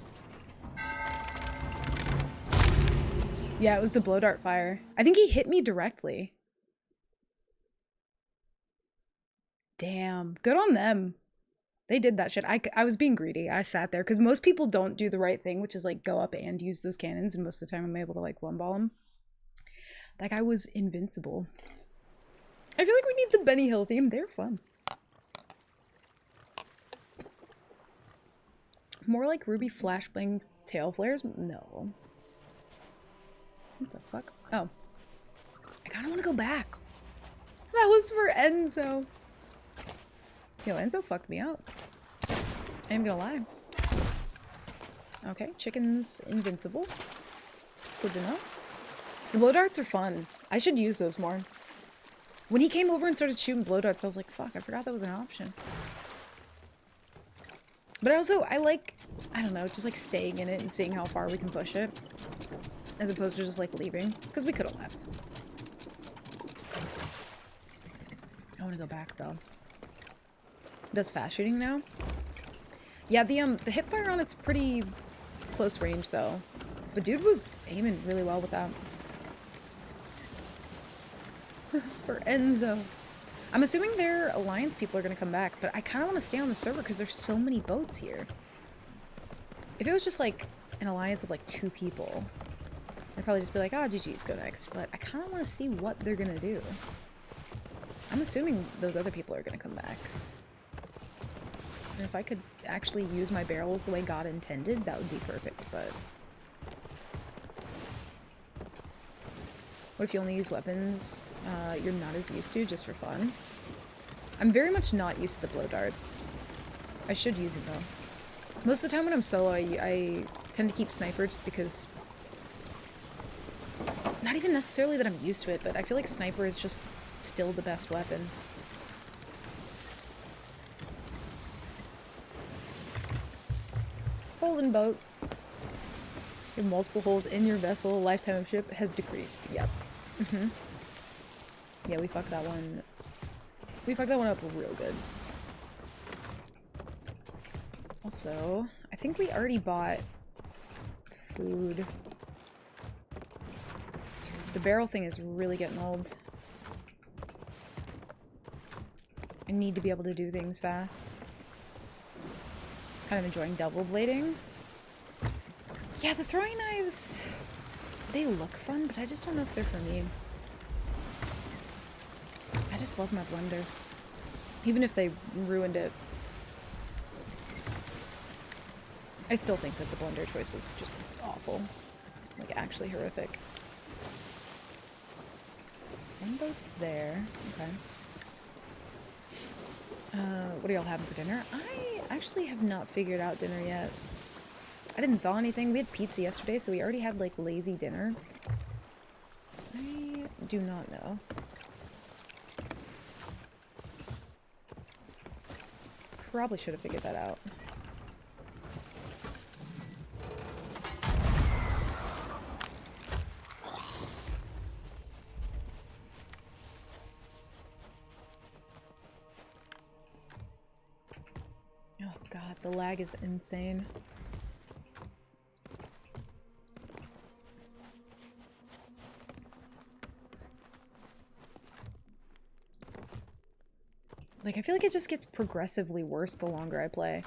Yeah, it was the blow dart fire. I think he hit me directly. Damn. Good on them. They did that shit. I was being greedy. I sat there because most people don't do the right thing, which is like go up and use those cannons, and most of the time I'm able to like one ball them. That guy was invincible. I feel like we need the Benny Hill theme. They're fun. More like Ruby Flashbang tail flares? No. What the fuck? Oh. I kinda wanna go back. That was for Enzo. Yo, Enzo fucked me up. I am gonna lie. Okay, chicken's invincible. Good to know. The blow darts are fun. I should use those more. When he came over and started shooting blow darts, I was like, fuck, I forgot that was an option. But also, I like, I don't know, just like staying in it and seeing how far we can push it. As opposed to just like leaving. Because we could have left. I want to go back though. It does fast shooting now. Yeah, the hipfire on it's pretty close range though. But dude was aiming really well with that. This is for Enzo. I'm assuming their alliance people are gonna come back, but I kind of want to stay on the server because there's so many boats here. If it was just like an alliance of like 2 people, I'd probably just be like, ah, GG's, go next. But I kind of want to see what they're gonna do. I'm assuming those other people are gonna come back. And if I could actually use my barrels the way God intended, that would be perfect, but... What if you only use weapons you're not as used to, just for fun? I'm very much not used to the blow darts. I should use them though. Most of the time when I'm solo, I tend to keep sniper just because... Not even necessarily that I'm used to it, but I feel like sniper is just still the best weapon. Holden boat. You have multiple holes in your vessel. Lifetime of ship has decreased. Yep. Yeah, we fucked that one. We fucked that one up real good. Also, I think we already bought food. The barrel thing is really getting old. I need to be able to do things fast. Kind of enjoying double blading. Yeah, the throwing knives, they look fun, but I just don't know if they're for me. I just love my blender. Even if they ruined it. I still think that the blender choice was just awful. Like, actually horrific. One boat's there. Okay. What are y'all having for dinner? I actually have not figured out dinner yet. I didn't thaw anything. We had pizza yesterday, so we already had, like, lazy dinner. I do not know. Probably should have figured that out. Oh god, the lag is insane. Like, I feel like it just gets progressively worse the longer I play.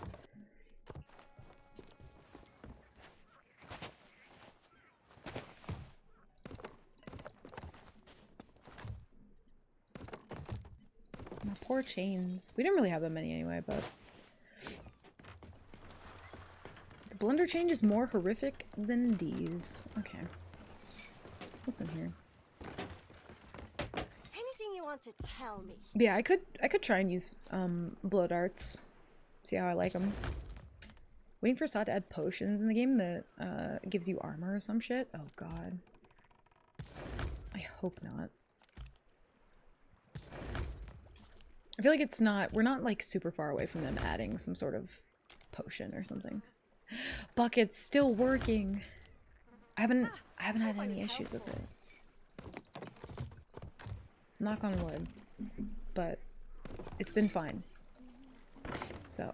My poor chains. We didn't really have that many anyway, but... The blender change is more horrific than D's. Okay. Listen here. To tell me. Yeah, I could try and use blow darts. See how I like them. Waiting for Saad to add potions in the game that gives you armor or some shit. Oh god. I hope not. I feel like it's not, we're not like super far away from them adding some sort of potion or something. Bucket's still working. I haven't had any issues with it. Knock on wood, but it's been fine. So,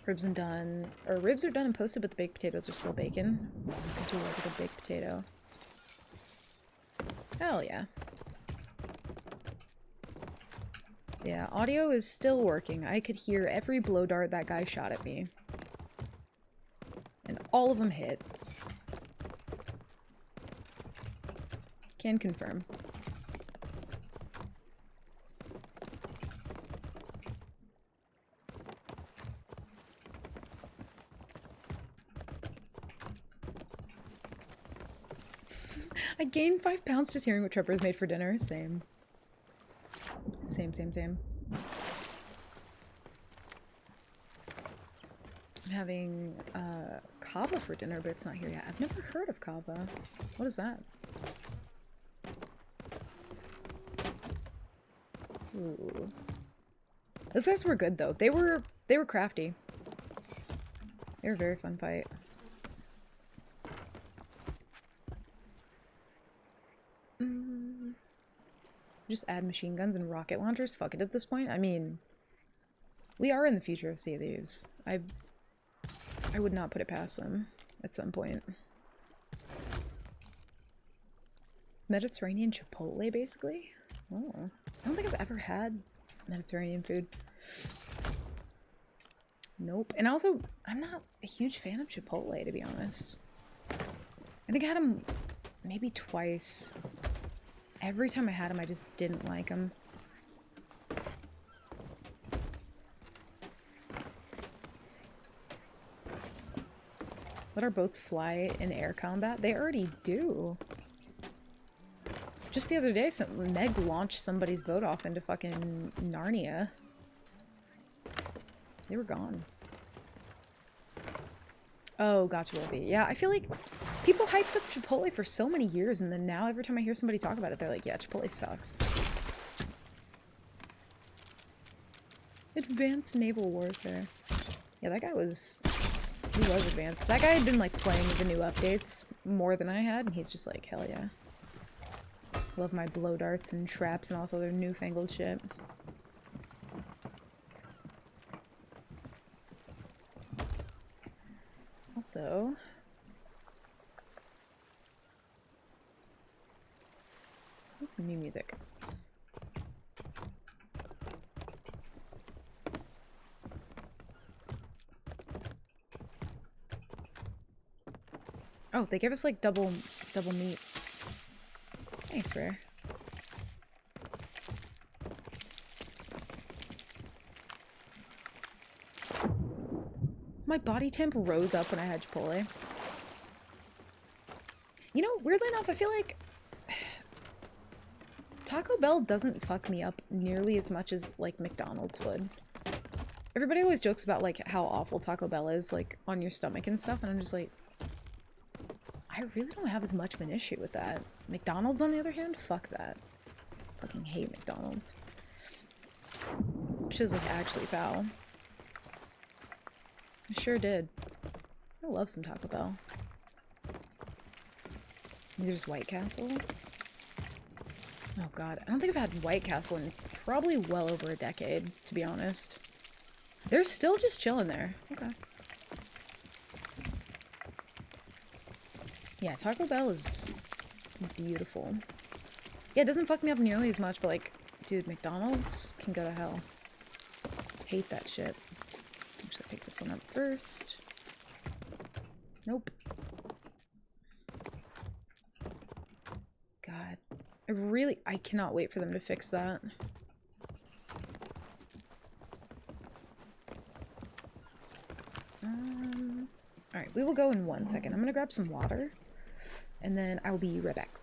ribs are done and posted, but the baked potatoes are still baking. I do like a good baked potato. Hell yeah. Yeah, audio is still working. I could hear every blow dart that guy shot at me. And all of them hit. Can confirm. I gained 5 pounds just hearing what Trevor's made for dinner. Same. Same. I'm having kava for dinner, but it's not here yet. I've never heard of kava. What is that? Ooh. Those guys were good though. They were crafty. They were a very fun fight. Just add machine guns and rocket launchers. Fuck it at this point. I mean, we are in the future of Sea of Thieves. I would not put it past them at some point. It's Mediterranean Chipotle, basically. Oh, I don't think I've ever had Mediterranean food. Nope. And also, I'm not a huge fan of Chipotle, to be honest. I think I had them maybe twice. Every time I had them, I just didn't like them. Let our boats fly in air combat? They already do. Just the other day, Meg launched somebody's boat off into fucking Narnia. They were gone. Oh, gotcha, Wolfie. Yeah, I feel like people hyped up Chipotle for so many years, and then now every time I hear somebody talk about it, they're like, yeah, Chipotle sucks. Advanced naval warfare. Yeah, that guy was... He was advanced. That guy had been, like, playing the new updates more than I had, and he's just like, hell yeah. Love my blow darts and traps and also their newfangled shit. Also... What's some new music? Oh, they gave us like double meat. Thanks, Rare. My body temp rose up when I had Chipotle. You know, weirdly enough, I feel like Taco Bell doesn't fuck me up nearly as much as, like, McDonald's would. Everybody always jokes about, like, how awful Taco Bell is, like, on your stomach and stuff, and I'm just like, I really don't have as much of an issue with that. McDonald's, on the other hand, fuck that. Fucking hate McDonald's. Shit was, like, actually foul. I sure did. I love some Taco Bell. There's White Castle. Oh god, I don't think I've had White Castle in probably well over a decade, to be honest. They're still just chilling there. Okay. Yeah, Taco Bell is beautiful. Yeah, it doesn't fuck me up nearly as much, but like, dude, McDonald's can go to hell. Hate that shit. Actually, pick this one up first. Nope. God. I cannot wait for them to fix that. Alright, we will go in 1 second. I'm gonna grab some water, and then I will be right back.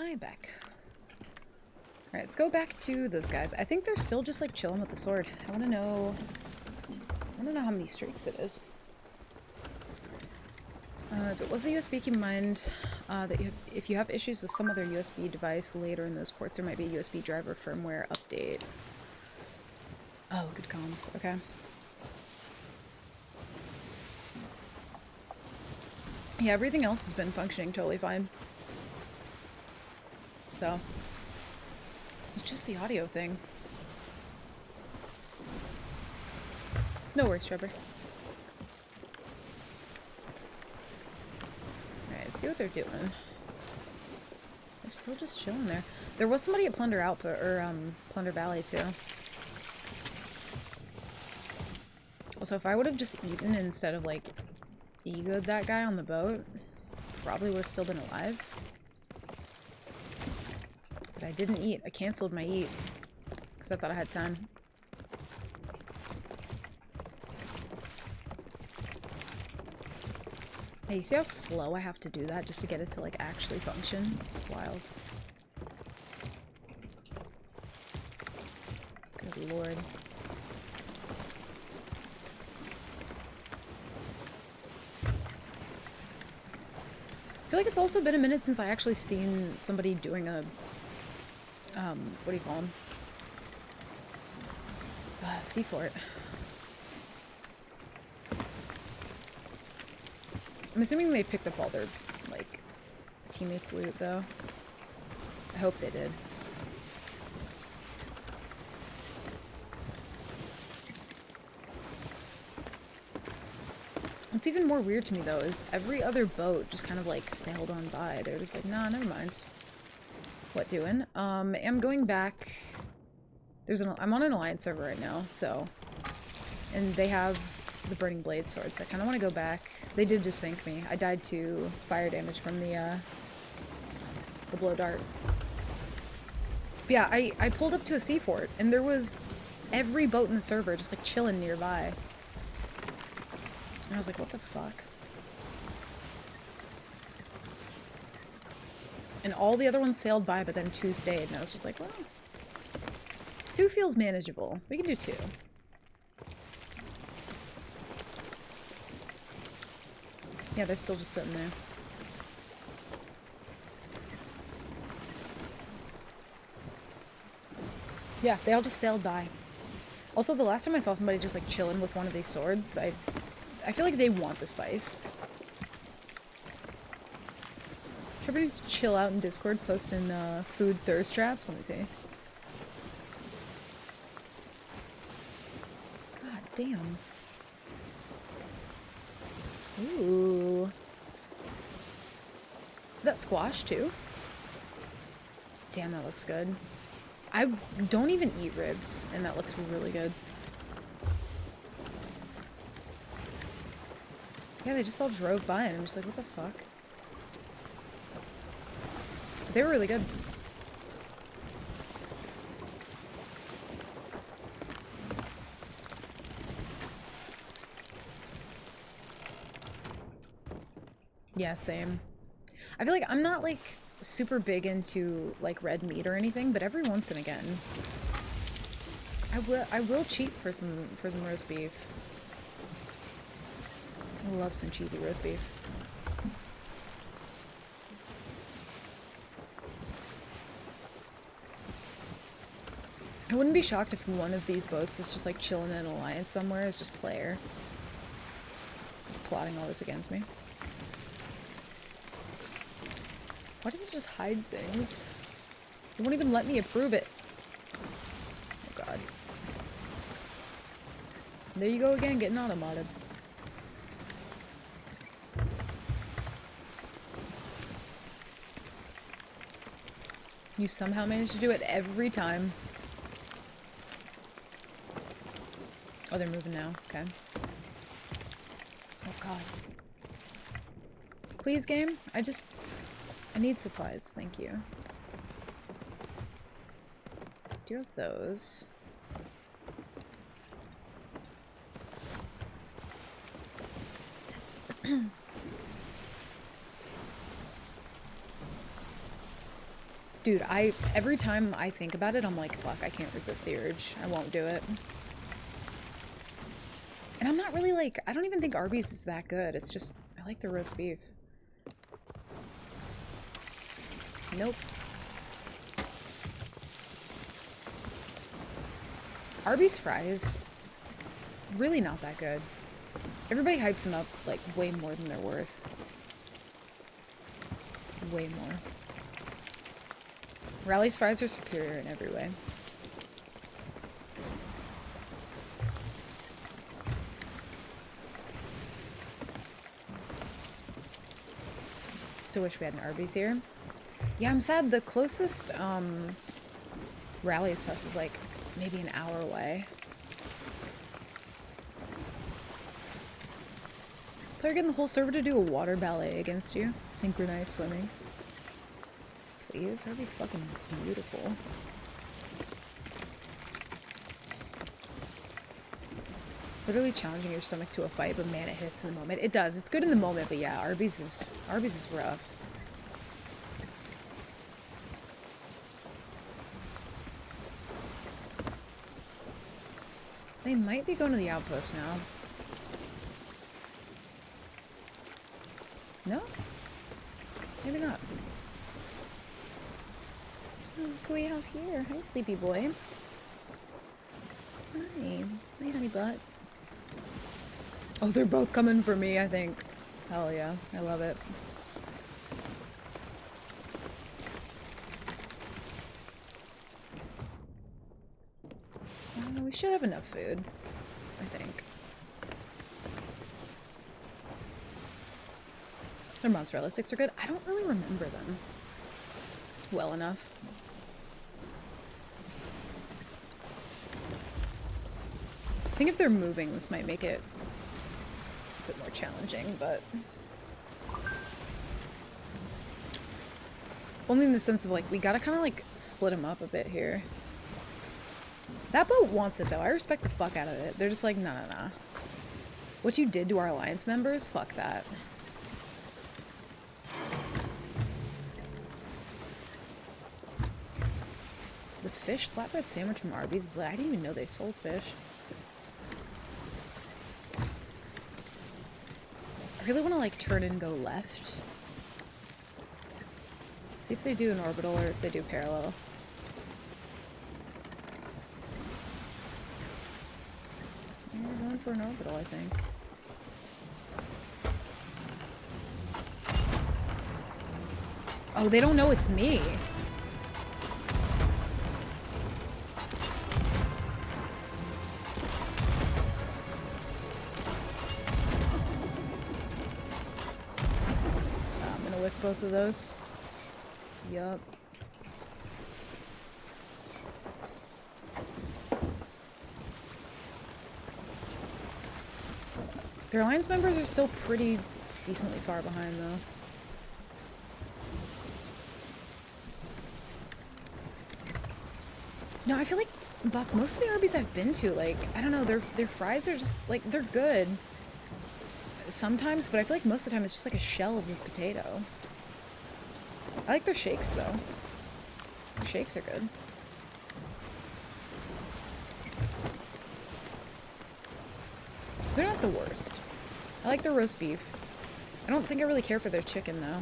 I am back. Alright, let's go back to those guys. I think they're still just like chilling with the sword. I wanna know how many streaks it is. If it was the USB, keep in mind that if you have issues with some other USB device later in those ports, there might be a USB driver firmware update. Oh, good comms. Okay. Yeah, everything else has been functioning totally fine. So, it's just the audio thing. No worries, Trevor. Alright, let's see what they're doing. They're still just chilling there. There was somebody at Plunder Output, or, Plunder Valley, too. Also, if I would have just eaten instead of, like, egoed that guy on the boat, probably would have still been alive. But I didn't eat. I canceled my eat. Because I thought I had time. Hey, you see how slow I have to do that just to get it to, like, actually function? It's wild. Good lord. I feel like it's also been a minute since I actually seen somebody doing a, what do you call them? Seafort. I'm assuming they picked up all their, like, teammates' loot, though. I hope they did. What's even more weird to me, though, is every other boat just kind of, like, sailed on by. They're just like, nah, never mind. What doing? I'm going back... I'm on an Alliance server right now, so... And they have the Burning Blade sword, so I kind of want to go back. They did just sink me. I died to fire damage from the blow dart. But yeah, I pulled up to a sea fort, and there was every boat in the server just, like, chilling nearby. And I was like, what the fuck? And all the other ones sailed by, but then 2 stayed, and I was just like, well... 2 feels manageable. We can do 2. Yeah, they're still just sitting there. Yeah, they all just sailed by. Also, the last time I saw somebody just, like, chilling with one of these swords, I feel like they want the spice. Everybody's chill out in Discord posting food thirst traps. Let me see. God damn. Ooh. Is that squash too? Damn, that looks good. I don't even eat ribs, and that looks really good. Yeah, they just all drove by, and I'm just like, what the fuck? They were really good. Yeah, same. I feel like I'm not, like, super big into, like, red meat or anything, but every once and again, I will cheat for some roast beef. I love some cheesy roast beef. I wouldn't be shocked if one of these boats is just, like, chilling in an alliance somewhere. It's just player. Just plotting all this against me. Why does it just hide things? It won't even let me approve it. Oh god. There you go again, getting auto-modded. You somehow manage to do it every time. Oh, they're moving now. Okay. Oh god. Please, game? I need supplies, thank you. Do you have those? Dude, every time I think about it, I'm like, fuck, I can't resist the urge. I won't do it. And I'm not really like, I don't even think Arby's is that good. It's just, I like the roast beef. Nope. Arby's fries, really not that good. Everybody hypes them up like way more than they're worth. Way more. Rally's fries are superior in every way. So wish we had an Arby's here. Yeah, I'm sad. The closest Rally's to us is like maybe an hour away. Player getting the whole server to do a water ballet against you. Synchronized swimming. Please, that'd be fucking beautiful. Literally challenging your stomach to a fight, but man, it hits in the moment. It does. It's good in the moment, but yeah, Arby's is rough. They might be going to the outpost now. No? Maybe not. Oh, what do we have here? Hi, sleepy boy. Hi. Hi, honey butt. Oh, they're both coming for me, I think. Hell yeah. I love it. We should have enough food, I think. Their mozzarella sticks are good. I don't really remember them well enough. I think if they're moving, this might make it a bit more challenging, but only in the sense of like, we gotta kind of like split them up a bit here. That boat wants it though. I respect the fuck out of it. They're just like, nah, nah, nah. What you did to our alliance members? Fuck that. The fish flatbread sandwich from Arby's is like, I didn't even know they sold fish. I really want to like turn and go left. See if they do an orbital or if they do parallel. We're going for an orbital, I think. Oh, they don't know it's me. I'm gonna lick both of those. Yup. Their alliance members are still pretty decently far behind, though. No, I feel like, Buck, most of the Arby's I've been to, like, I don't know, their fries are just, like, they're good sometimes, but I feel like most of the time it's just like a shell of a potato. I like their shakes, though. Their shakes are good. They're not the worst. I like their roast beef. I don't think I really care for their chicken, though.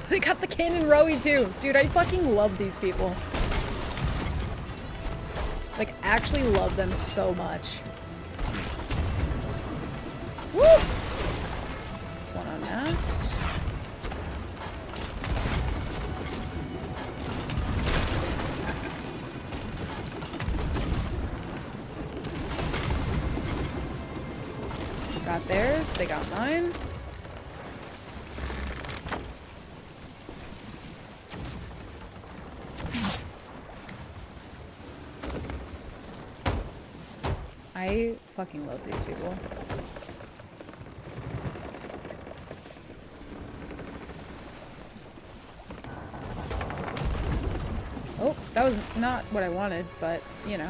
They got the cannon rowie too. Dude, I fucking love these people. Like, actually love them so much. Woo! That's one unmasked. Got theirs, they got mine. I fucking love these people. Oh, that was not what I wanted, but, you know.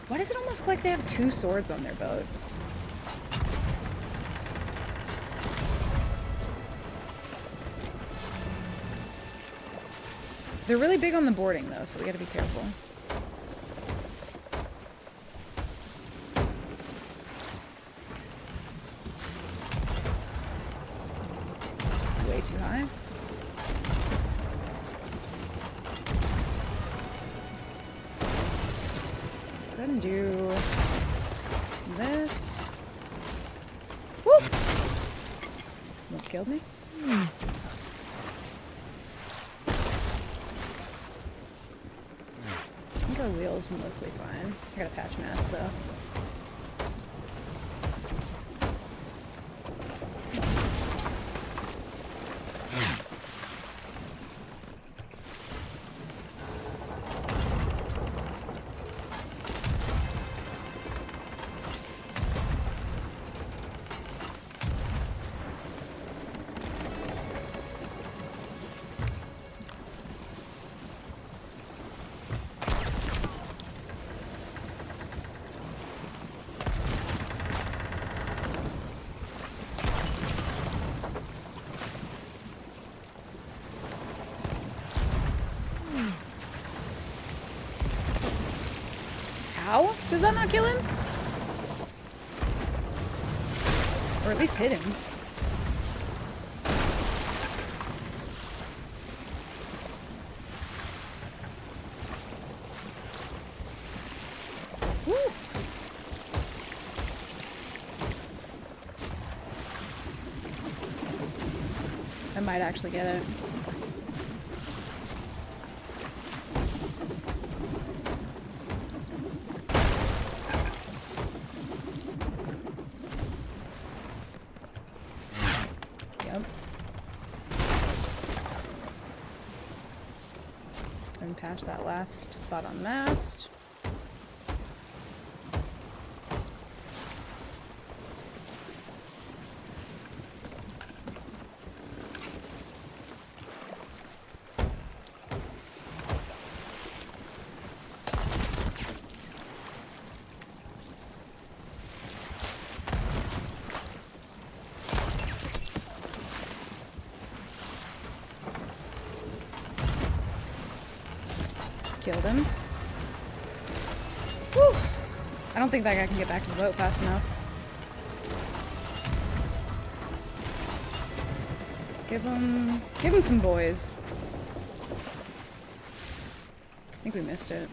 Why does it almost look like they have two swords on their boat? They're really big on the boarding, though, so we gotta be careful. It's way too high. Let's go ahead and do this. Woo! Almost killed me. I think our wheel's mostly fine. I got a patch mask though. Ow? Does that not kill him? Or at least hit him. Woo! I might actually get it. Yep. And patch that last spot on mast. Killed him. Whew. I don't think that guy can get back to the boat fast enough. Let's give him some boys. I think we missed it.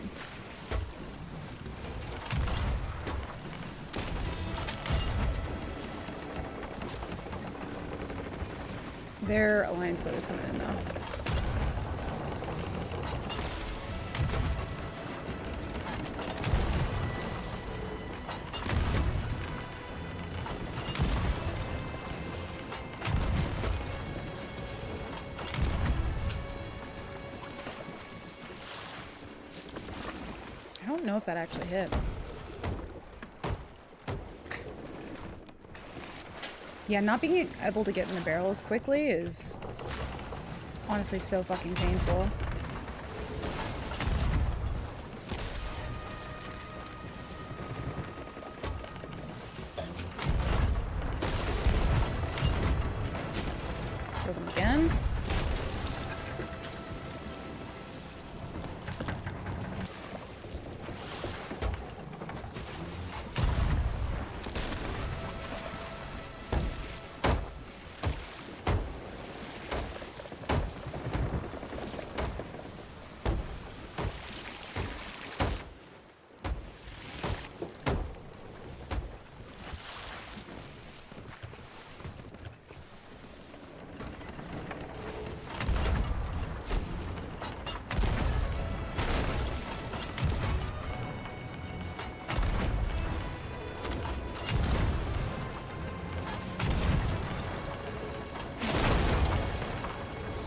Their alliance boat is coming in though. I don't know if that actually hit. Yeah, not being able to get in the barrels quickly is honestly so fucking painful. Kill them again.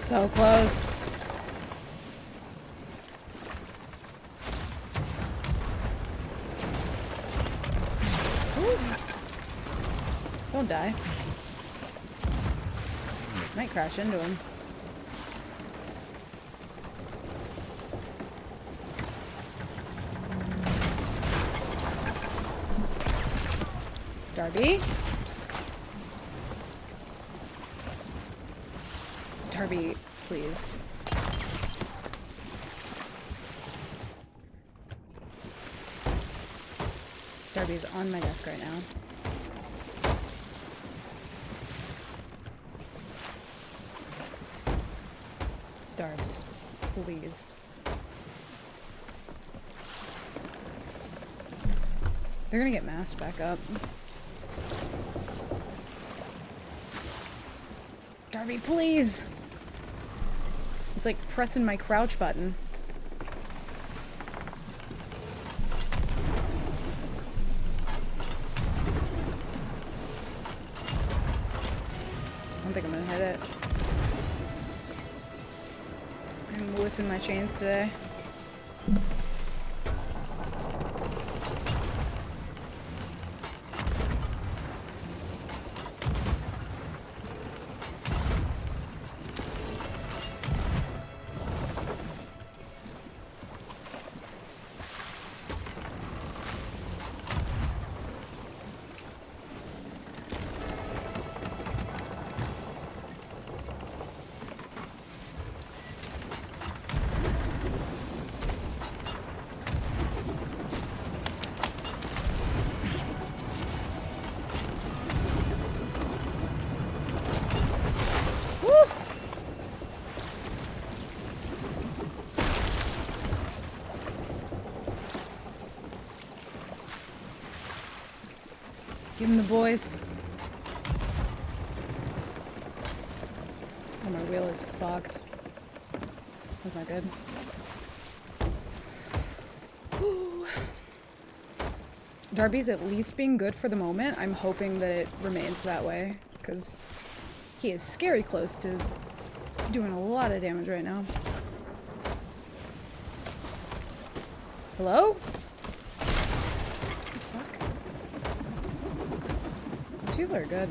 So close. Ooh. Don't die. Might crash into him. Darby? Darby, please. Darby's on my desk right now. Darbs, please. They're gonna get masked back up. Darby, please! It's like pressing my crouch button. I don't think I'm gonna hit it. I'm whiffing my chains today. Give him the boys. Oh, my wheel is fucked. That's not good. Whew. Darby's at least being good for the moment. I'm hoping that it remains that way, because he is scary close to doing a lot of damage right now. Hello? People are good.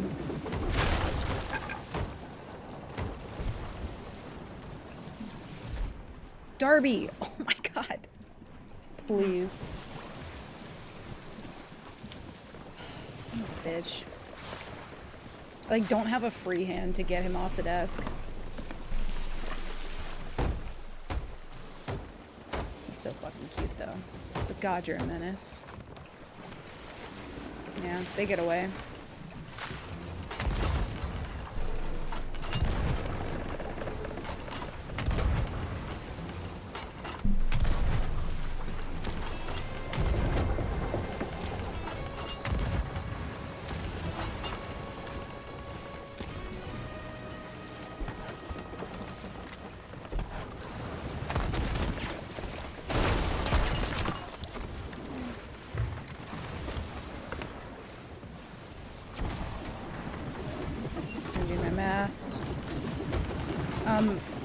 Darby! Oh my god. Please. Son of a bitch. I, like, don't have a free hand to get him off the desk. He's so fucking cute though. But god, you're a menace. Yeah, they get away.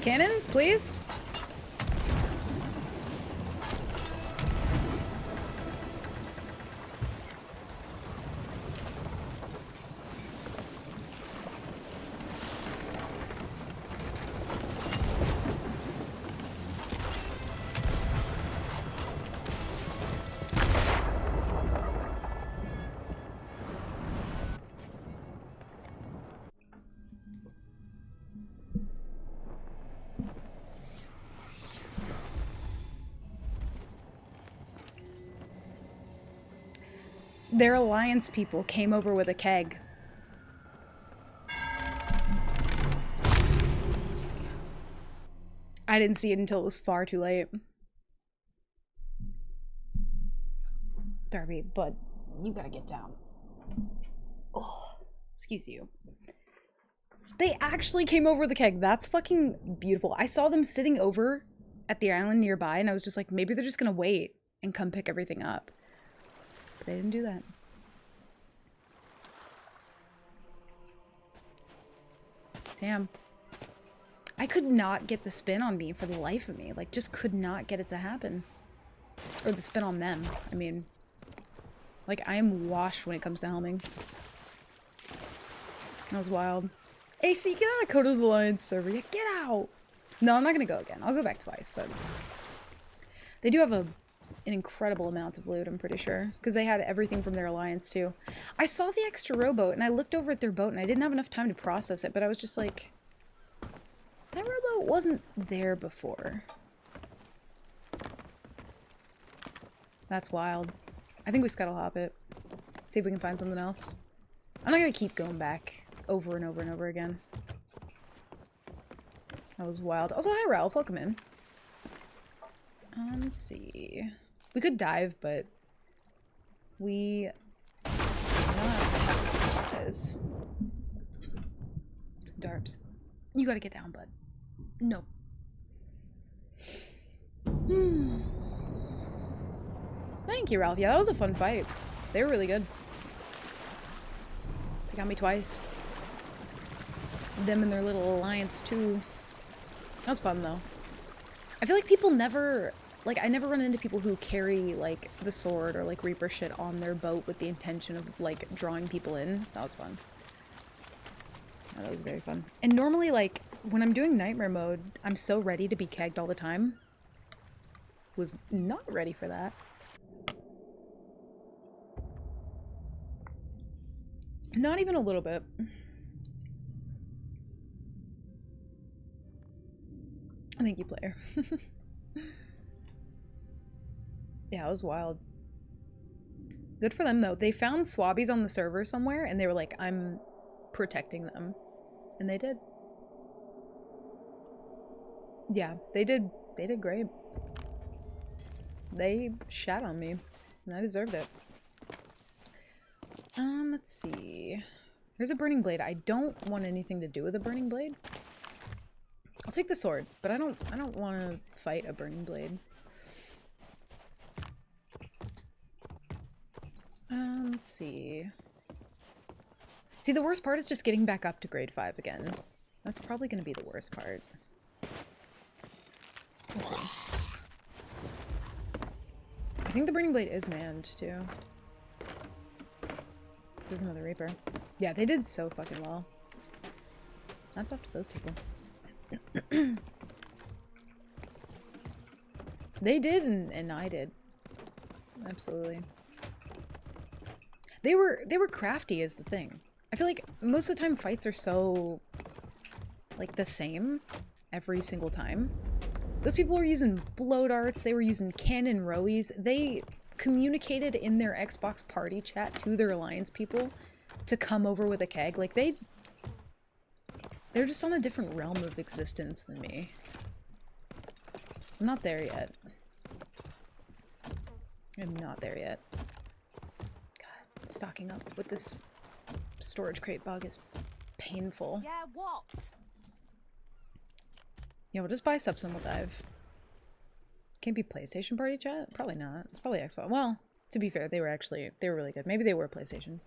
Cannons, please? Their alliance people came over with a keg. I didn't see it until it was far too late. Darby, bud, you gotta get down. Oh, excuse you. They actually came over with a keg. That's fucking beautiful. I saw them sitting over at the island nearby, and I was just like, maybe they're just gonna wait and come pick everything up. But they didn't do that. Damn. I could not get the spin on me for the life of me. Like, just could not get it to happen. Or the spin on them. I mean, like, I am washed when it comes to helming. That was wild. AC, get out of Kota's Alliance server. Yeah, get out! No, I'm not gonna go again. I'll go back twice, but... They do have an incredible amount of loot, I'm pretty sure. Because they had everything from their alliance, too. I saw the extra rowboat, and I looked over at their boat, and I didn't have enough time to process it, but I was just like... That rowboat wasn't there before. That's wild. I think we scuttle hop it. See if we can find something else. I'm not gonna keep going back over and over and over again. That was wild. Also, hi Ralph, welcome in. Let's see. We could dive, but we do not have the supplies. Darbs. You gotta get down, bud. No. Thank you, Ralph. Yeah, that was a fun fight. They were really good. They got me twice. Them and their little alliance, too. That was fun, though. I feel like people never... Like, I never run into people who carry, like, the sword or, like, Reaper shit on their boat with the intention of, like, drawing people in. That was fun. Oh, that was very fun. And normally, like, when I'm doing Nightmare mode, I'm so ready to be kegged all the time. Was not ready for that. Not even a little bit. Thank you, player. Yeah, it was wild. Good for them, though. They found swabbies on the server somewhere, and they were like, I'm protecting them. And they did. Yeah, they did great. They shat on me, and I deserved it. Let's see. Here's a burning blade. I don't want anything to do with a burning blade. I'll take the sword, but I don't want to fight a burning blade. Let's see. See, the worst part is just getting back up to grade 5 again. That's probably going to be the worst part. We'll see. I think the burning blade is manned, too. There's another Reaper. Yeah, they did so fucking well. That's up to those people. They did, and I did. Absolutely. They were crafty is the thing. I feel like most of the time fights are so, like, the same every single time. Those people were using blow darts, they were using cannon rowies. They communicated in their Xbox party chat to their alliance people to come over with a keg. Like, they're just on a different realm of existence than me. I'm not there yet. I'm not there yet. God, stocking up with this storage crate bug is painful. Yeah, what? Yeah, we'll just buy subs and we'll dive. Can't be PlayStation party chat? Probably not. It's probably Xbox. Well, to be fair, they were really good. Maybe they were PlayStation.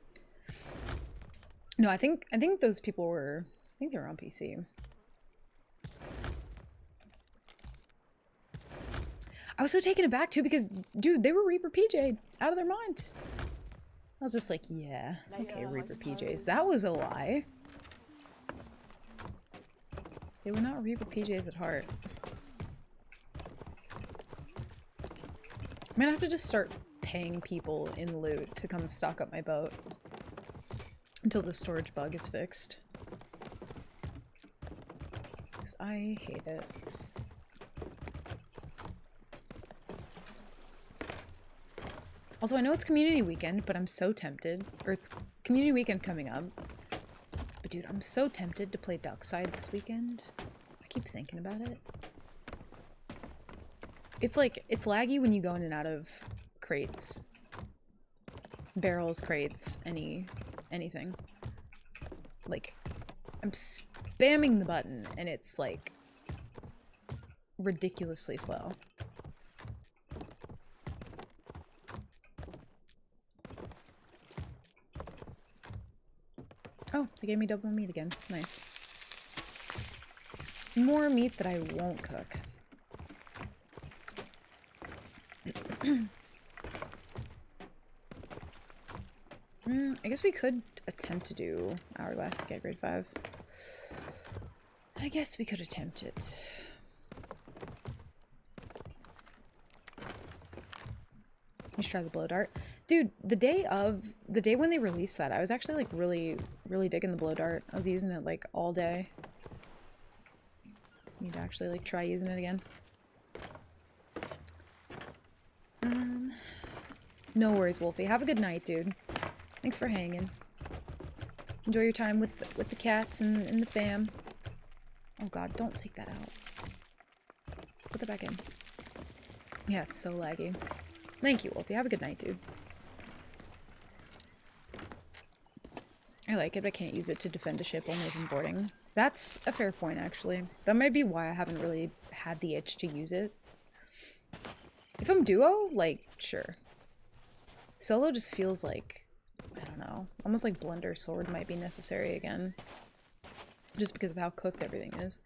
No, I think those people were, I think they were on PC. I was so taken aback too because, dude, they were Reaper PJ'd out of their mind. I was just like, yeah, okay, Reaper PJs. That was a lie. They were not Reaper PJs at heart. I'm gonna have to just start paying people in loot to come stock up my boat until the storage bug is fixed. Because I hate it. Also, I know it's community weekend, but I'm so tempted. Or it's community weekend coming up. But dude, I'm so tempted to play Duckside this weekend. I keep thinking about it. It's like, it's laggy when you go in and out of crates. Barrels, crates, anything. Like, I'm spamming the button and it's like ridiculously slow. Oh, they gave me double meat again. Nice. more meat that I won't cook. I guess we could attempt to do Hourglass to get grade 5. I guess we could attempt it. You should try the blow dart. Dude, the day when they released that, I was actually like really digging the blow dart. I was using it like all day. Need to actually like try using it again. No worries, Wolfie. Have a good night, dude. Thanks for hanging. Enjoy your time with the cats and the fam. Oh god, don't take that out. Put that back in. Yeah, it's so laggy. Thank you, Wolfie. Have a good night, dude. I like it, but I can't use it to defend a ship only from boarding. That's a fair point, actually. That might be why I haven't really had the itch to use it. If I'm duo, like, sure. Solo just feels like, I don't know, almost like Blender Sword might be necessary again. Just because of how cooked everything is.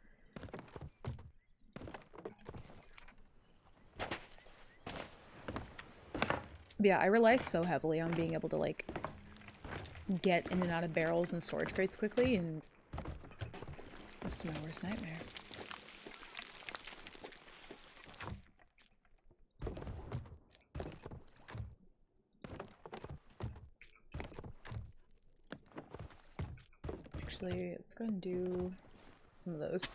But yeah, I rely so heavily on being able to, like, get in and out of barrels and storage crates quickly, and this is my worst nightmare. Actually, let's go and do some of those.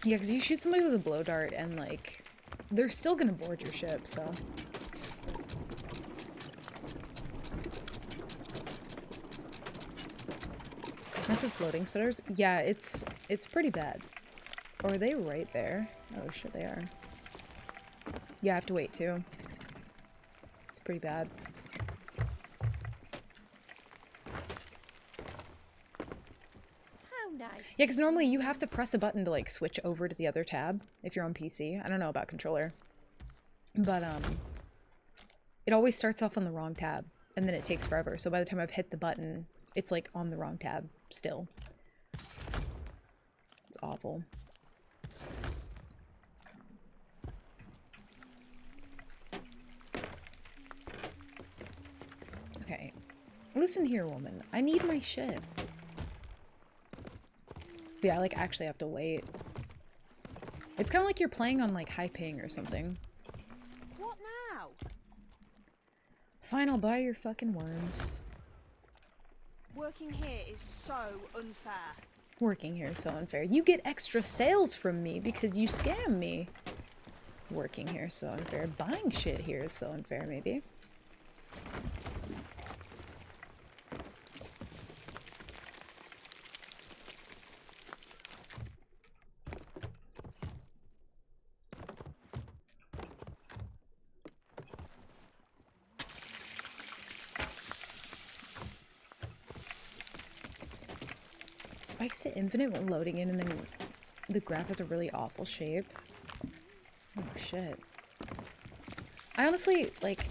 Yeah, because you shoot somebody with a blow dart and, like, they're still gonna board your ship, so. Massive floating stutters? Yeah, it's pretty bad. Or are they right there? Oh shit, they are. Yeah, I have to wait too. It's pretty bad. How nice. Yeah, because normally you have to press a button to like switch over to the other tab if you're on PC. I don't know about controller. But it always starts off on the wrong tab and then it takes forever. So by the time I've hit the button, it's like on the wrong tab still. It's awful. Okay. Listen here, woman. I need my ship. Yeah, I like actually have to wait. It's kind of like you're playing on like high ping or something. What now? Fine, I'll buy your fucking worms. Working here is so unfair. Working here is so unfair. You get extra sales from me because you scam me. Working here is so unfair. Buying shit here is so unfair, maybe. Spikes to infinite when loading in, and then the graph has a really awful shape. Oh shit. I honestly, like,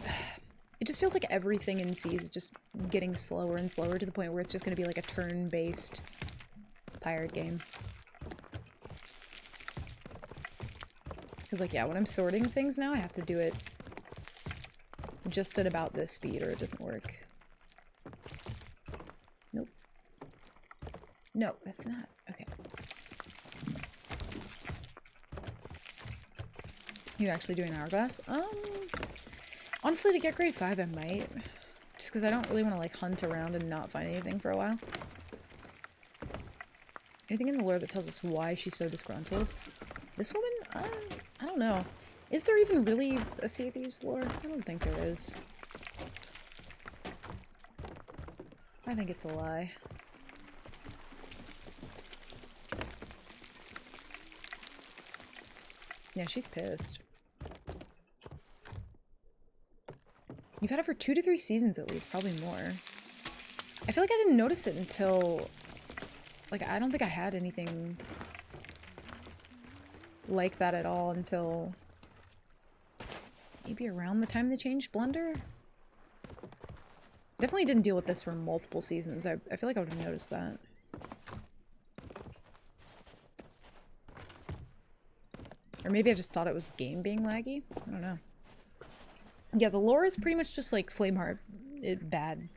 it just feels like everything in C is just getting slower and slower to the point where it's just gonna be like a turn-based pirate game. Because, like, yeah, when I'm sorting things now, I have to do it just at about this speed or it doesn't work. Nope. No, that's not. Okay. You actually doing Hourglass? Honestly, to get grade 5, I might. Just because I don't really want to, like, hunt around and not find anything for a while. Anything in the lore that tells us why she's so disgruntled? This woman? I don't know. Is there even really a Sea of Thieves lore? I don't think there is. I think it's a lie. Yeah, she's pissed. You've had it for 2 to 3 seasons at least, probably more. I feel like I didn't notice it until... Like, I don't think I had anything like that at all until... maybe around the time they changed Blender? Definitely didn't deal with this for multiple seasons. I feel like I would have noticed that. Or maybe I just thought it was game being laggy. I don't know. Yeah, the lore is pretty much just like Flameheart. Bad.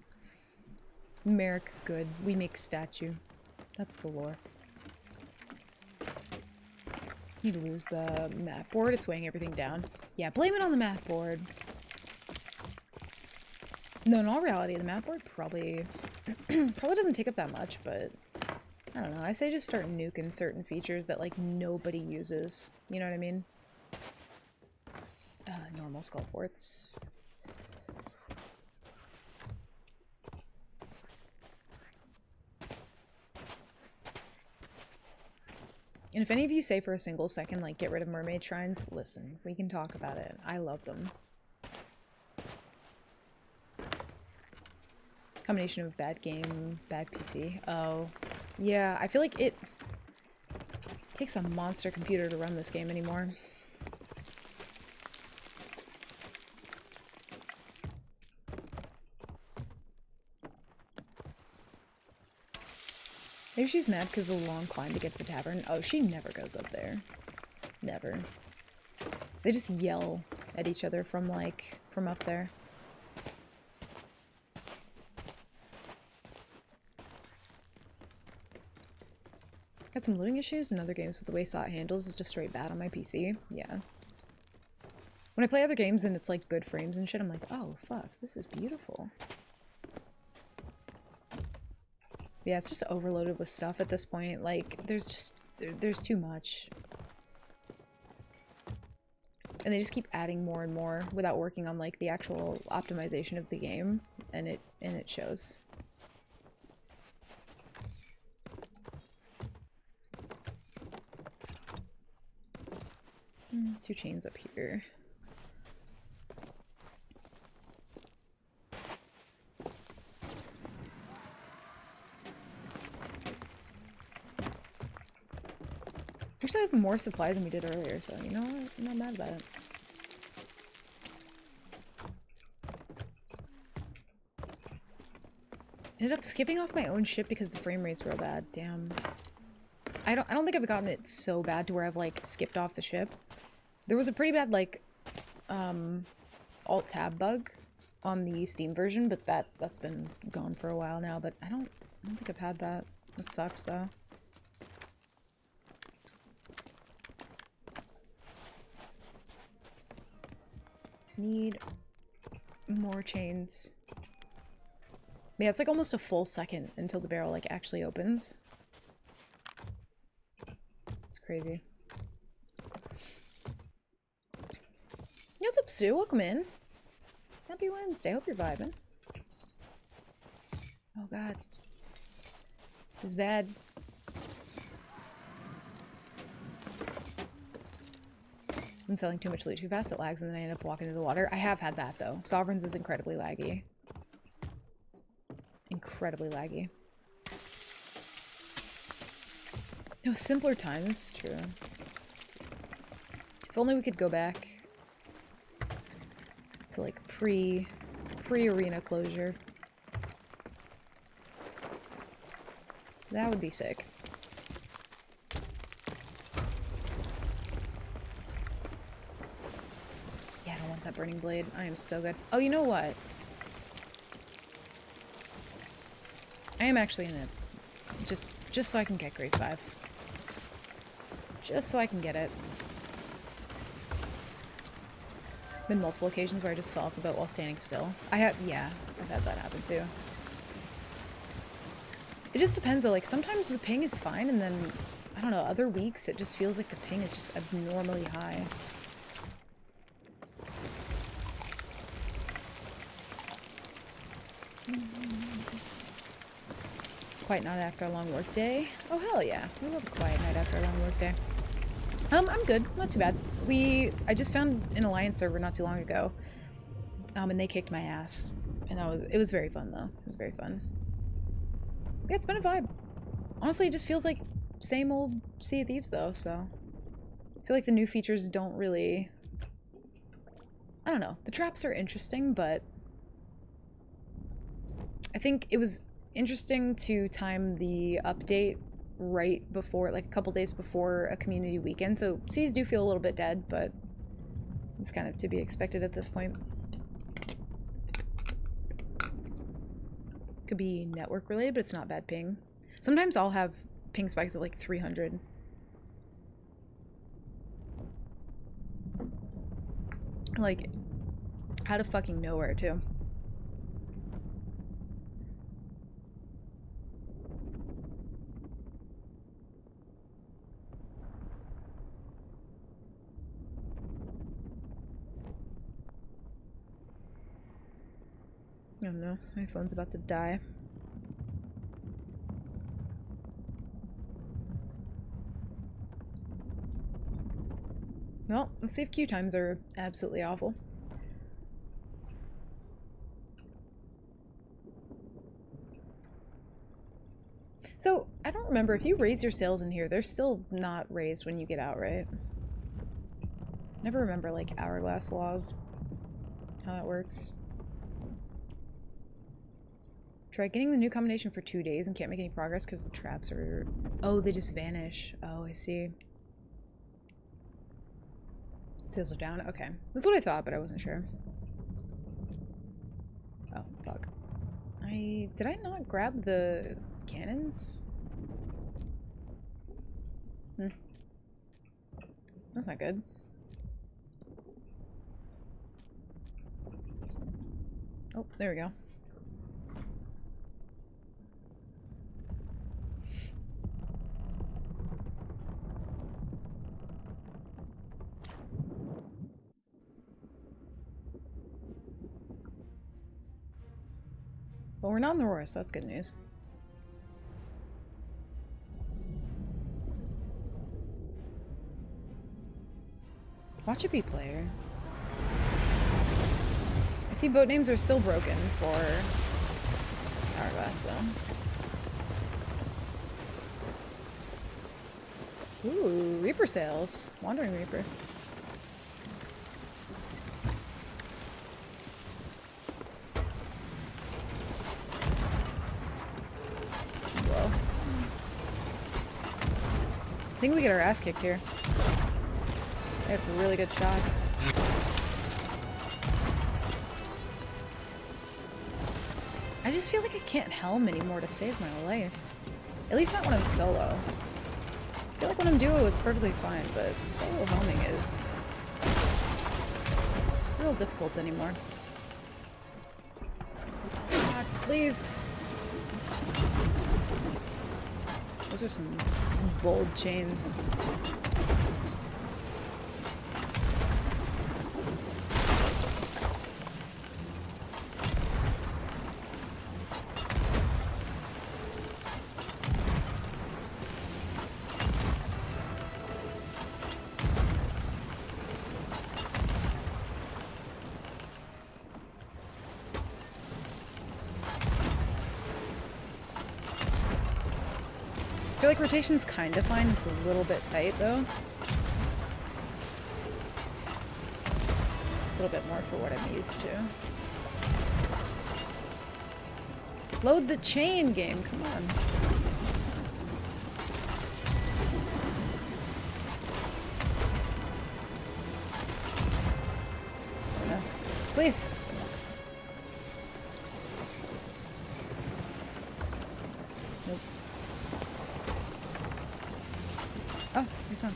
Merrick, good. We make statue. That's the lore. Need to lose the math board. It's weighing everything down. Yeah, blame it on the math board. No, in all reality, the math board probably probably doesn't take up that much, but I don't know. I say just start nuking certain features that like nobody uses. You know what I mean? Normal skull forts. And if any of you say for a single second, like, get rid of mermaid shrines, listen, we can talk about it. I love them. Combination of bad game, bad PC. Oh, yeah, I feel like it takes a monster computer to run this game anymore. Maybe she's mad because of the long climb to get to the tavern. Oh, she never goes up there. Never. They just yell at each other from, like, from up there. Got some loading issues in other games with the way SOT handles is just straight bad on my PC. Yeah. When I play other games and it's, like, good frames and shit, I'm like, oh, fuck, this is beautiful. Yeah, it's just overloaded with stuff at this point. Like, there's too much. And they just keep adding more and more without working on, like, the actual optimization of the game, and it shows. Two chains up here. Actually, I have more supplies than we did earlier, so you know what? I'm not mad about it. Ended up skipping off my own ship because the frame rate's real bad. Damn. I don't think I've gotten it so bad to where I've like skipped off the ship. There was a pretty bad like alt tab bug on the Steam version, but that's been gone for a while now. But I don't think I've had that. That sucks though. Need more chains. Yeah, it's like almost a full second until the barrel like actually opens. It's crazy. Yo, what's up, Sue? Welcome in. Happy Wednesday. Hope you're vibing. Oh god. It's bad. Been selling too much loot too fast, it lags, and then I end up walking into the water. I have had that, though. Sovereigns is incredibly laggy. Incredibly laggy. No, simpler times. True. If only we could go back to, like, pre-arena closure. That would be sick. That burning blade. I am so good. Oh, you know what? I am actually in it. Just so I can get grade 5. Just so I can get it. Been multiple occasions where I just fell off the boat while standing still. Yeah, I've had that happen too. It just depends though, like sometimes the ping is fine and then, I don't know, other weeks it just feels like the ping is just abnormally high. Quiet night after a long work day. Oh hell yeah, we love a quiet night after a long work day. I'm good, not too bad. I just found an Alliance server not too long ago, and they kicked my ass, and it was very fun though. It was very fun. Yeah, it's been a vibe. Honestly, it just feels like same old Sea of Thieves though. So I feel like the new features don't really. I don't know. The traps are interesting, but I think it was interesting to time the update right before, like a couple days before a community weekend, so seas do feel a little bit dead, but it's kind of to be expected at this point. Could be network related, but it's not bad ping. Sometimes I'll have ping spikes of like 300. Like, out of fucking nowhere, too. Oh no, my phone's about to die. Well, let's see if queue times are absolutely awful. So, I don't remember, if you raise your sails in here, they're still not raised when you get out, right? Never remember, like, hourglass laws. How that works. Try getting the new combination for 2 days and can't make any progress because the traps are... Oh, they just vanish. Oh, I see. Sails are down? Okay. That's what I thought, but I wasn't sure. Oh, fuck. Did I not grab the cannons? That's not good. Oh, there we go. Well, we're not in the Aurora, so that's good news. Watch it be player. I see boat names are still broken for Hourglass, though. Ooh, Reaper sails. Wandering Reaper. Whoa. I think we get our ass kicked here. They have really good shots. I just feel like I can't helm anymore to save my life. At least not when I'm solo. I feel like when I'm duo it's perfectly fine, but solo helming is real difficult anymore. God, please! Those are some bold chains. I feel like rotation's kind of fine. It's a little bit tight, though. A little bit more for what I'm used to. Load the chain game, come on. Oh, no. Please. Nope. Oh, he's on.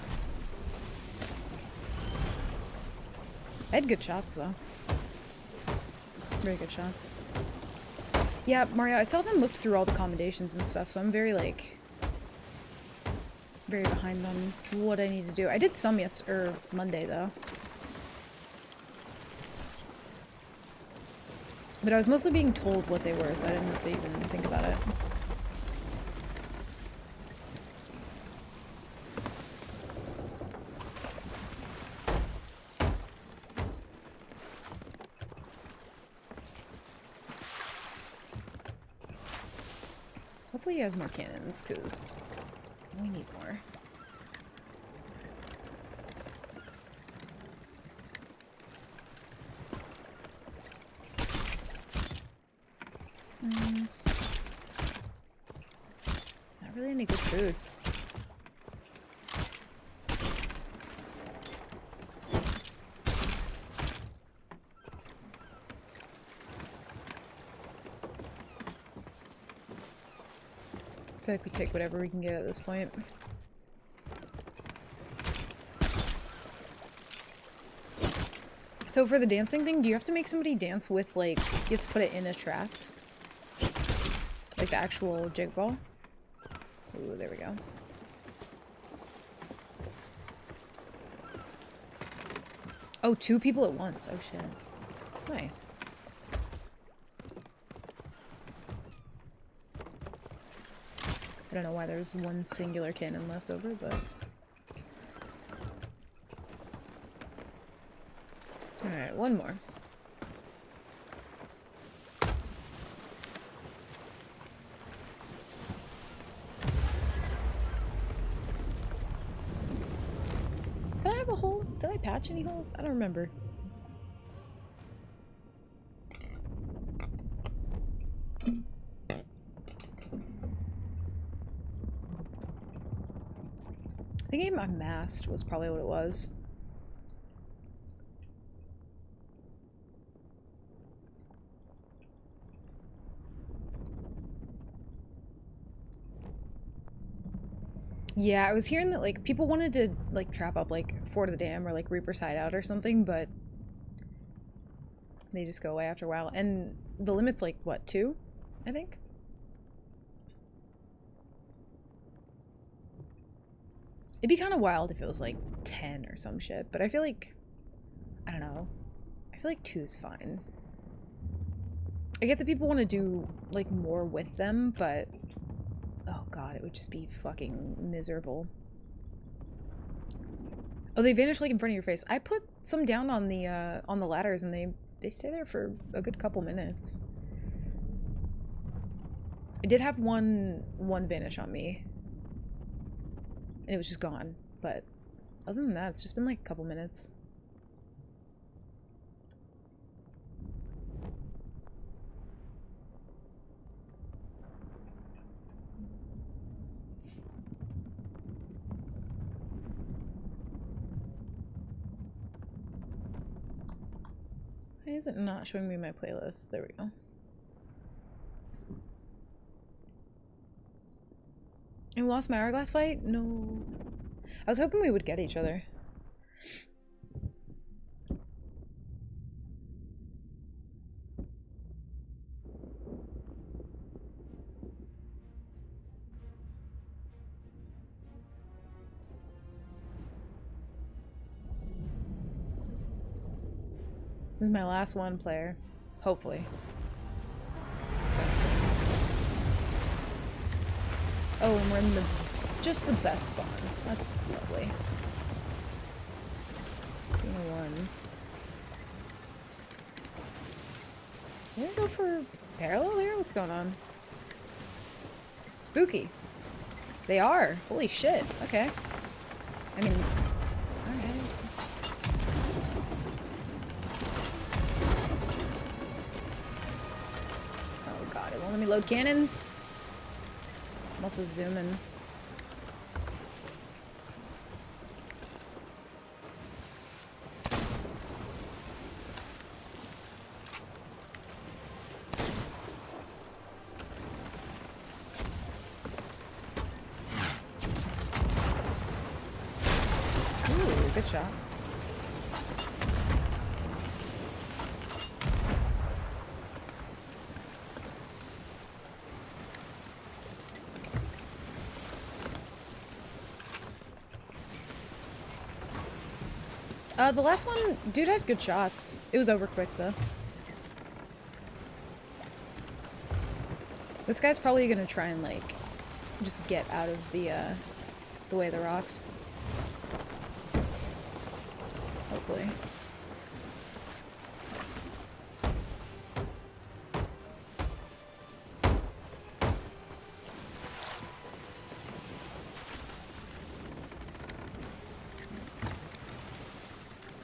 I had good shots, though. Very good shots. Yeah, Mario, I still haven't looked through all the commendations and stuff, so I'm very, like... very behind on what I need to do. I did some Monday, though. But I was mostly being told what they were, so I didn't have to even think about it. Hopefully he has more cannons, because we need more. Not really any good food. I feel like we take whatever we can get at this point. So for the dancing thing, do you have to make somebody dance with, like, you have to put it in a trap? Like the actual jig ball? Ooh, there we go. Oh, 2 people at once. Oh shit. Nice. I don't know why there's one singular cannon left over, but... Alright, one more. Did I have a hole? Did I patch any holes? I don't remember. I think my mast was probably what it was. Yeah, I was hearing that, like, people wanted to, like, trap up, like, Fort of the Dam or, like, Reaper Side Out or something, but they just go away after a while. And the limit's, like, what, 2? I think? It'd be kind of wild if it was, like, 10 or some shit, but I feel like... I don't know. I feel like 2's fine. I get that people want to do, like, more with them, but... Oh god, it would just be fucking miserable. Oh, they vanish, like, in front of your face. I put some down on the ladders, and they stay there for a good couple minutes. I did have one vanish on me. And it was just gone. But other than that, it's just been, like, a couple minutes. Why is it not showing me my playlist? There we go. I lost my hourglass fight? No. I was hoping we would get each other. This is my last one, player. Hopefully. Oh, and we're in the just the best spawn. That's lovely. 1. Can I go for parallel here? What's going on? Spooky. They are. Holy shit. Okay. I mean, alright. Oh god, it won't let me load cannons. I'm also zooming. Ooh, good shot. The last one, dude had good shots. It was over quick though. This guy's probably gonna try and like just get out of the way of the rocks. Hopefully.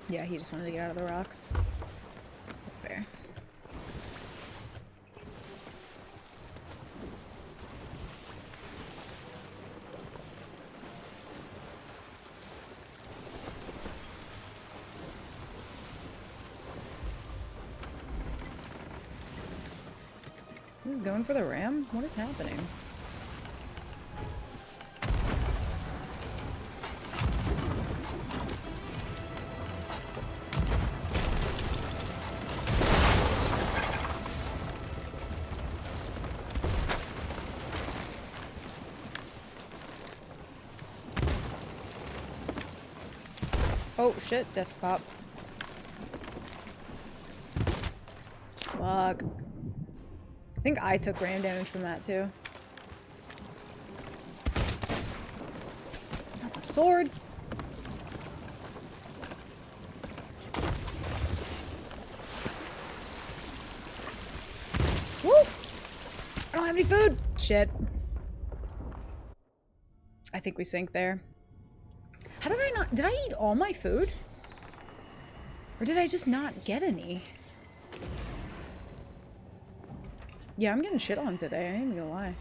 Yeah, he just wanted to get out of the rocks. That's fair. Who's going for the ram? What is happening? Oh shit, desk pop. Fuck. I think I took ram damage from that too. Not the sword. Woo! I don't have any food. Shit. I think we sank there. How did I not? Did I eat all my food? Or did I just not get any? Yeah, I'm getting shit on today. I ain't even gonna lie.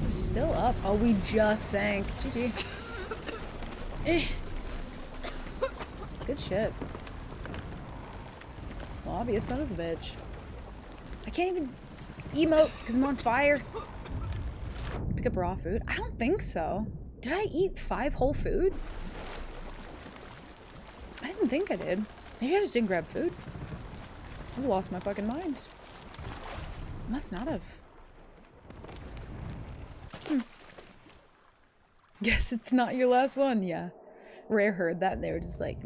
We're still up. Oh, we just sank. GG. Eh. Good shit. Lobby, a son of a bitch. I can't even emote because I'm on fire. Pick up raw food? I don't think so. Did I eat 5 whole food? I didn't think I did. Maybe I just didn't grab food. I lost my fucking mind. Must not have. Guess it's not your last one. Yeah. Rare heard that and they were just like,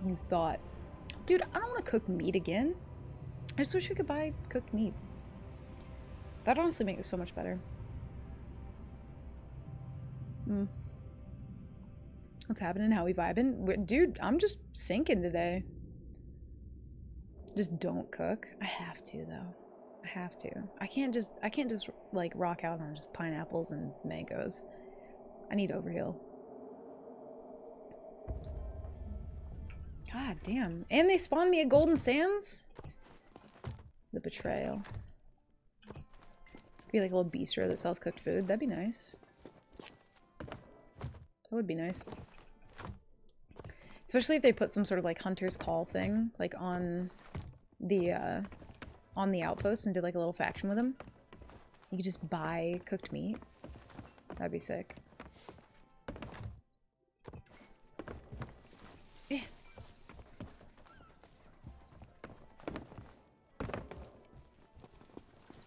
You thought. Dude, I don't want to cook meat again. I just wish we could buy cooked meat. That'd honestly make it so much better. What's happening? How we vibing? Dude, I'm just sinking today. Just don't cook. I have to though. I have to. I can't just like rock out on just pineapples and mangoes. I need overheal. God damn. And they spawned me at Golden Sands? The betrayal. Be like a little bistro that sells cooked food. That'd be nice. That would be nice. Especially if they put some sort of like hunter's call thing like on the outpost and did like a little faction with them. You could just buy cooked meat. That'd be sick. Eh.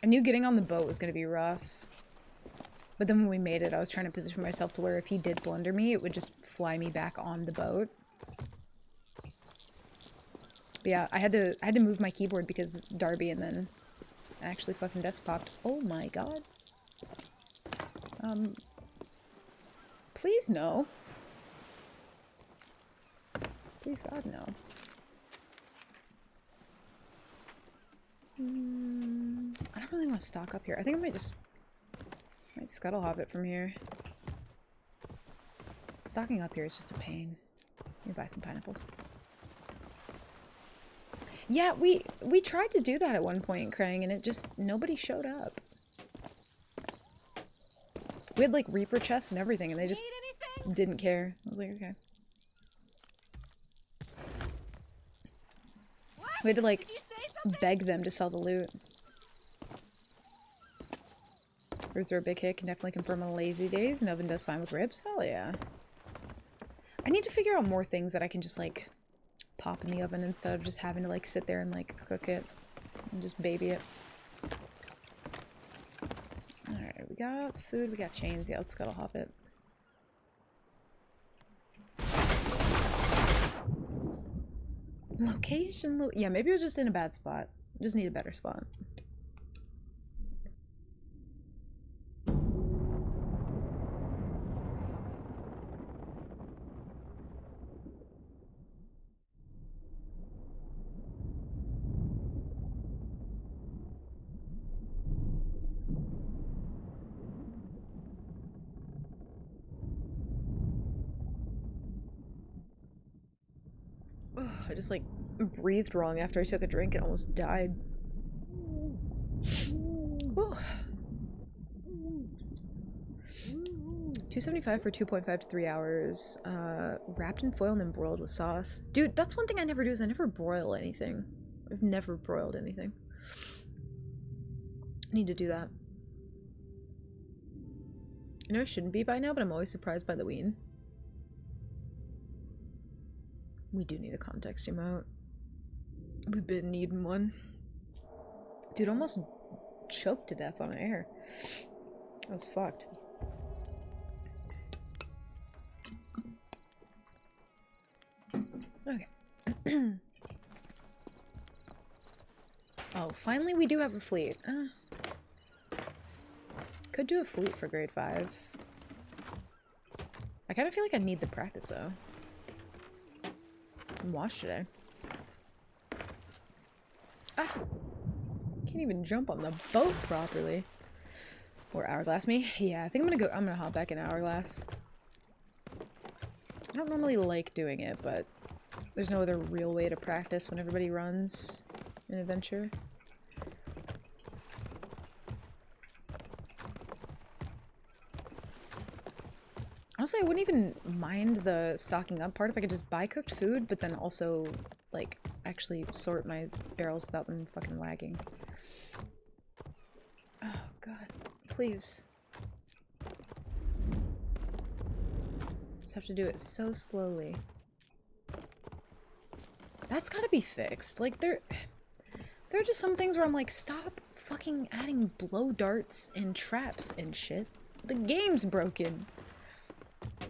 I knew getting on the boat was going to be rough. But then when we made it, I was trying to position myself to where if he did blunder me, it would just fly me back on the boat. But yeah, I had to move my keyboard because Darby and then actually fucking desk popped. Oh my god. Please no. Please God no. I don't really want to stock up here. I think I might scuttle hop it from here. Stocking up here is just a pain. Let me buy some pineapples. Yeah, we tried to do that at one point, Krang, and it just nobody showed up. We had like Reaper chests and everything, and they just didn't care. I was like, okay. We had to like beg them to sell the loot. Ribs are a big hit. Can definitely confirm on lazy days. And oven does fine with ribs. Hell yeah. I need to figure out more things that I can just like pop in the oven instead of just having to like sit there and like cook it and just baby it. Alright, we got food, we got chains. Yeah, let's scuttle hop it. Location, yeah, maybe it was just in a bad spot. Just need a better spot. I just like breathed wrong after I took a drink and almost died. Whew. 275 for 2.5 to 3 hours. Wrapped in foil and then broiled with sauce. Dude, that's one thing I never do is I never broil anything. I've never broiled anything. I need to do that. I know I shouldn't be by now, but I'm always surprised by the ween. We do need a context emote. We've been needing one. Dude almost choked to death on air. That was fucked. Okay. Oh, finally we do have a fleet. Could do a fleet for grade 5. I kind of feel like I need the practice though. I'm washed today. Ah! Can't even jump on the boat properly. Or Hourglass me. Yeah, I think I'm gonna hop back in Hourglass. I don't normally like doing it, but there's no other real way to practice when everybody runs an adventure. Honestly, I wouldn't even mind the stocking up part if I could just buy cooked food, but then also, like, actually sort my barrels without them fucking lagging. Oh, God. Please. Just have to do it so slowly. That's gotta be fixed. Like, there are just some things where I'm like, stop fucking adding blow darts and traps and shit. The game's broken.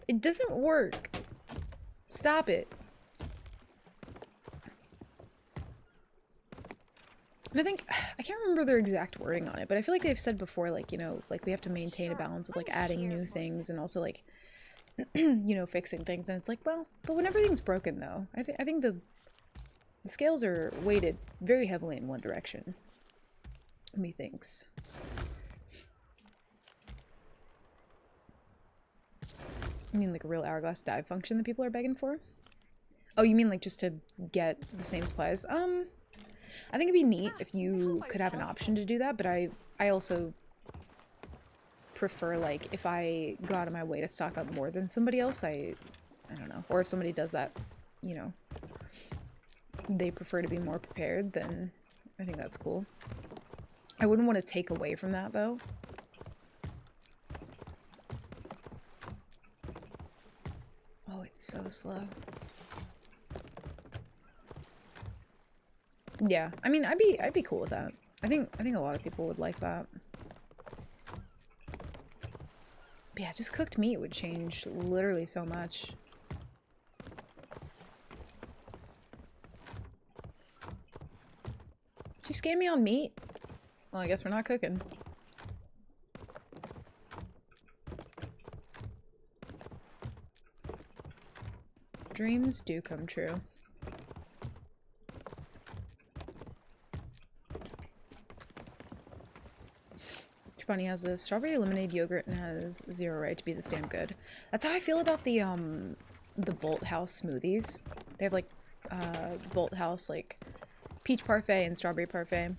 It doesn't work. Stop it. And I think, I can't remember their exact wording on it, but I feel like they've said before, like, you know, like we have to maintain a balance of like adding new things and also like, you know, fixing things. And it's like, well, but when everything's broken though, I think the scales are weighted very heavily in one direction. Methinks. You mean like a real Hourglass dive function that people are begging for? Oh, you mean like just to get the same supplies? I think it'd be neat if you could have an option to do that, but I also prefer like if I go out of my way to stock up more than somebody else, I don't know. Or if somebody does that, you know, they prefer to be more prepared, then I think that's cool. I wouldn't want to take away from that though. Oh, it's so slow. Yeah, I mean, I'd be cool with that. I think a lot of people would like that. But yeah, just cooked meat would change literally so much. Did you scam me on meat? Well, I guess we're not cooking. Dreams do come true. Chobani has the strawberry lemonade yogurt and has zero right to be this damn good. That's how I feel about the Bolt House smoothies. They have like Bolt House like peach parfait and strawberry parfait.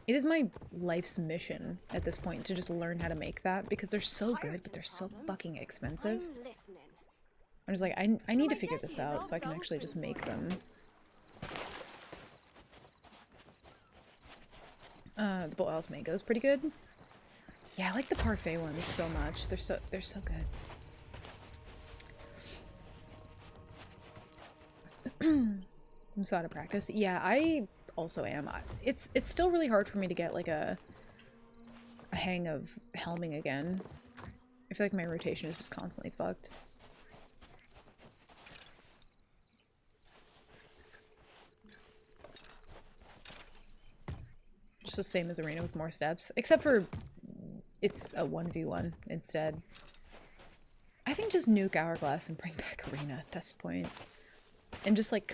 It is my life's mission at this point to just learn how to make that because they're so good, but they're so fucking expensive. I'm just like, I need to figure this out so I can actually just make them. The Bolt House mango is pretty good. Yeah, I like the parfait ones so much. They're so good. I'm so out of practice. Yeah, I also am. It's still really hard for me to get like a hang of helming again. I feel like my rotation is just constantly fucked. Just the same as Arena with more steps, except for it's a 1v1 instead. I think just nuke Hourglass and bring back Arena at this point. And just like